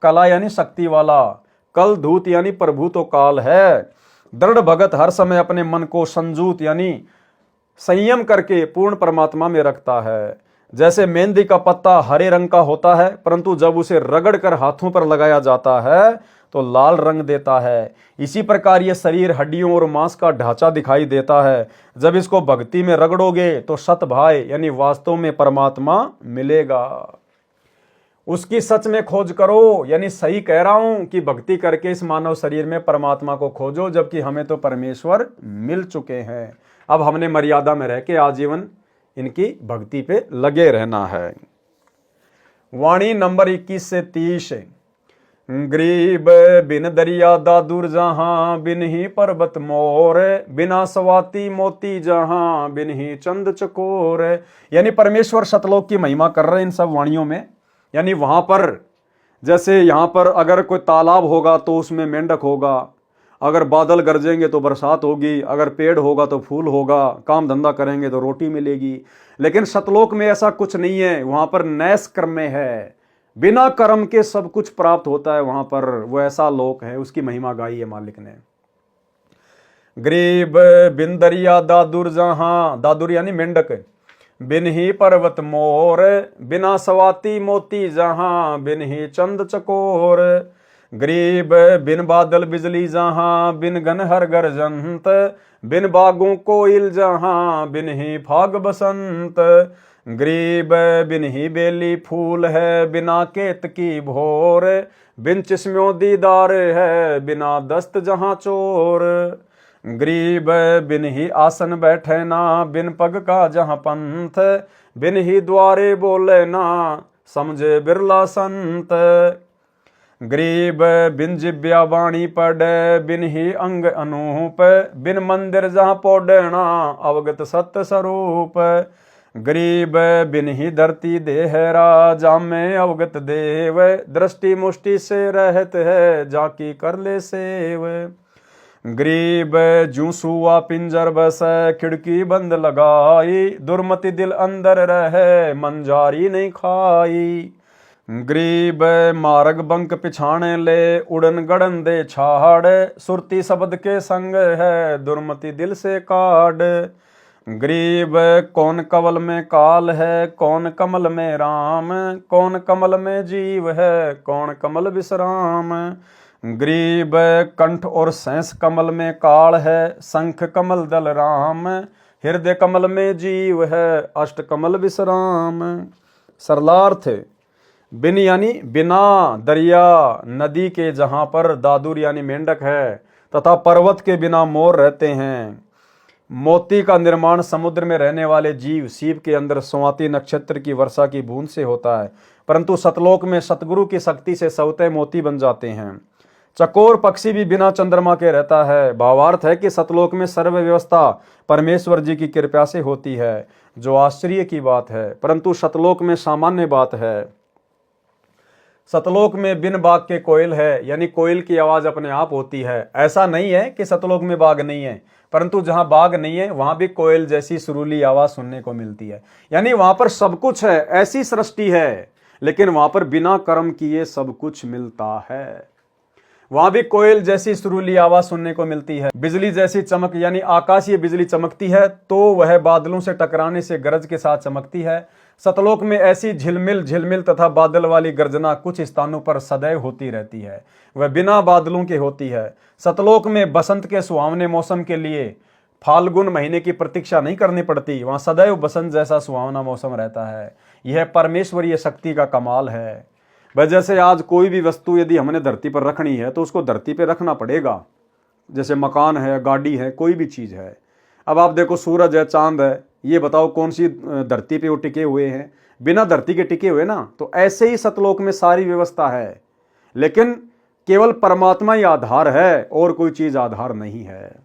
कला यानी शक्ति वाला, कल धूत यानी प्रभु तो काल है। दृढ़ भगत हर समय अपने मन को संजूत यानी संयम करके पूर्ण परमात्मा में रखता है। जैसे मेहंदी का पत्ता हरे रंग का होता है, परंतु जब उसे रगड़कर हाथों पर लगाया जाता है तो लाल रंग देता है। इसी प्रकार ये शरीर हड्डियों और मांस का ढांचा दिखाई देता है। जब इसको भक्ति में रगड़ोगे तो सत भाई यानी वास्तव में परमात्मा मिलेगा। उसकी सच में खोज करो, यानी सही कह रहा हूं कि भक्ति करके इस मानव शरीर में परमात्मा को खोजो, जबकि हमें तो परमेश्वर मिल चुके हैं। अब हमने मर्यादा में रह के आजीवन इनकी भक्ति पे लगे रहना है। वाणी नंबर 21 से 30। गरीब बिन दरिया दादुर जहां, बिन ही पर्वत मोर, बिना सवाती मोती जहां, बिन ही चंद चकोर। यानी परमेश्वर सतलोक की महिमा कर रहे हैं इन सब वाणियों में। यानी वहां पर जैसे यहाँ पर अगर कोई तालाब होगा तो उसमें मेंढक होगा, अगर बादल गरजेंगे तो बरसात होगी, अगर पेड़ होगा तो फूल होगा, काम धंधा करेंगे तो रोटी मिलेगी। लेकिन सतलोक में ऐसा कुछ नहीं है। वहां पर नैस कर्म में है, बिना कर्म के सब कुछ प्राप्त होता है। वहां पर वो ऐसा लोक है, उसकी महिमा गाई है मालिक ने। गरीब बिन दरिया दादुर जहां, दादुर यानी मेंढक, बिन ही पर्वत मोर, बिना सवाती मोती जहां, बिन ही चंद चकोर। गरीब बिन बादल बिजली जहां, बिन घन हर गर्जंत, बिन बागों कोयल जहां, बिन ही फाग बसंत। गरीब बिन ही बेली फूल है, बिना केत की भोर, बिन चिस्म्यों दीदार है, बिना दस्त जहां चोर। गरीब बिन ही आसन बैठे ना, बिन पग का जहां पंथ, बिन ही द्वारे बोले ना, समझे बिरला संत। गरीब बिन जिब्या वाणी पढ़े, बिन ही अंग अनूप, बिन मंदिर जहां पौडना, अवगत सत्य स्वरूप। गरीब बिन ही धरती देहरा, जामे अवगत देव, दृष्टि मुष्टि से रहत है, जाकी कर ले सेव। गरीब जू सुआ पिंजर बस, खिड़की बंद लगाई, दुर्मति दिल अंदर रहे, मंजारी नहीं खाई। गरीब मार्ग बंक पिछाने ले, उड़न गड़न दे छाड़, सुरती शब्द के संग है, दुर्मति दिल से काढ़। गरीब कौन कवल में काल है, कौन कमल में राम, कौन कमल में जीव है, कौन कमल विश्राम। गरीब कंठ और सैंस कमल में काल है, शंख कमल दल राम, हृदय कमल में जीव है, अष्ट कमल विश्राम। सरलार्थ बिन यानी बिना दरिया नदी के जहां पर दादुर यानी मेंढक है, तथा पर्वत के बिना मोर रहते हैं। मोती का निर्माण समुद्र में रहने वाले जीव सीप के अंदर स्वाति नक्षत्र की वर्षा की बूंद से होता है, परंतु सतलोक में सतगुरु की शक्ति से सवते मोती बन जाते हैं। चकोर पक्षी भी बिना चंद्रमा के रहता है। भावार्थ है कि सतलोक में सर्व व्यवस्था परमेश्वर जी की कृपा से होती है। जो आश्चर्य की बात है, परंतु सतलोक में सामान्य बात है। सतलोक में बिन बाग के कोयल है, यानी कोयल की आवाज अपने आप होती है। ऐसा नहीं है कि सतलोक में बाग नहीं है, परंतु जहां बाग नहीं है वहां भी कोयल जैसी सुरीली आवाज सुनने को मिलती है। यानी वहां पर सब कुछ है, ऐसी सृष्टि है, लेकिन वहां पर बिना कर्म किए सब कुछ मिलता है। वहां भी कोयल जैसी सुरीली आवाज सुनने को मिलती है। बिजली जैसी चमक, यानी आकाशीय बिजली चमकती है तो वह बादलों से टकराने से गरज के साथ चमकती है। सतलोक में ऐसी झिलमिल झिलमिल तथा बादल वाली गर्जना कुछ स्थानों पर सदैव होती रहती है, वह बिना बादलों के होती है। सतलोक में बसंत के सुहावने मौसम के लिए फाल्गुन महीने की प्रतीक्षा नहीं करनी पड़ती, वहां सदैव बसंत जैसा सुहावना मौसम रहता है। यह परमेश्वरीय शक्ति का कमाल है। वजह से आज कोई भी वस्तु यदि हमने धरती पर रखनी है तो उसको धरती पर रखना पड़ेगा। जैसे मकान है, गाड़ी है, कोई भी चीज है। अब आप देखो, सूरज है, चांद है, ये बताओ कौन सी धरती पे वो टिके हुए हैं? बिना धरती के टिके हुए ना। तो ऐसे ही सतलोक में सारी व्यवस्था है, लेकिन केवल परमात्मा ही आधार है और कोई चीज आधार नहीं है।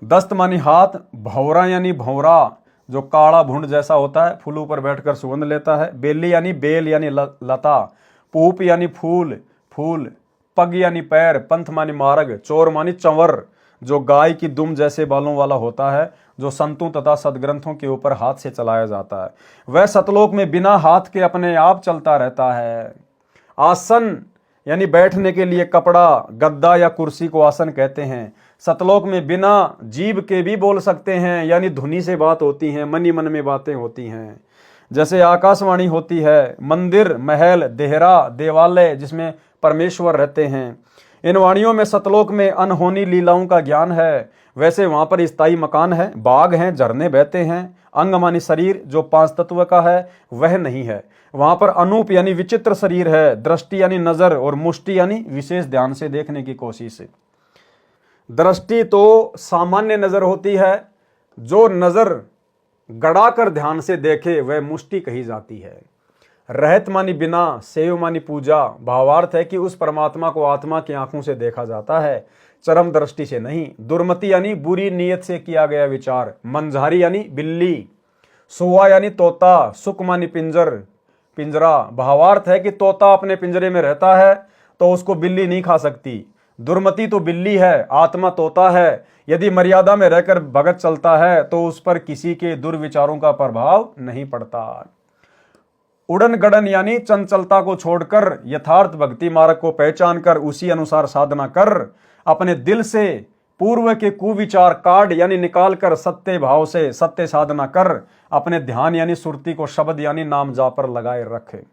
दस्त मानी हाथ, भौरा यानी भौरा जो काला भुंड जैसा होता है, फूलों पर बैठकर सुगंध लेता है। बेली यानी बेल यानी लता, पूप यानी फूल फूल, पग यानी पैर, पंथ मानी मार्ग, चोर मानी चंवर जो गाय की दुम जैसे बालों वाला होता है, जो संतों तथा सदग्रंथों के ऊपर हाथ से चलाया जाता है। वह सतलोक में बिना हाथ के अपने आप चलता रहता है। आसन यानी बैठने के लिए कपड़ा, गद्दा या कुर्सी को आसन कहते हैं। सतलोक में बिना जीभ के भी बोल सकते हैं, यानी धुनी से बात होती है, मन ही मन में बातें होती हैं। जैसे आकाशवाणी होती है, मंदिर, महल, देहरा, देवालय जिसमें परमेश्वर रहते हैं। इन वाणियों में सतलोक में अनहोनी लीलाओं का ज्ञान है। वैसे वहां पर स्थायी मकान है, बाग हैं, झरने बहते हैं। अंग मानी शरीर जो 5 तत्व का है वह नहीं है। वहां पर अनूप यानी विचित्र शरीर है। दृष्टि यानी नजर, और मुष्टि यानी विशेष ध्यान से देखने की कोशिश। दृष्टि तो सामान्य नजर होती है, जो नजर गड़ाकर ध्यान से देखे वह मुष्टि कही जाती है। रहत मानी बिना, सेव मानी पूजा। भावार्थ है कि उस परमात्मा को आत्मा की आंखों से देखा जाता है, चरम दृष्टि से नहीं। दुर्मति यानी बुरी नीयत से किया गया विचार। मंझारी यानी बिल्ली। सुआ यानी तोता। सुक मानी पिंजरा। भावार्थ है कि तोता अपने पिंजरे में रहता है तो उसको बिल्ली नहीं खा सकती। दुर्मति तो बिल्ली है, आत्मा तोता है। यदि मर्यादा में रहकर भगत चलता है तो उस पर किसी के दुर्विचारों का प्रभाव नहीं पड़ता। उड़न गड़न यानी चंचलता को छोड़कर यथार्थ भक्ति मार्ग को पहचान कर उसी अनुसार साधना कर अपने दिल से पूर्व के कुविचार काट यानी निकाल कर सत्य भाव से सत्य साधना कर अपने ध्यान यानी सुरती को शब्द यानी नाम जा पर लगाए रखे।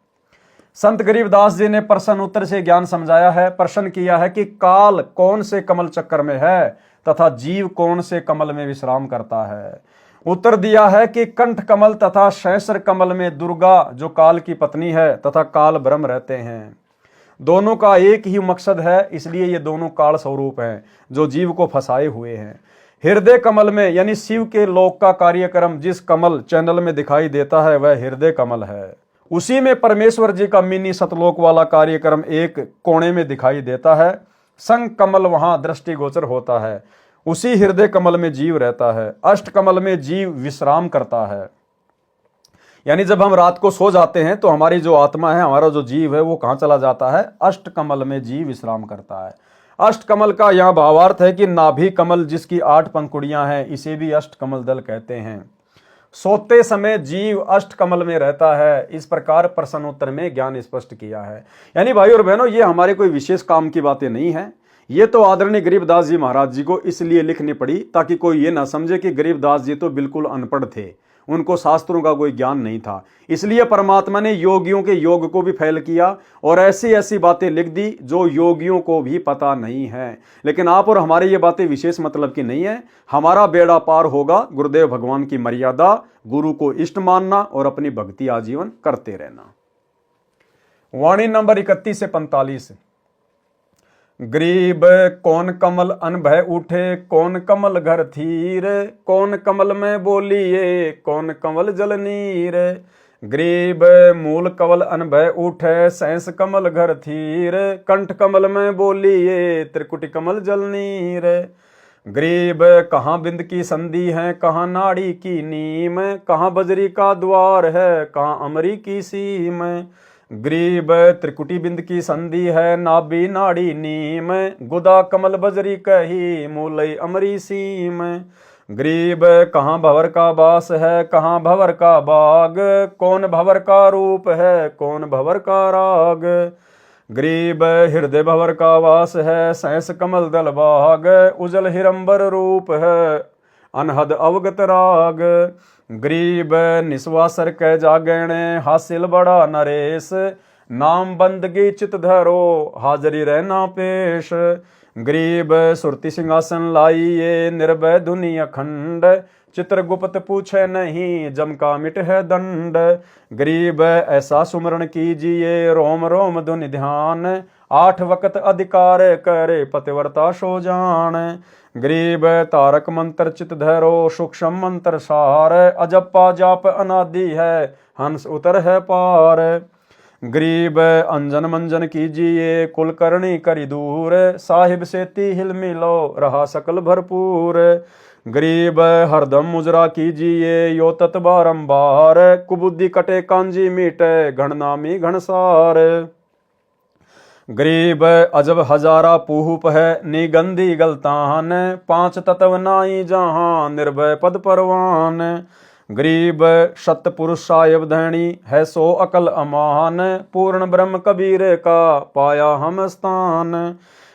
संत गरीबदास जी ने प्रश्न उत्तर से ज्ञान समझाया है। प्रश्न किया है कि काल कौन से कमल चक्कर में है तथा जीव कौन से कमल में विश्राम करता है। उत्तर दिया है कि कंठ कमल तथा सहस्र कमल में दुर्गा जो काल की पत्नी है तथा काल ब्रह्म रहते हैं। दोनों का एक ही मकसद है, इसलिए ये दोनों काल स्वरूप हैं जो जीव को फंसाए हुए हैं। हृदय कमल में यानी शिव के लोक का कार्यक्रम जिस कमल चैनल में दिखाई देता है वह हृदय कमल है। उसी में परमेश्वर जी का मिनी सतलोक वाला कार्यक्रम एक कोने में दिखाई देता है। संग कमल वहां दृष्टिगोचर होता है। उसी हृदय कमल में जीव रहता है। अष्ट कमल में जीव विश्राम करता है। यानी जब हम रात को सो जाते हैं तो हमारी जो आत्मा है, हमारा जो जीव है, वो कहां चला जाता है? अष्ट कमल में जीव विश्राम करता है। अष्ट कमल का यहां भावार्थ है कि नाभि कमल जिसकी 8 पंखुड़ियां हैं, इसे भी अष्ट कमल दल कहते हैं। सोते समय जीव अष्ट कमल में रहता है। इस प्रकार प्रश्नोत्तर में ज्ञान स्पष्ट किया है। यानी भाई और बहनों, ये हमारे कोई विशेष काम की बातें नहीं है। ये तो आदरणीय गरीबदास जी महाराज जी को इसलिए लिखनी पड़ी ताकि कोई ये ना समझे कि गरीबदास जी तो बिल्कुल अनपढ़ थे, उनको शास्त्रों का कोई ज्ञान नहीं था। इसलिए परमात्मा ने योगियों के योग को भी फैल किया और ऐसी ऐसी बातें लिख दी जो योगियों को भी पता नहीं है। लेकिन आप और हमारे ये बातें विशेष मतलब की नहीं है। हमारा बेड़ा पार होगा गुरुदेव भगवान की मर्यादा, गुरु को इष्ट मानना और अपनी भक्ति आजीवन करते रहना। वाणी नंबर 31 से 45। गरीब कौन कमल अनभय उठे, कौन कमल घर थीर, कौन कमल में बोलिए, कौन कमल जल नीर। गरीब मूल कमल अनभय उठे, सहस कमल घर थीर, कंठ कमल में बोलिए, त्रिकुटी कमल जल नीर। गरीब कहाँ बिंद की संधि है, कहाँ नाड़ी की नीम, कहाँ बजरी का द्वार है, कहाँ अमरी की सीम। गरीब त्रिकुटी बिंद की संधि है, नाभि नाड़ी नीम, गुदा कमल बजरी कही, मूलई अमरी सीम। गरीब कहाँ भंवर का बास है, कहाँ भंवर का बाग, कौन भंवर का रूप है, कौन भंवर का राग। गरीब हृदय भंवर का वास है, सहस कमल दल बाग, उजल हिरंबर रूप है, अनहद अवगत राग। गरीब निस्वासर कै जागणे, हासिल बड़ा नरेश, नाम बंदगी चित धरो, हाजरी रहना पेश। गरीब सुरति सिंहासन लाइए, निर्भय धुनि अखंड, चित्रगुप्त पूछे नहीं, जम का मिट है दंड। गरीब ऐसा सुमरण कीजिए, रोम रोम धुनि ध्यान, 8 वक्त अधिकार करे, पतिव्रता सो जान। गरीब तारक मंत्र चित धरो, सूक्ष्म मंत्र सार, अजप्पा जाप अनादि है, हंस उतर है पार। गरीब अंजन मंजन कीजिए, कुलकर्णी करी दूर, साहिब सेती हिल मिलो, रहा सकल भरपूर। गरीब हरदम मुजरा कीजिए, यो तत् बारंबार, कुबुद्धि कटे कांजी मीटे, घननामी घनसार। गरीब अजब हजारा पूप है, निगंधी गलतान, 5 तत्व नाई जहां, निर्भय पद परवान। गरीब सतपुरुष साहेब धैणी है, सो अकल अमान, पूर्ण ब्रह्म कबीर का पाया हम स्थान।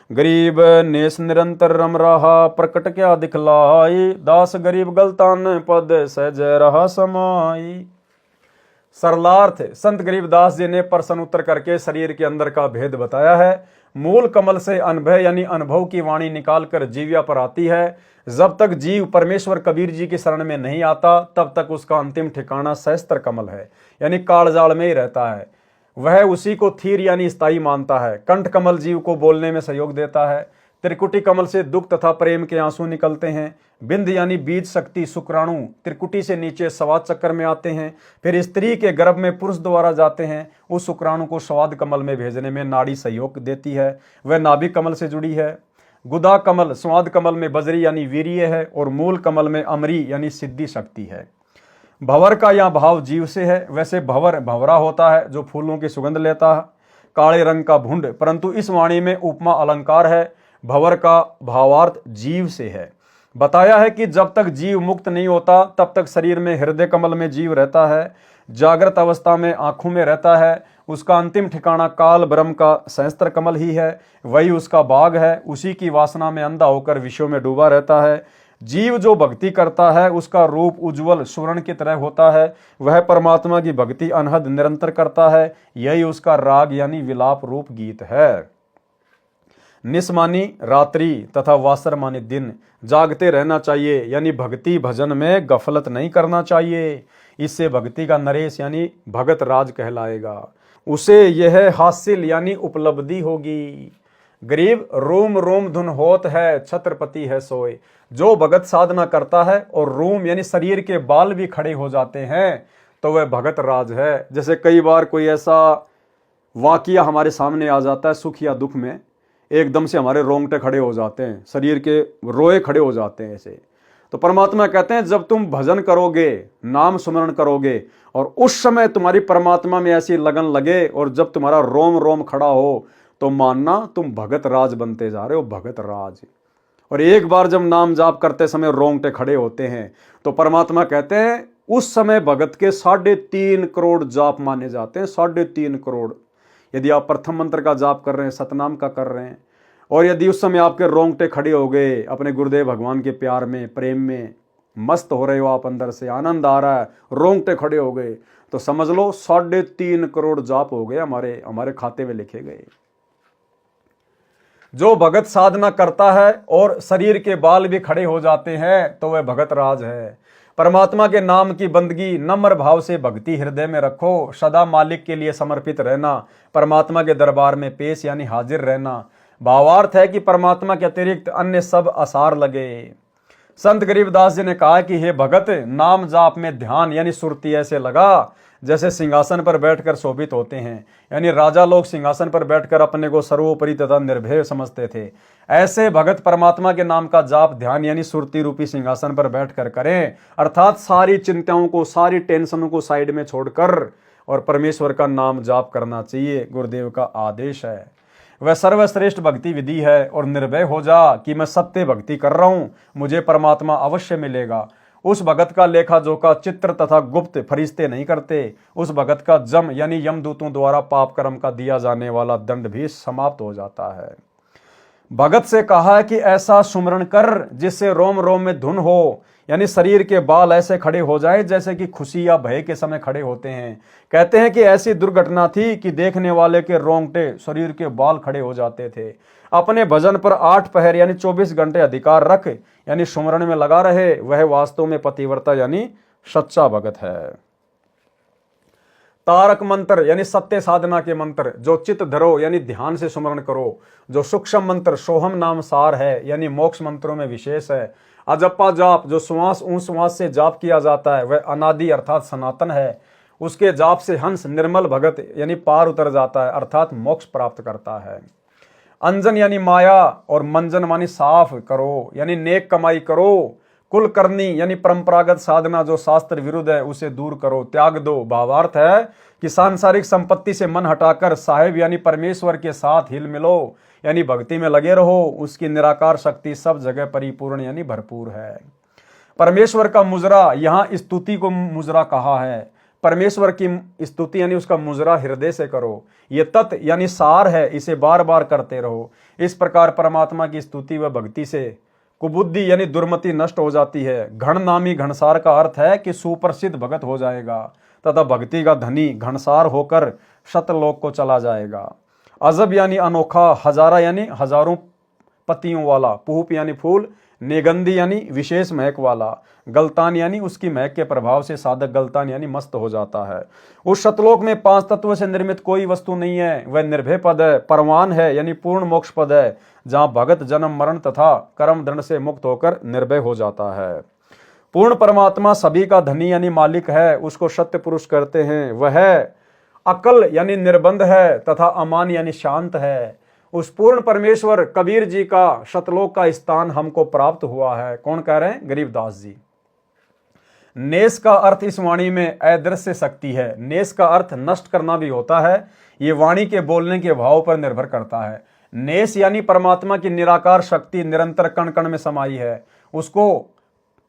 गरीब नेस निरंतर रम रहा, प्रकट क्या दिखलाई, दास गरीब गलतान पद सहज रहा समाई। सरलार्थ संत गरीबदास जी ने प्रश्न उत्तर करके शरीर के अंदर का भेद बताया है। मूल कमल से अनभय यानी अनुभव की वाणी निकालकर जीविया पर आती है। जब तक जीव परमेश्वर कबीर जी की शरण में नहीं आता, तब तक उसका अंतिम ठिकाना सहस्त्र कमल है, यानी कालजाल में ही रहता है। वह उसी को थीर यानी स्थायी मानता है। कंठ कमल जीव को बोलने में सहयोग देता है। त्रिकुटी कमल से दुख तथा प्रेम के आंसू निकलते हैं। बिंद यानी बीज शक्ति शुक्राणु त्रिकुटी से नीचे स्वाद चक्कर में आते हैं, फिर स्त्री के गर्भ में पुरुष द्वारा जाते हैं। उस शुक्राणु को स्वाद कमल में भेजने में नाड़ी सहयोग देती है, वह नाभिक कमल से जुड़ी है। गुदा कमल स्वाद कमल में बजरी यानी वीर्य है, और मूल कमल में अमरी यानी सिद्धि शक्ति है। भंवर का यह भाव जीव से है। वैसे भंवर भंवरा होता है जो फूलों की सुगंध लेता है, काले रंग का भुंड, परंतु इस वाणी में उपमा अलंकार है। भंवर का भावार्थ जीव से है। बताया है कि जब तक जीव मुक्त नहीं होता, तब तक शरीर में हृदय कमल में जीव रहता है, जागृत अवस्था में आंखों में रहता है। उसका अंतिम ठिकाना काल ब्रह्म का सहस्त्र कमल ही है, वही उसका बाग है। उसी की वासना में अंधा होकर विषयों में डूबा रहता है। जीव जो भक्ति करता है, उसका रूप उज्जवल स्वर्ण की तरह होता है। वह परमात्मा की भक्ति अनहद निरंतर करता है। यही उसका राग यानी विलाप रूप गीत है। निस्मानी रात्रि तथा वासर मानी दिन जागते रहना चाहिए, यानी भक्ति भजन में गफलत नहीं करना चाहिए। इससे भक्ति का नरेश यानी भगत राज कहलाएगा। उसे यह हासिल यानी उपलब्धि होगी। गरीब रोम रोम धुन होत है, छत्रपति है सोए। जो भगत साधना करता है और रोम यानी शरीर के बाल भी खड़े हो जाते हैं, तो वह भगत राज है। जैसे कई बार कोई ऐसा वाकया हमारे सामने आ जाता है सुख या दुख में, एकदम से हमारे रोंगटे खड़े हो जाते हैं, शरीर के रोए खड़े हो जाते हैं ऐसे। तो परमात्मा कहते हैं जब तुम भजन करोगे, नाम सुमरण करोगे, और उस समय तुम्हारी परमात्मा में ऐसी लगन लगे, और जब तुम्हारा रोम रोम खड़ा हो, तो मानना तुम भगत राज बनते जा रहे हो, भगत राज। और एक बार जब नाम जाप करते समय रोंगटे खड़े होते हैं, तो परमात्मा कहते हैं उस समय भगत के 3.5 करोड़ जाप माने जाते हैं। 3.5 करोड़। यदि आप प्रथम मंत्र का जाप कर रहे हैं, सतनाम का कर रहे हैं, और यदि उस समय आपके रोंगटे खड़े हो गए, अपने गुरुदेव भगवान के प्यार में, प्रेम में मस्त हो रहे हो आप, अंदर से आनंद आ रहा है, रोंगटे खड़े हो गए, तो समझ लो 3.5 करोड़ जाप हो गए, हमारे खाते में लिखे गए। जो भगत साधना करता है और शरीर के बाल भी खड़े हो जाते हैं, तो वह भगत राज है। परमात्मा के नाम की बंदगी नम्र भाव से भक्ति हृदय में रखो। सदा मालिक के लिए समर्पित रहना, परमात्मा के दरबार में पेश यानी हाजिर रहना। भावार्थ है कि परमात्मा के अतिरिक्त अन्य सब आसार लगे। संत गरीबदास जी ने कहा कि हे भगत, नाम जाप में ध्यान यानी सुरती ऐसे लगा जैसे सिंहासन पर बैठकर शोभित होते हैं। यानी राजा लोग सिंहासन पर बैठकर अपने को सर्वोपरि तथा निर्भय समझते थे। ऐसे भगत परमात्मा के नाम का जाप ध्यान यानी सुरती रूपी सिंहासन पर बैठकर करें, अर्थात सारी चिंताओं को, सारी टेंशनों को साइड में छोड़कर और परमेश्वर का नाम जाप करना चाहिए। गुरुदेव का आदेश है, वह सर्वश्रेष्ठ भक्ति विधि है। और निर्भय हो जा कि मैं सत्य भक्ति कर रहा हूं, मुझे परमात्मा अवश्य मिलेगा। उस भगत का लेखा जोखा चित्र तथा गुप्त फरिश्ते नहीं करते। उस भगत का जम यानी यमदूतों द्वारा पाप कर्म का दिया जाने वाला दंड भी समाप्त हो जाता है। भगत से कहा है कि ऐसा सुमरण कर जिससे रोम रोम में धुन हो, यानी शरीर के बाल ऐसे खड़े हो जाए जैसे कि खुशी या भय के समय खड़े होते हैं। कहते हैं कि ऐसी दुर्घटना थी कि देखने वाले के रोंगटे, शरीर के बाल खड़े हो जाते थे। अपने भजन पर 8 पहर यानी 24 घंटे अधिकार रख यानी सुमरण में लगा रहे, वह वास्तव में पतिव्रता यानी सच्चा भगत है। तारक मंत्र यानी सत्य साधना के मंत्र, जो चित धरो यानी ध्यान से सुमरण करो। जो सूक्ष्म मंत्र सोहम नाम सार है यानी मोक्ष मंत्रों में विशेष है। अजप्पा जाप, जो श्वास श्वास से जाप किया जाता है, वह अनादि अर्थात सनातन है। उसके जाप से हंस निर्मल भगत यानी पार उतर जाता है, अर्थात मोक्ष प्राप्त करता है। अंजन यानी माया और मंजन मानी साफ करो यानी नेक कमाई करो। कुल करनी यानी परंपरागत साधना जो शास्त्र विरुद्ध है उसे दूर करो, त्याग दो। भावार्थ है कि सांसारिक संपत्ति से मन हटाकर साहिब यानी परमेश्वर के साथ हिल मिलो यानी भक्ति में लगे रहो। उसकी निराकार शक्ति सब जगह परिपूर्ण यानी भरपूर है। परमेश्वर का मुजरा, यहाँ स्तुति को मुजरा कहा है। परमेश्वर की स्तुति यानी उसका मुजरा हृदय से करो। ये तत् यानी सार है, इसे बार बार करते रहो। इस प्रकार परमात्मा की स्तुति व भक्ति से कुबुद्धि यानी दुर्मति नष्ट हो जाती है। घण नामी घणसार का अर्थ है कि सुप्रसिद्ध भगत हो जाएगा तथा भक्ति का धनी घणसार होकर शतलोक को चला जाएगा। अजब यानी अनोखा, हजारा यानी हजारों पत्तियों वाला, पूप यानी फूल, नेगंदी यानी विशेष महक वाला, गलतान यानी उसकी महक के प्रभाव से साधक गलतान यानी मस्त हो जाता है। उस शतलोक में 5 तत्व से निर्मित कोई वस्तु नहीं है, वह निर्भय पद है, परवान है यानी पूर्ण मोक्ष पद है, जहां भगत जन्म मरण तथा कर्म दंड से मुक्त होकर निर्भय हो जाता है। पूर्ण परमात्मा सभी का धनी यानी मालिक है, उसको सत्य पुरुष कहते हैं। वह अकल यानी निर्बंध है तथा अमान यानी शांत है। उस पूर्ण परमेश्वर कबीर जी का शतलोक का स्थान हमको प्राप्त हुआ है। कौन कह रहे हैं? गरीबदास जी। नेस का अर्थ इस वाणी में अदृश्य शक्ति है। नेस का अर्थ नष्ट करना भी होता है। ये वाणी के बोलने के भाव पर निर्भर करता है। नेस यानी परमात्मा की निराकार शक्ति निरंतर कण कण में समाई है। उसको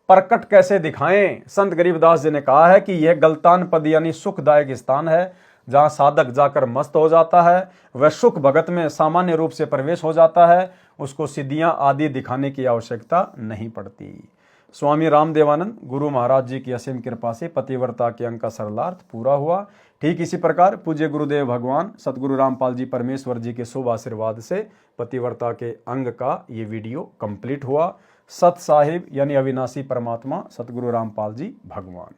प्रकट कैसे दिखाएं? संत गरीबदास जी ने कहा है कि यह गलतान पद यानी सुखदायक स्थान है, जहां साधक जाकर मस्त हो जाता है। वह सुख भगत में सामान्य रूप से प्रवेश हो जाता है। उसको सिद्धियां आदि दिखाने की आवश्यकता नहीं पड़ती। स्वामी रामदेवानंद गुरु महाराज जी की असीम कृपा से पतिव्रता के अंग का सरलार्थ पूरा हुआ। ठीक इसी प्रकार पूज्य गुरुदेव भगवान सतगुरु रामपाल जी परमेश्वर जी के शुभ आशीर्वाद से पतिव्रता के अंग का ये वीडियो कंप्लीट हुआ। सत साहिब यानी अविनाशी परमात्मा सतगुरु रामपाल जी भगवान।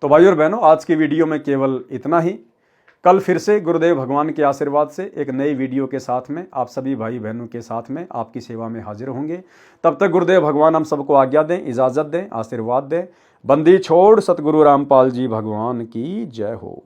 तो भाइयों और बहनों, आज की वीडियो में केवल इतना ही। कल फिर से गुरुदेव भगवान के आशीर्वाद से एक नई वीडियो के साथ में आप सभी भाई बहनों के साथ में आपकी सेवा में हाजिर होंगे। तब तक गुरुदेव भगवान हम सबको आज्ञा दें, इजाज़त दें, आशीर्वाद दें। बंदी छोड़ सतगुरु रामपाल जी भगवान की जय हो।